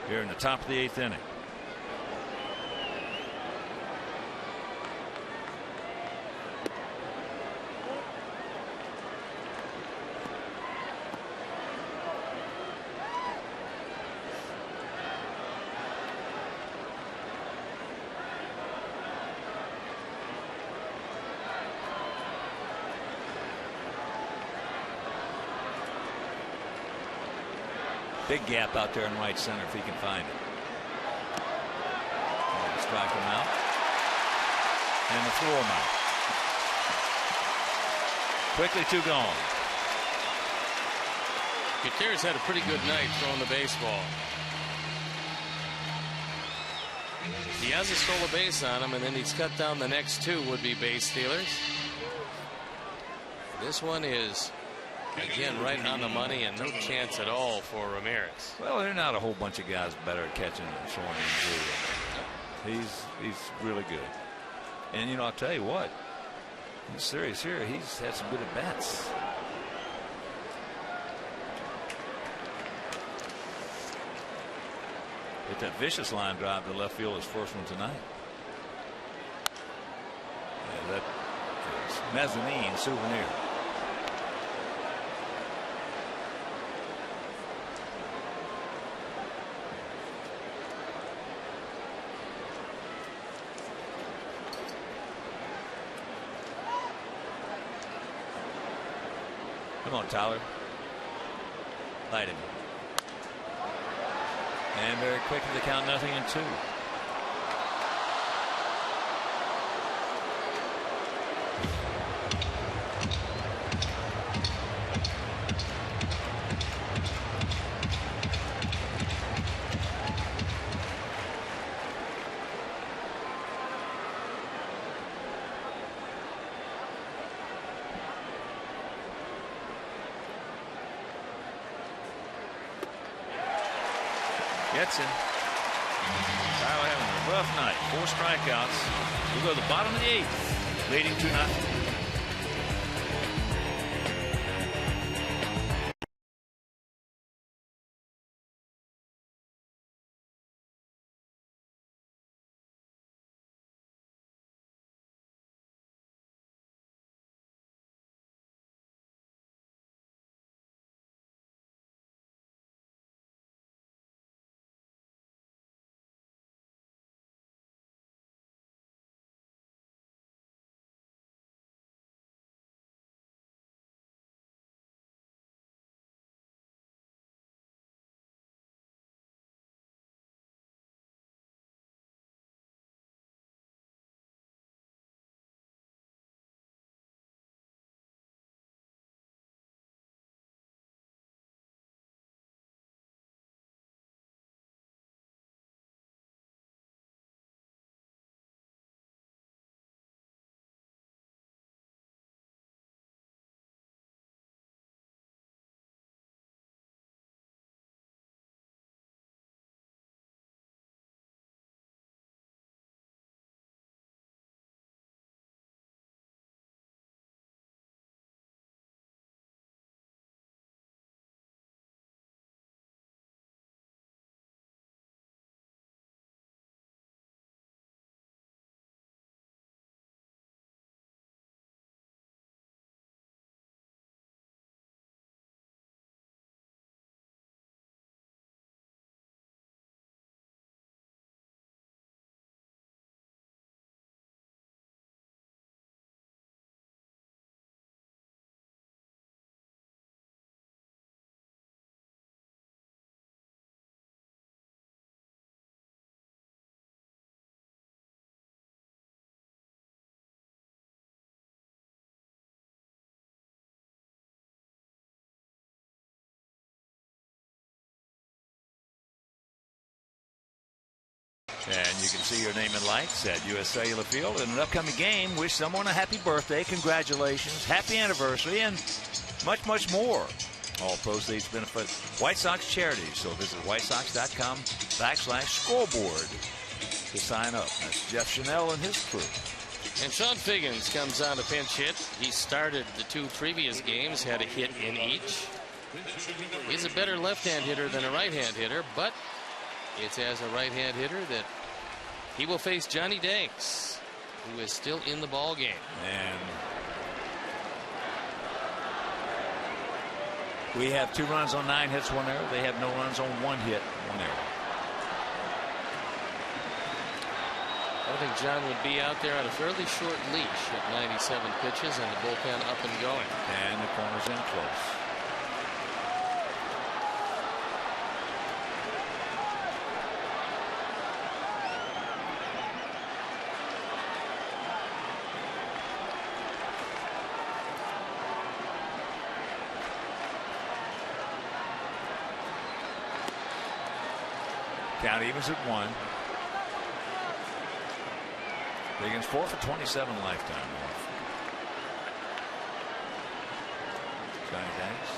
Here in the top of the 8th inning. Big gap out there in right center if he can find it. Strike him out. And the throw him out. Quickly 2 gone. Gutierrez had a pretty good night throwing the baseball. He hasn't stole a base on him, and then he's cut down the next 2 would-be base stealers. This one is, again, right on the money and no chance at all for Ramirez. Well, there are not a whole bunch of guys better at catching than throwing than Drew. He's really good. And, you know, I'll tell you what. He's serious here. He's had some good at-bats. Hit that vicious line drive to left field, his first one tonight. Yeah, that is mezzanine souvenir. Come on, Tyler. Light him. And very quickly to count 0-2. Gets him. Tyler having a rough night. 4 strikeouts. We'll go to the bottom of the 8th, leading 2-0. And you can see your name in lights at US Cellular Field. In an upcoming game, wish someone a happy birthday, congratulations, happy anniversary, and much, much more. All proceeds benefit White Sox charities. So visit whitesocks.com/scoreboard to sign up. That's Jeff Chanel and his crew. And Sean Figgins comes on to pinch hit. He started the 2 previous games, had a hit in each. He's a better left-hand hitter than a right-hand hitter, but it's as a right-hand hitter that he will face Johnny Danks, who is still in the ball game. And we have 2 runs on 9 hits, 1 error. They have no runs on 1 hit, 1 error. I think John would be out there on a fairly short leash at 97 pitches and the bullpen up and going. And the corner's in close. Count evens at 1. Biggins 4 for 27 lifetime. Johnny Danks.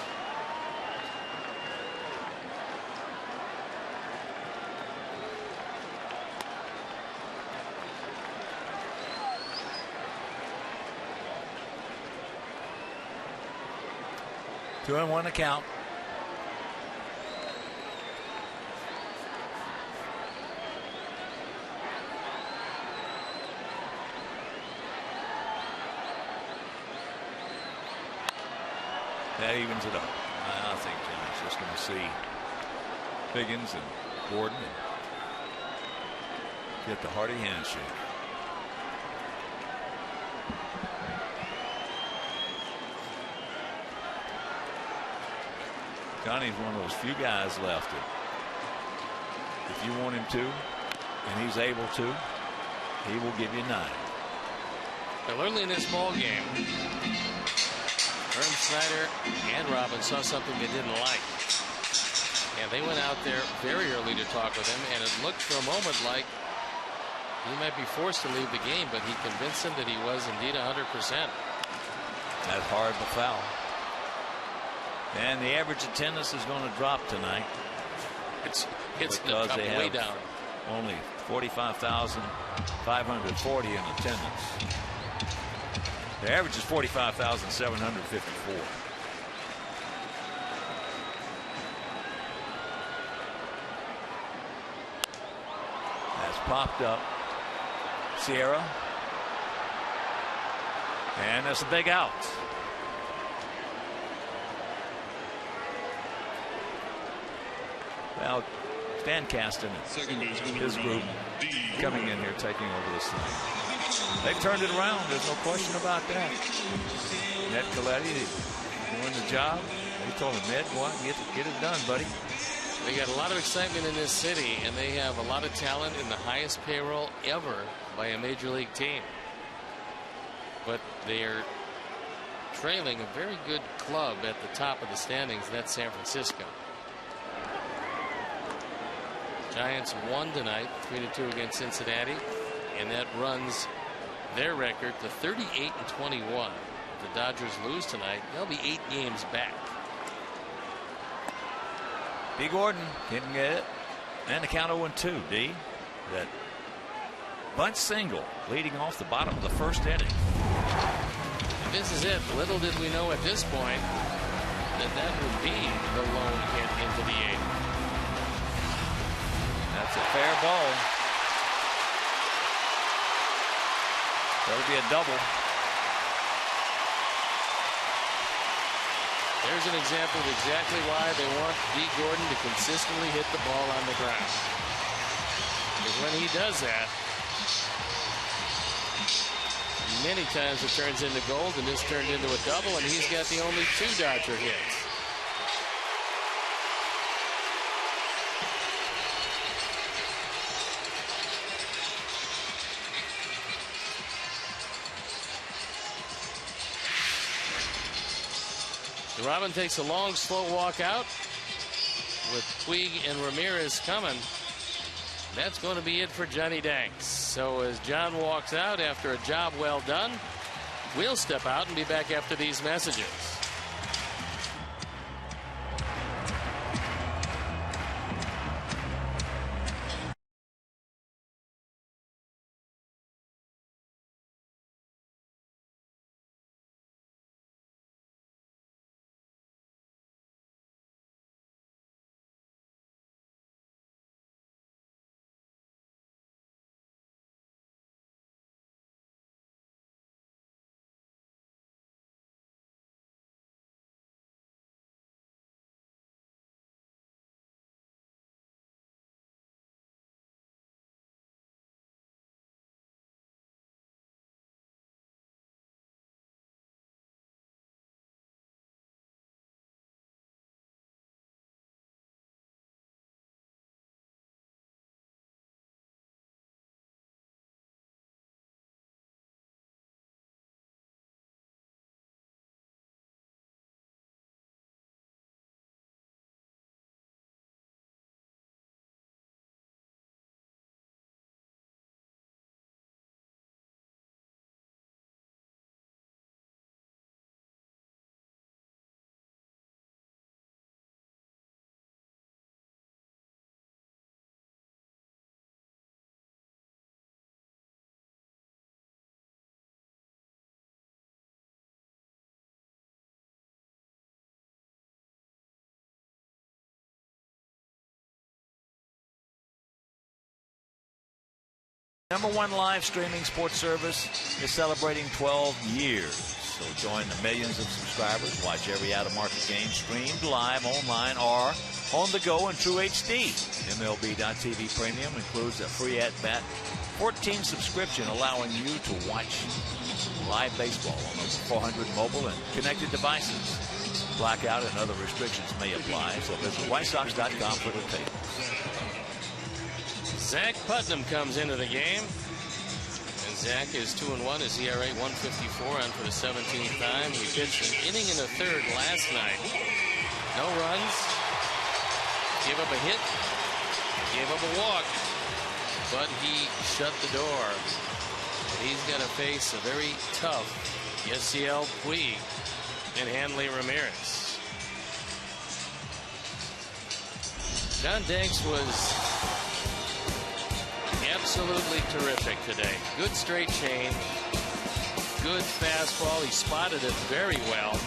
Two and one to count. That evens it up. I think John's just going to see Biggins and Gordon and get the hearty handshake. Johnny's one of those few guys left that if you want him to and he's able to, he will give you 9. Well, early in this ball game, Herm Snyder and Robin saw something they didn't like. And they went out there very early to talk with him, and it looked for a moment like he might be forced to leave the game, but he convinced him that he was indeed 100%. That's hard to foul. And the average attendance is going to drop tonight. It's because they way have down. Only 45,540 in attendance. The average is 45,754. That's popped up. Sierra. And that's a big out. Well, Stan Kasten and his group coming in here taking over this thing. They've turned it around. There's no question about that. Ned Colletti doing the job. He told him, Ned, go out and get it done, buddy. They got a lot of excitement in this city, and they have a lot of talent in the highest payroll ever by a major league team. But they're trailing a very good club at the top of the standings, and that's San Francisco. Giants won tonight 3-2 against Cincinnati, and that runs their record to 38-21. If the Dodgers lose tonight, they'll be 8 games back. D. Gordon didn't get it, and the count 0-2. D. That bunt single leading off the bottom of the first inning. And this is it. Little did we know at this point that would be the lone hit into the 8th. That's a fair ball. That'll be a double. There's an example of exactly why they want D. Gordon to consistently hit the ball on the ground. Because when he does that, many times it turns into gold, and this turned into a double, and he's got the only 2 Dodger hits. Robin takes a long, slow walk out with Puig and Ramirez coming. That's going to be it for Johnny Danks. So as John walks out after a job well done, we'll step out and be back after these messages. #1 live streaming sports service is celebrating 12 years. So join the millions of subscribers. Watch every out-of-market game streamed live online or on the go in true HD. MLB.TV Premium includes a free at-bat 14 subscription allowing you to watch live baseball on over 400 mobile and connected devices. Blackout and other restrictions may apply, so visit WhiteSox.com for details. Zach Putnam comes into the game. And Zach is 2-1. His ERA 154 on for the 17th time. He pitched an inning and a third last night. No runs. Gave up a hit. Gave up a walk. But he shut the door. And he's going to face a very tough Yasiel Puig and Hanley Ramirez. John Danks was absolutely terrific today. Good straight change. Good fastball. He spotted it very well.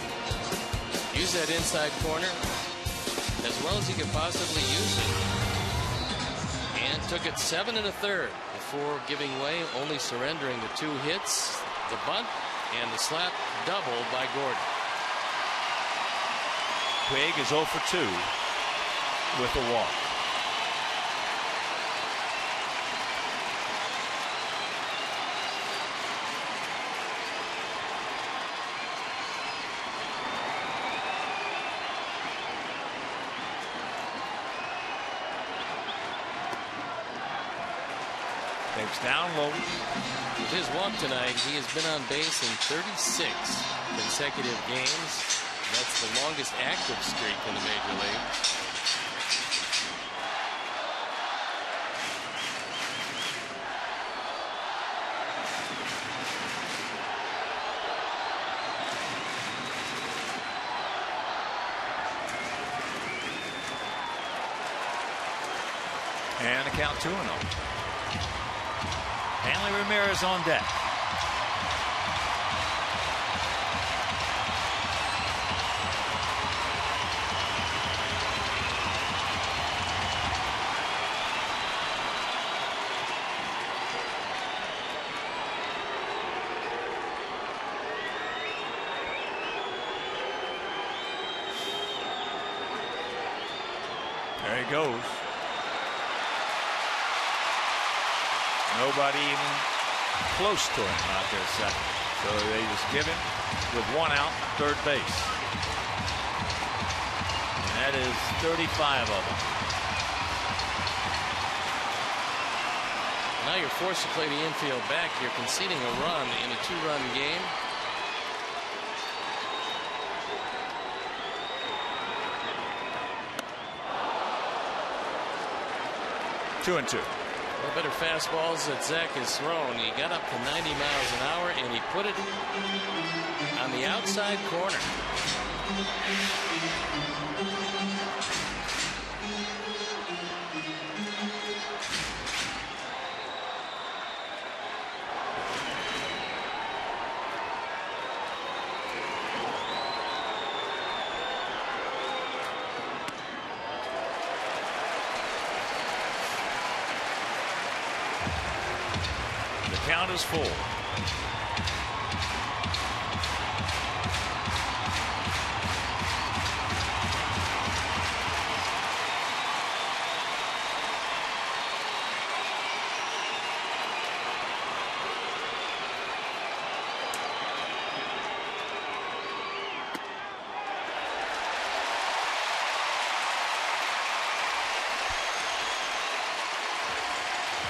Used that inside corner as well as he could possibly use it. And took it 7 1/3 before giving way, only surrendering the 2 hits, the bunt, and the slap double by Gordon. Puig is 0 for 2 with a walk. Takes down low. With his walk tonight, he has been on base in 36 consecutive games. That's the longest active streak in the major league. And a count 2-0. Hanley Ramirez on deck. There he goes. Nobody even close to him out there second. So they just give him with 1 out, third base. And that is 35 of them. Now you're forced to play the infield back. You're conceding a run in a 2-run game. Two and two. Better fastballs that Zach has thrown. He got up to 90 miles an hour and he put it on the outside corner. Count is full.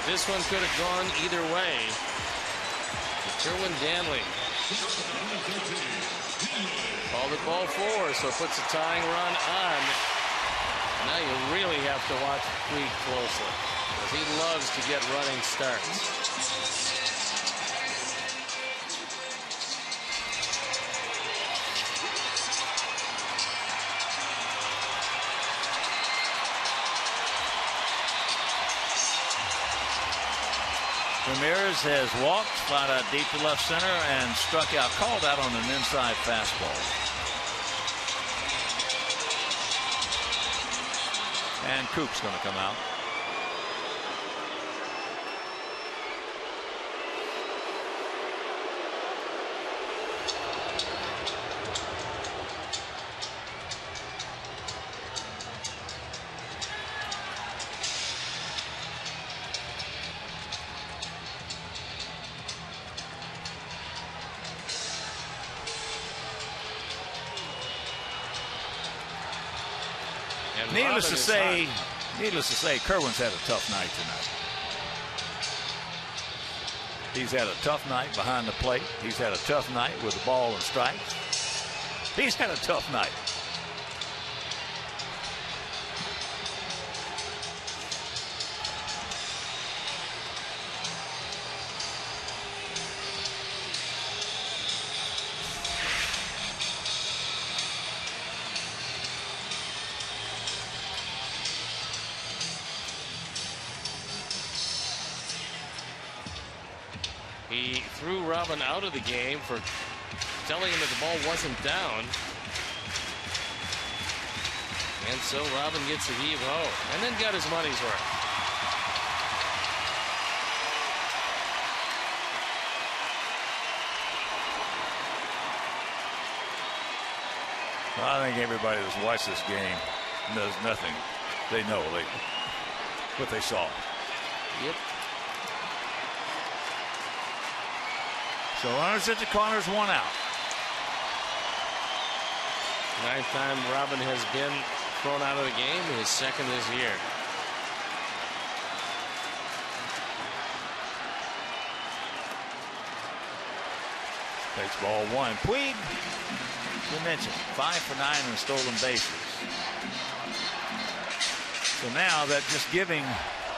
This one could have gone either way. Sherwin Danley called it ball 4, so puts a tying run on. Now you really have to watch Puig closely, because he loves to get running starts. Ramirez has walked, flied out deep to left center, and struck out, called out on an inside fastball. And Coop's going to come out. And Needless Robin to is say, Kerwin's had a tough night tonight. He's had a tough night behind the plate. He's had a tough night with the ball and strikes. He's had a tough night. He threw Robin out of the game for telling him that the ball wasn't down. And so Robin gets a heave-ho and then got his money's worth. Well, I think everybody that's watched this game knows nothing. They know what they saw. Yep. So runners at the corners, one out. Ninth time Robin has been thrown out of the game, his second this year. Takes ball one. Puig, you mentioned, 5 for 9 in stolen bases. So now that just giving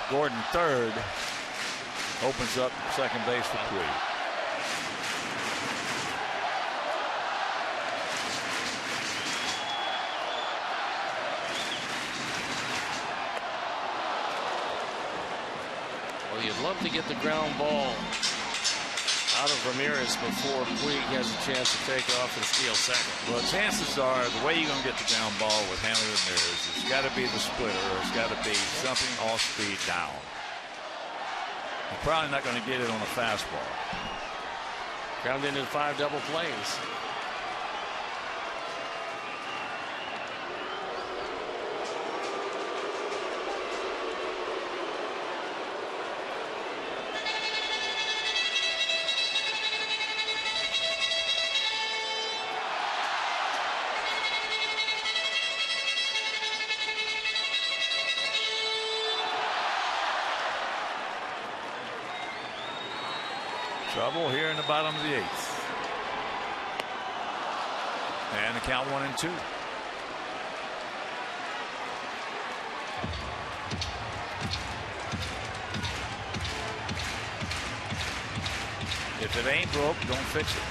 Gordon third opens up second base for Puig. Well, you'd love to get the ground ball out of Ramirez before Puig has a chance to take off and steal second. Well, chances are the way you're going to get the ground ball with Hanley Ramirez, it's got to be the splitter, or it's got to be something off speed down. You're probably not going to get it on a fastball. Grounded into 5 double plays. Trouble here in the bottom of the 8th. And the count 1-2. If it ain't broke, don't fix it.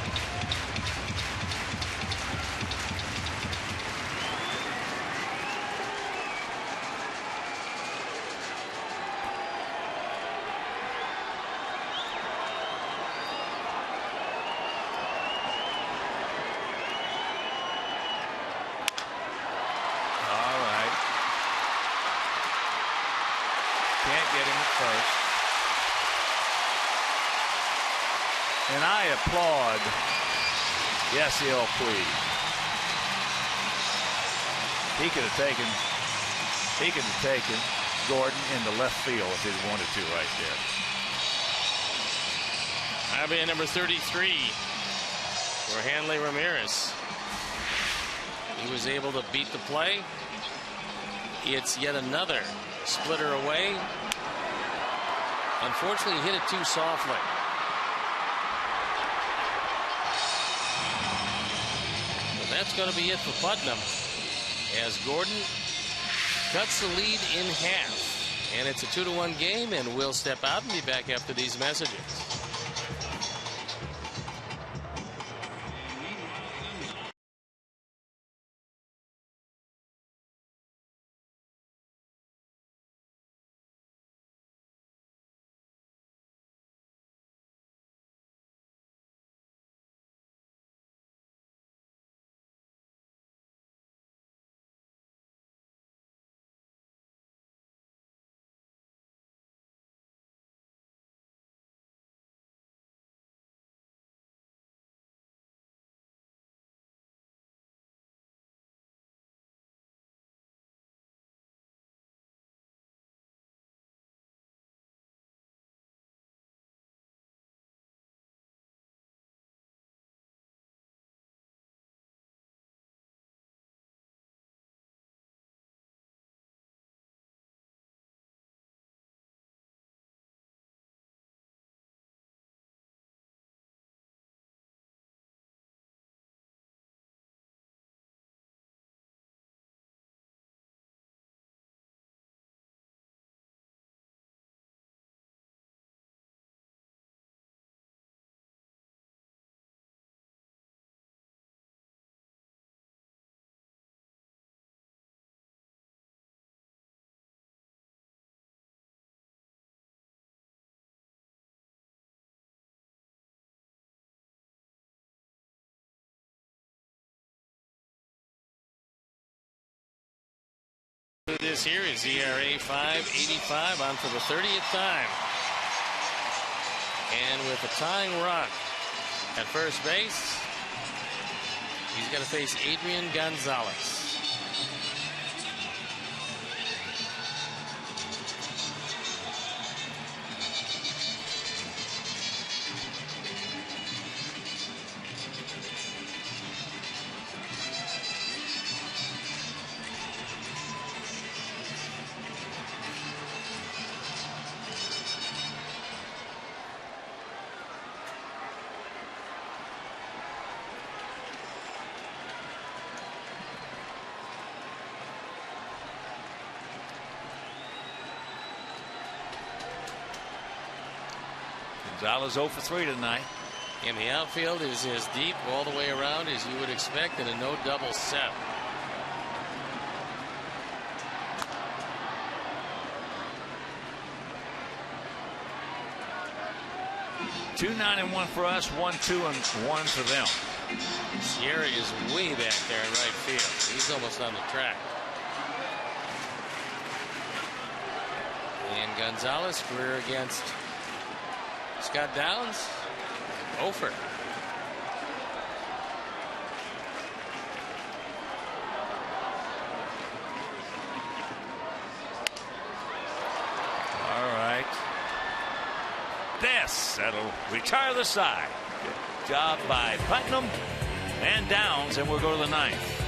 And I applaud Yasiel Puig. He could have taken Gordon into left field if he wanted to right there. That'll be number 33 for Hanley Ramirez. He was able to beat the play. It's yet another splitter away. Unfortunately, he hit it too softly. But that's going to be it for Putnam as Gordon cuts the lead in half. And it's a 2-1 game, and we'll step out and be back after these messages. this here. His ERA 5.85 on for the 30th time. And with a tying run at first base, he's going to face Adrian Gonzalez. Gonzalez 0 for 3 tonight. And the outfield is as deep all the way around as you would expect in a no double set. Two 9-1 for us, 1-2 and 1 for them. Sierra is way back there in right field. He's almost on the track. And Gonzalez, career against Scott Downs, 0 for. All right. That'll retire the side. Good job by Putnam and Downs, and we'll go to the 9th.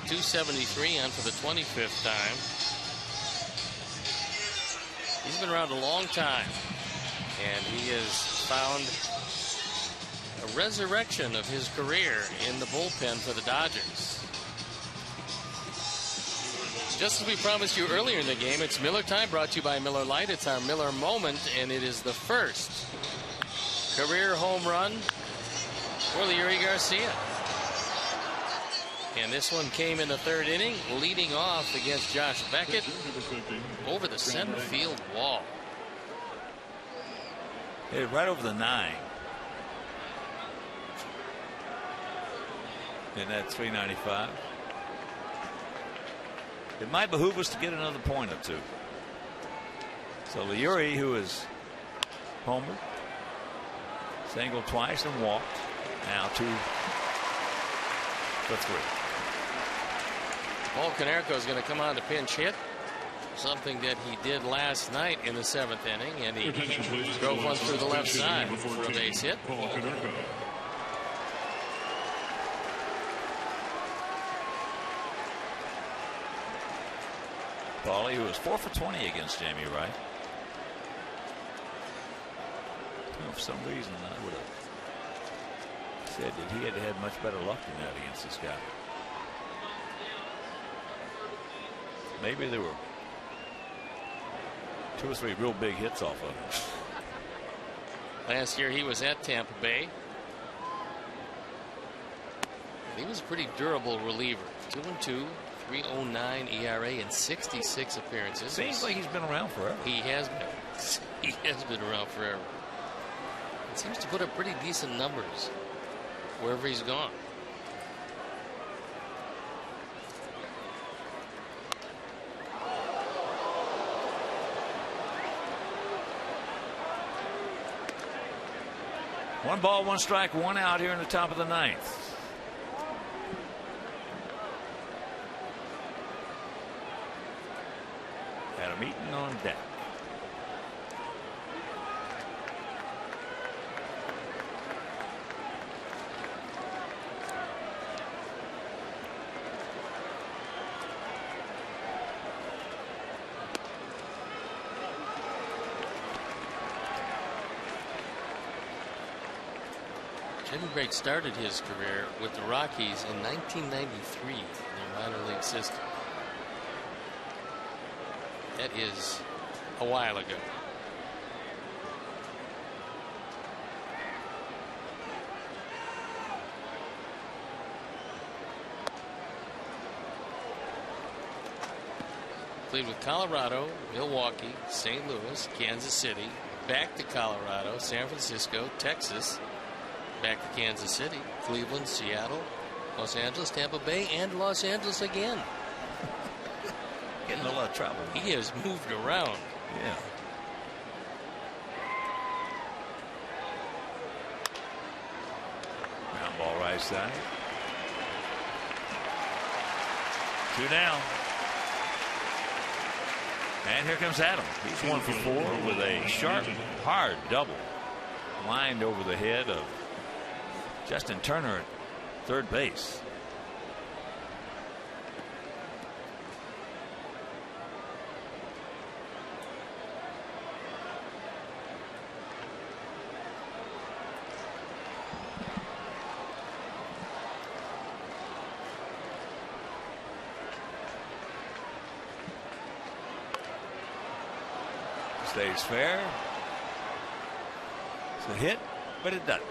.273 on for the 25th time. He's been around a long time, and he has found a resurrection of his career in the bullpen for the Dodgers. Just as we promised you earlier in the game, it's Miller time, brought to you by Miller Lite. It's our Miller moment, and it is the first career home run for Leury Garcia. And this one came in the 3rd inning, leading off against Josh Beckett over the center field wall. Hit it right over the 9. And that's 395. It might behoove us to get another point or two. So Leury, who is homered, singled twice and walked, now 2 for 3. Paul Konerko is going to come on to pinch hit, something that he did last night in the 7th inning, and he drove one through the left side for a base hit. Paulie, who was 4 for 20 against Jamie Wright. For some reason, I would have said that he had much better luck than that against this guy. Maybe there were 2 or 3 real big hits off of him. Last year he was at Tampa Bay. He was a pretty durable reliever. 2-2, 3.09 ERA in 66 appearances. Seems like he's been around forever. He has been. He has been around forever. He seems to put up pretty decent numbers wherever he's gone. One ball, 1 strike, 1 out here in the top of the 9th. Adam Eaton on deck. Jimmy Brake started his career with the Rockies in 1993 in their minor league system. That is a while ago. Played with Colorado, Milwaukee, St. Louis, Kansas City, back to Colorado, San Francisco, Texas, back to Kansas City, Cleveland, Seattle, Los Angeles, Tampa Bay, and Los Angeles again. Getting a lot of trouble. He has moved around. Yeah. Ground ball right side. 2 down. And here comes Adam. He's 1 for 4 with a sharp, hard double lined over the head of Justin Turner at third base. Stays fair. It's a hit, but it doesn't.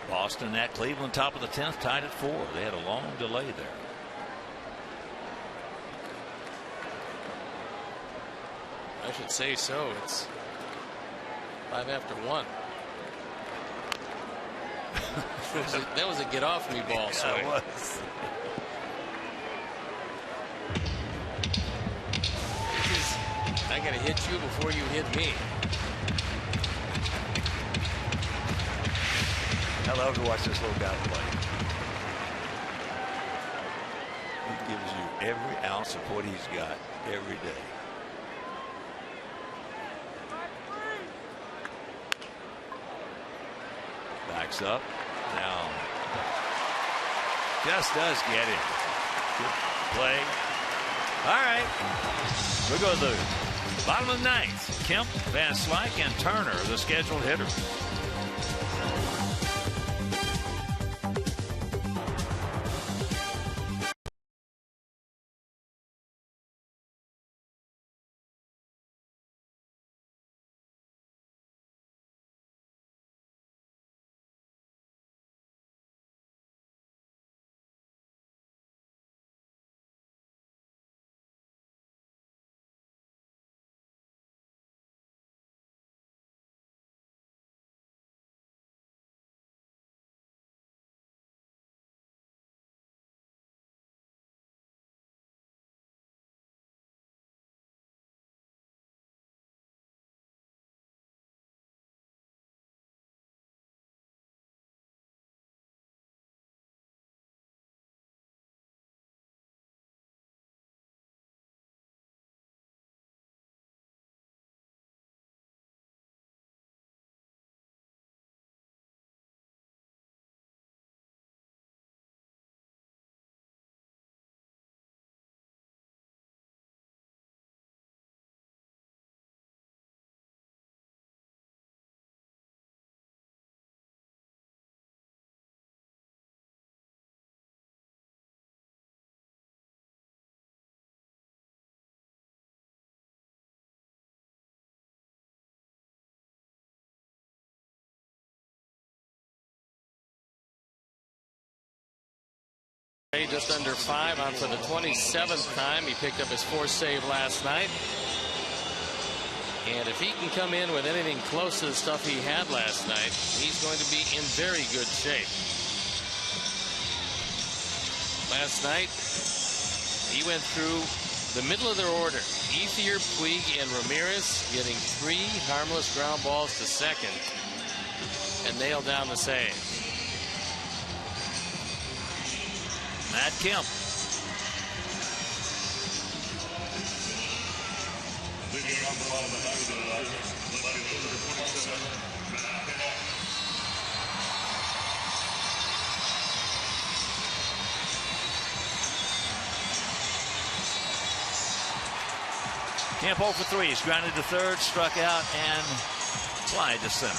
Boston at Cleveland, top of the 10th, tied at 4. They had a long delay there. I should say so. It's 5 after 1. That was a get off me ball swing. Yeah, it was. I got to hit you before you hit me. I love to watch this little guy play. He gives you every ounce of what he's got every day. Backs up. Now just does get it. Good play. All right. We'll go to the bottom of the 9th. Kemp, Van Slyke, and Turner, the scheduled hitters. ERA just under 5, on for the 27th time. He picked up his 4th save last night. And if he can come in with anything close to the stuff he had last night, he's going to be in very good shape. Last night, he went through the middle of their order. Ethier, Puig, and Ramirez getting 3 harmless ground balls to second and nailed down the save. Matt Kemp. Kemp 0 for 3. He's grounded to third, struck out, and fly to center.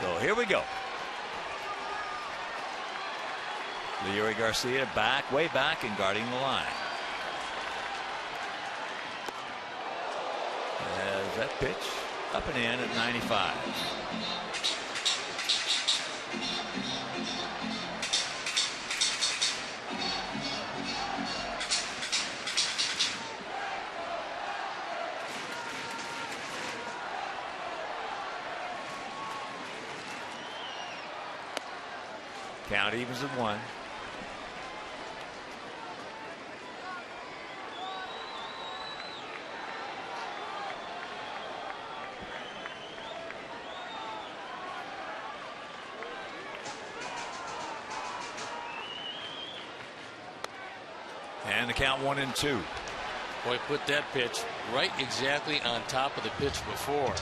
So here we go. Leury Garcia back, way back, and guarding the line. As that pitch up and in at 95. Count evens at 1. And the count 1-2. Boy, put that pitch right exactly on top of the pitch before.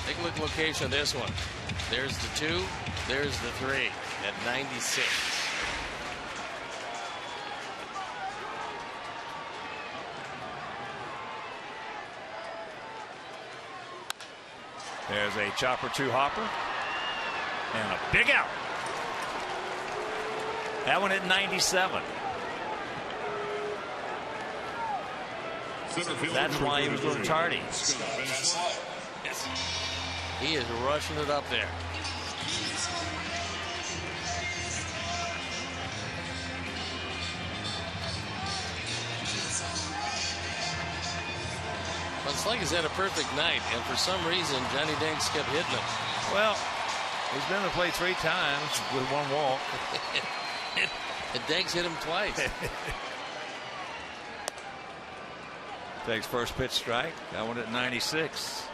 Take a look at the location of this one. There's the 2, there's the 3 at 96. There's a chopper 2 hopper and a big out. That one at 97. That's why he was a little tardy. He is rushing it up there. But it's like he's had a perfect night, and for some reason, Johnny Danks kept hitting him. Well, he's been to play 3 times with 1 walk. And Danks hit him twice. Takes first pitch strike. That one at 96.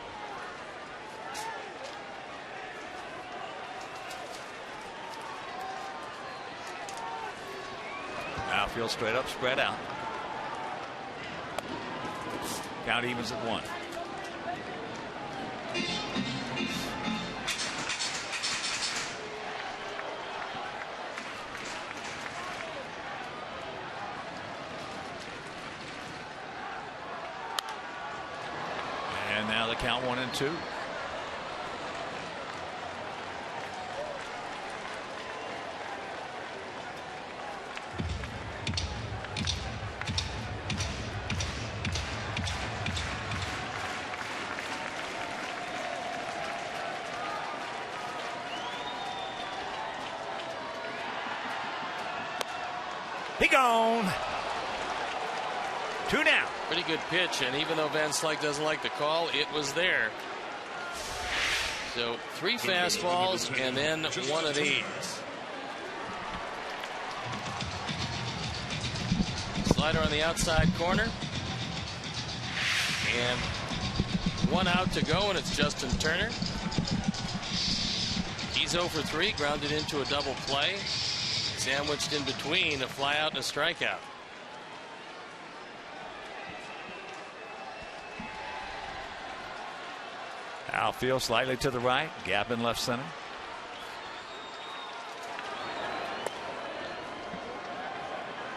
Outfield straight up, spread out. Count evens at 1. And now the count 1-2. He gone. 2 down. Pretty good pitch, and even though Van Slyke doesn't like the call, it was there. So 3 fastballs and then 1 of these. Slider on the outside corner. And 1 out to go, and it's Justin Turner. He's 0 for 3, grounded into a double play. Sandwiched in between a fly out and a strikeout. Outfield slightly to the right, gap in left center.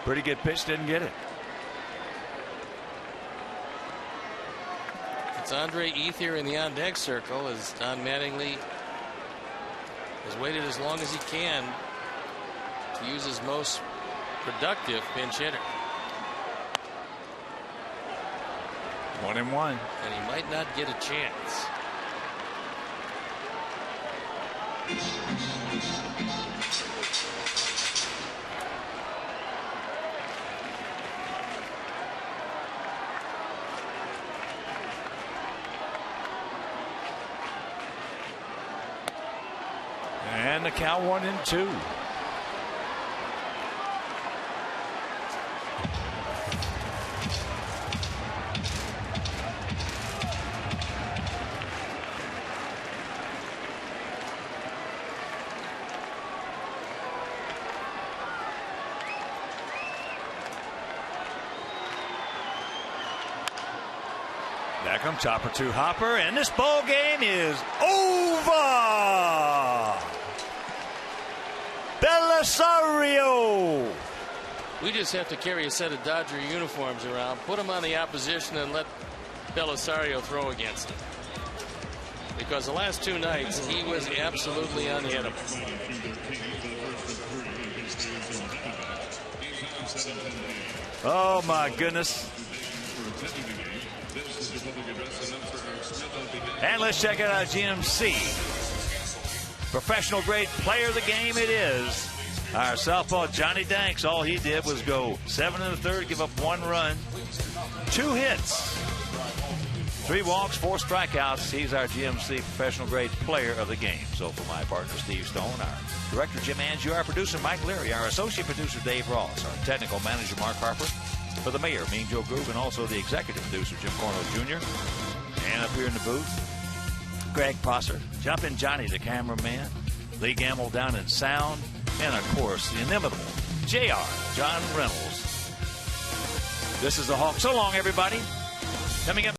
Pretty good pitch, didn't get it. It's Andre Ethier in the on deck circle as Don Mattingly has waited as long as he can to use his most productive pinch hitter. 1-1. And he might not get a chance. And the count 1-2. Back comes chopper to Hopper, and this ball game is over. Belisario. We just have to carry a set of Dodger uniforms around, put them on the opposition, and let Belisario throw against them. Because the last two nights, he was absolutely unhittable. Oh, my goodness. And let's check out our GMC. Professional grade player of the game it is. Our southpaw Johnny Danks. All he did was go 7 1/3, give up 1 run, 2 hits, 3 walks, 4 strikeouts. He's our GMC professional grade player of the game. So for my partner Steve Stone, our director Jim Angiu, our producer Mike Leary, our associate producer Dave Ross, our technical manager Mark Harper, for the mayor Mean Joe Groove, and also the executive producer Jim Corno Jr. And up here in the booth, Greg Prosser, Jumpin' Johnny the cameraman, Lee Gamble down in sound, and of course the inimitable JR John Reynolds. This is the Hawk. So long, everybody. Coming up.